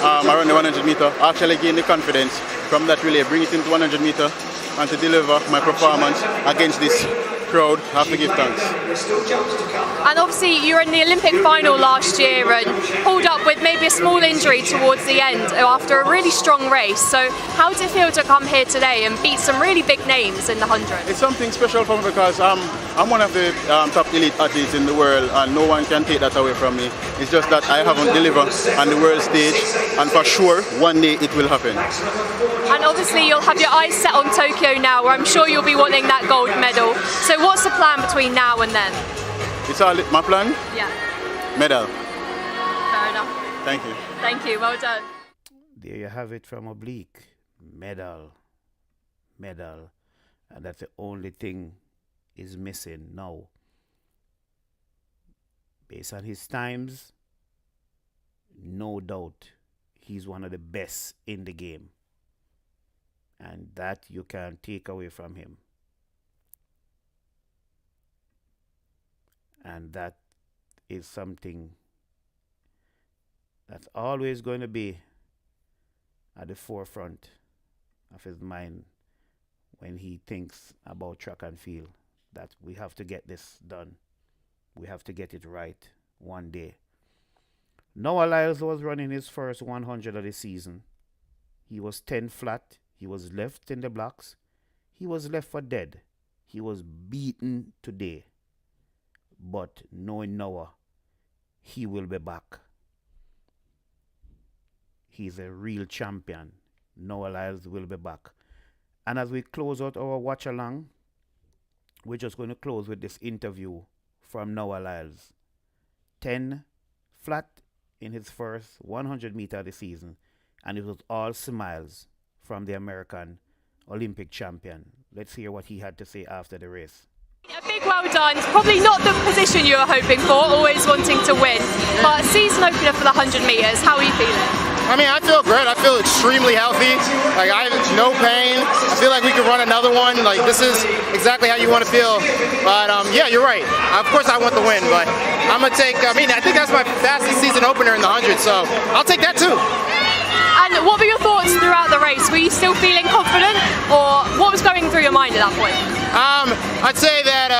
I ran the 100 meter, I actually gained the confidence from that relay, bring it into 100 meter, and to deliver my performance against this crowd, I have to give thanks. And obviously you were in the Olympic final last year and pulled up with maybe a small injury towards the end after a really strong race. So how does it feel to come here today and beat some really big names in the 100? It's something special for me because I'm one of the top elite athletes in the world, and no one can take that away from me. It's just that I haven't delivered on the world stage, and for sure one day it will happen. And obviously you'll have your eyes set on Tokyo now, where I'm sure you'll be wanting that gold medal. So what's the plan between now and then? It's all my plan? Yeah. Medal. Fair enough. Thank you. Thank you, well done. There you have it from Oblique. Medal. And that's the only thing is missing now. Based on his times, no doubt he's one of the best in the game. And that you can't take away from him. And that is something that's always going to be at the forefront of his mind when he thinks about track and field, that we have to get this done. We have to get it right one day. Noah Lyles was running his first 100 of the season. He was 10 flat. He was left in the blocks. He was left for dead. He was beaten today. But knowing Noah, he will be back. He's a real champion. Noah Lyles will be back. And as we close out our watch along, we're just going to close with this interview from Noah Lyles. 10 flat in his first 100 meter of the season. And it was all smiles from the American Olympic champion. Let's hear what he had to say after the race. A big well done. It's probably not the position you were hoping for, always wanting to win. But season opener for the 100 metres, how are you feeling? I mean, I feel great. I feel extremely healthy. Like, I have no pain. I feel like we could run another one. Like, this is exactly how you want to feel. But yeah, you're right. Of course I want the win, but I'm going to take, I think that's my fastest season opener in the 100, so I'll take that too. And what were your thoughts throughout the race? Were you still feeling confident, or what was going through your mind at that point? I'd say that,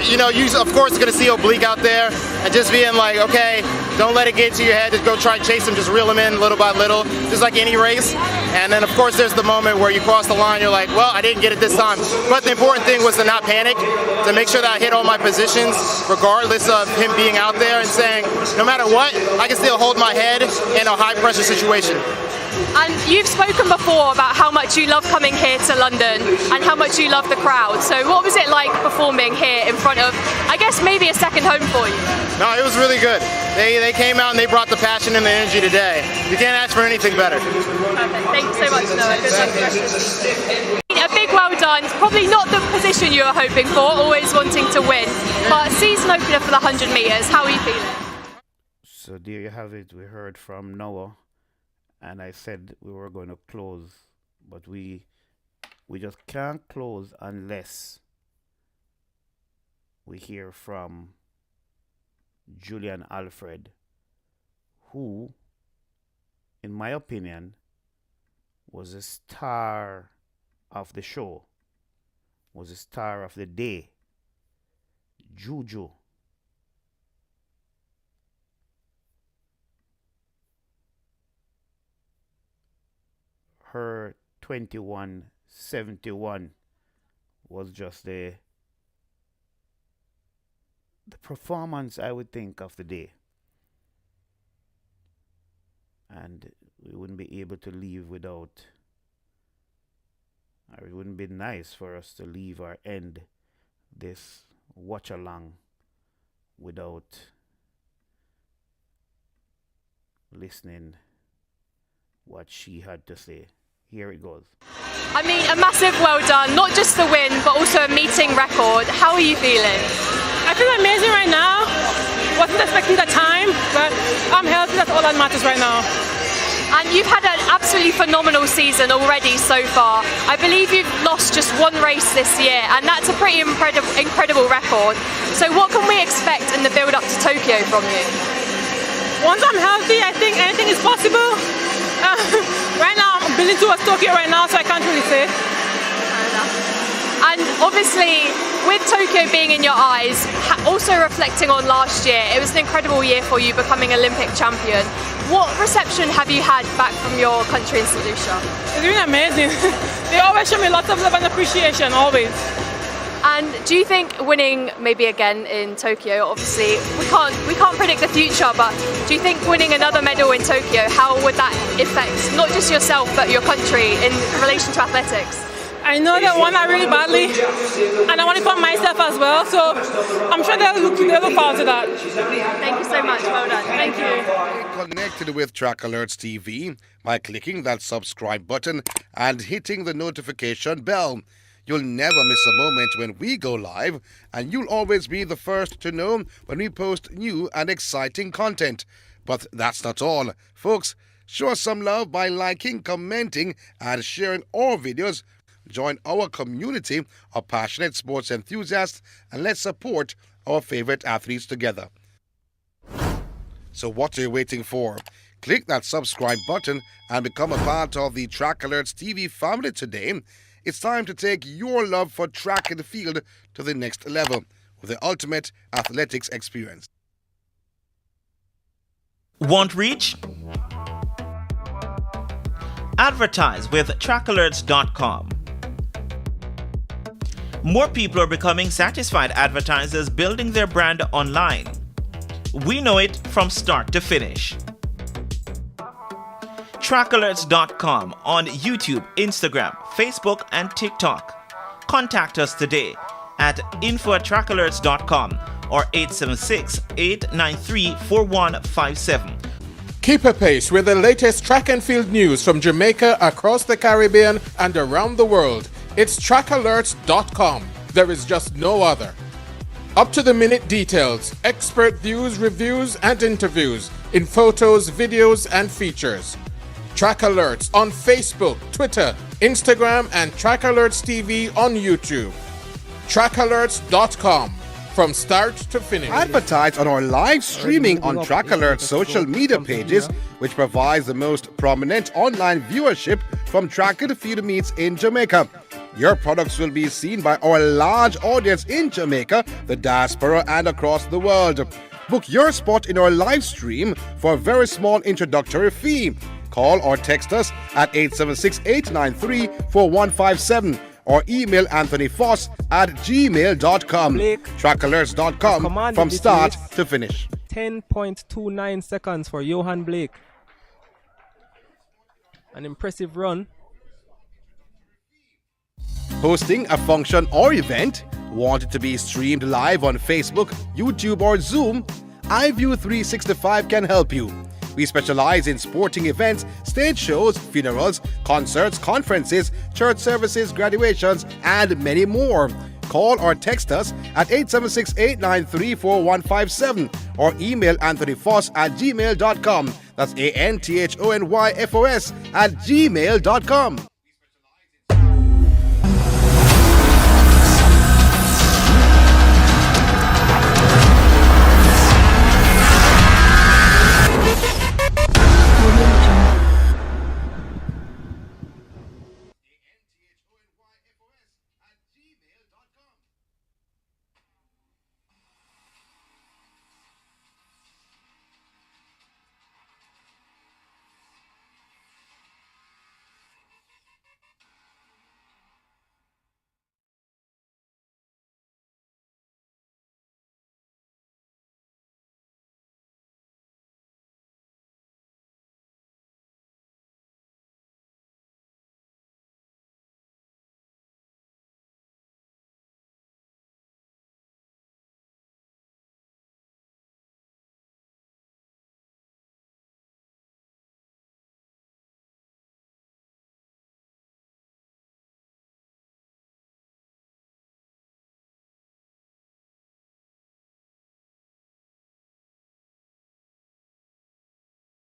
you of course, going to see oblique out there and just being like, okay, don't let it get to your head. Just go try and chase him. Just reel him in little by little, just like any race. And then, of course, there's the moment where you cross the line. You're like, well, I didn't get it this time. But the important thing was to not panic, to make sure that I hit all my positions, regardless of him being out there, and saying, no matter what, I can still hold my head in a high-pressure situation. And you've spoken before about how much you love coming here to London and how much you love the crowd. So what was it like performing here in front of, I guess, maybe a second home for you? No, it was really good. They came out and they brought the passion and the energy today. You can't ask for anything better. Perfect. Thank you so much, Noah. Good luck. A big well done. Probably not the position you were hoping for, always wanting to win. But season opener for the 100 metres. How are you feeling? So there you have it. We heard from Noah. And I said we were going to close, but we just can't close unless we hear from Julian Alfred, who, in my opinion, was a star of the show, was a star of the day. Juju. Her 21.71 was just the performance, I would think, of the day. And we wouldn't be able to leave without, or it wouldn't be nice for us to leave or end this watch-along without listening what she had to say. Here it goes. I mean, a massive well done, not just the win, but also a meeting record. How are you feeling? I feel amazing right now. Wasn't expecting the time, but I'm healthy. That's all that matters right now. And you've had an absolutely phenomenal season already so far. I believe you've lost just one race this year, and that's a pretty incredible record. So what can we expect in the build-up to Tokyo from you? Once I'm healthy, I think anything is possible. Right now, I'm building towards Tokyo right now, so I can't really say. And obviously, with Tokyo being in your eyes, also reflecting on last year, it was an incredible year for you becoming Olympic champion. What reception have you had back from your country in St. Lucia? It's been amazing. They always show me lots of love and appreciation, always. And do you think winning maybe again in Tokyo, obviously we can't predict the future, but do you think winning another medal in Tokyo, how would that affect not just yourself but your country in relation to athletics? I know they want that really badly, and I want it for myself as well, so I'm sure they'll look forward to that. Thank you so much, well done. Thank you. Connected with Track Alerts TV by clicking that subscribe button and hitting the notification bell. You'll never miss a moment when we go live, and you'll always be the first to know when we post new and exciting content. But that's not all. Folks, show us some love by liking, commenting, and sharing our videos. Join our community of passionate sports enthusiasts, and let's support our favorite athletes together. So what are you waiting for? Click that subscribe button and become a part of the Track Alerts TV family today. It's time to take your love for track and field to the next level with the ultimate athletics experience. Want reach? Advertise with trackalerts.com. More people are becoming satisfied advertisers building their brand online. We know it from start to finish. Trackalerts.com on YouTube, Instagram, Facebook, and TikTok. Contact us today at info@trackalerts.com or 876-893-4157. Keep apace with the latest track and field news from Jamaica, across the Caribbean, and around the world. It's trackalerts.com. There is just no other. Up-to-the-minute details, expert views, reviews, and interviews in photos, videos, and features. Track Alerts on Facebook, Twitter, Instagram, and Track Alerts TV on YouTube. Trackalerts.com. From start to finish. Advertise on our live streaming on Track Alert's social media pages, which provides the most prominent online viewership from track and field meets in Jamaica. Your products will be seen by our large audience in Jamaica, the diaspora, and across the world. Book your spot in our live stream for a very small introductory fee. Call or text us at 876-893-4157 or email Anthony Foss at gmail.com. Trackalerts.com from start to finish. 10.29 seconds for Johan Blake. An impressive run. Hosting a function or event? Want it to be streamed live on Facebook, YouTube, or Zoom? iView 365 can help you. We specialize in sporting events, stage shows, funerals, concerts, conferences, church services, graduations, and many more. Call or text us at 876-893-4157 or email Anthony Foss at gmail.com. That's ANTHONYFOS at gmail.com.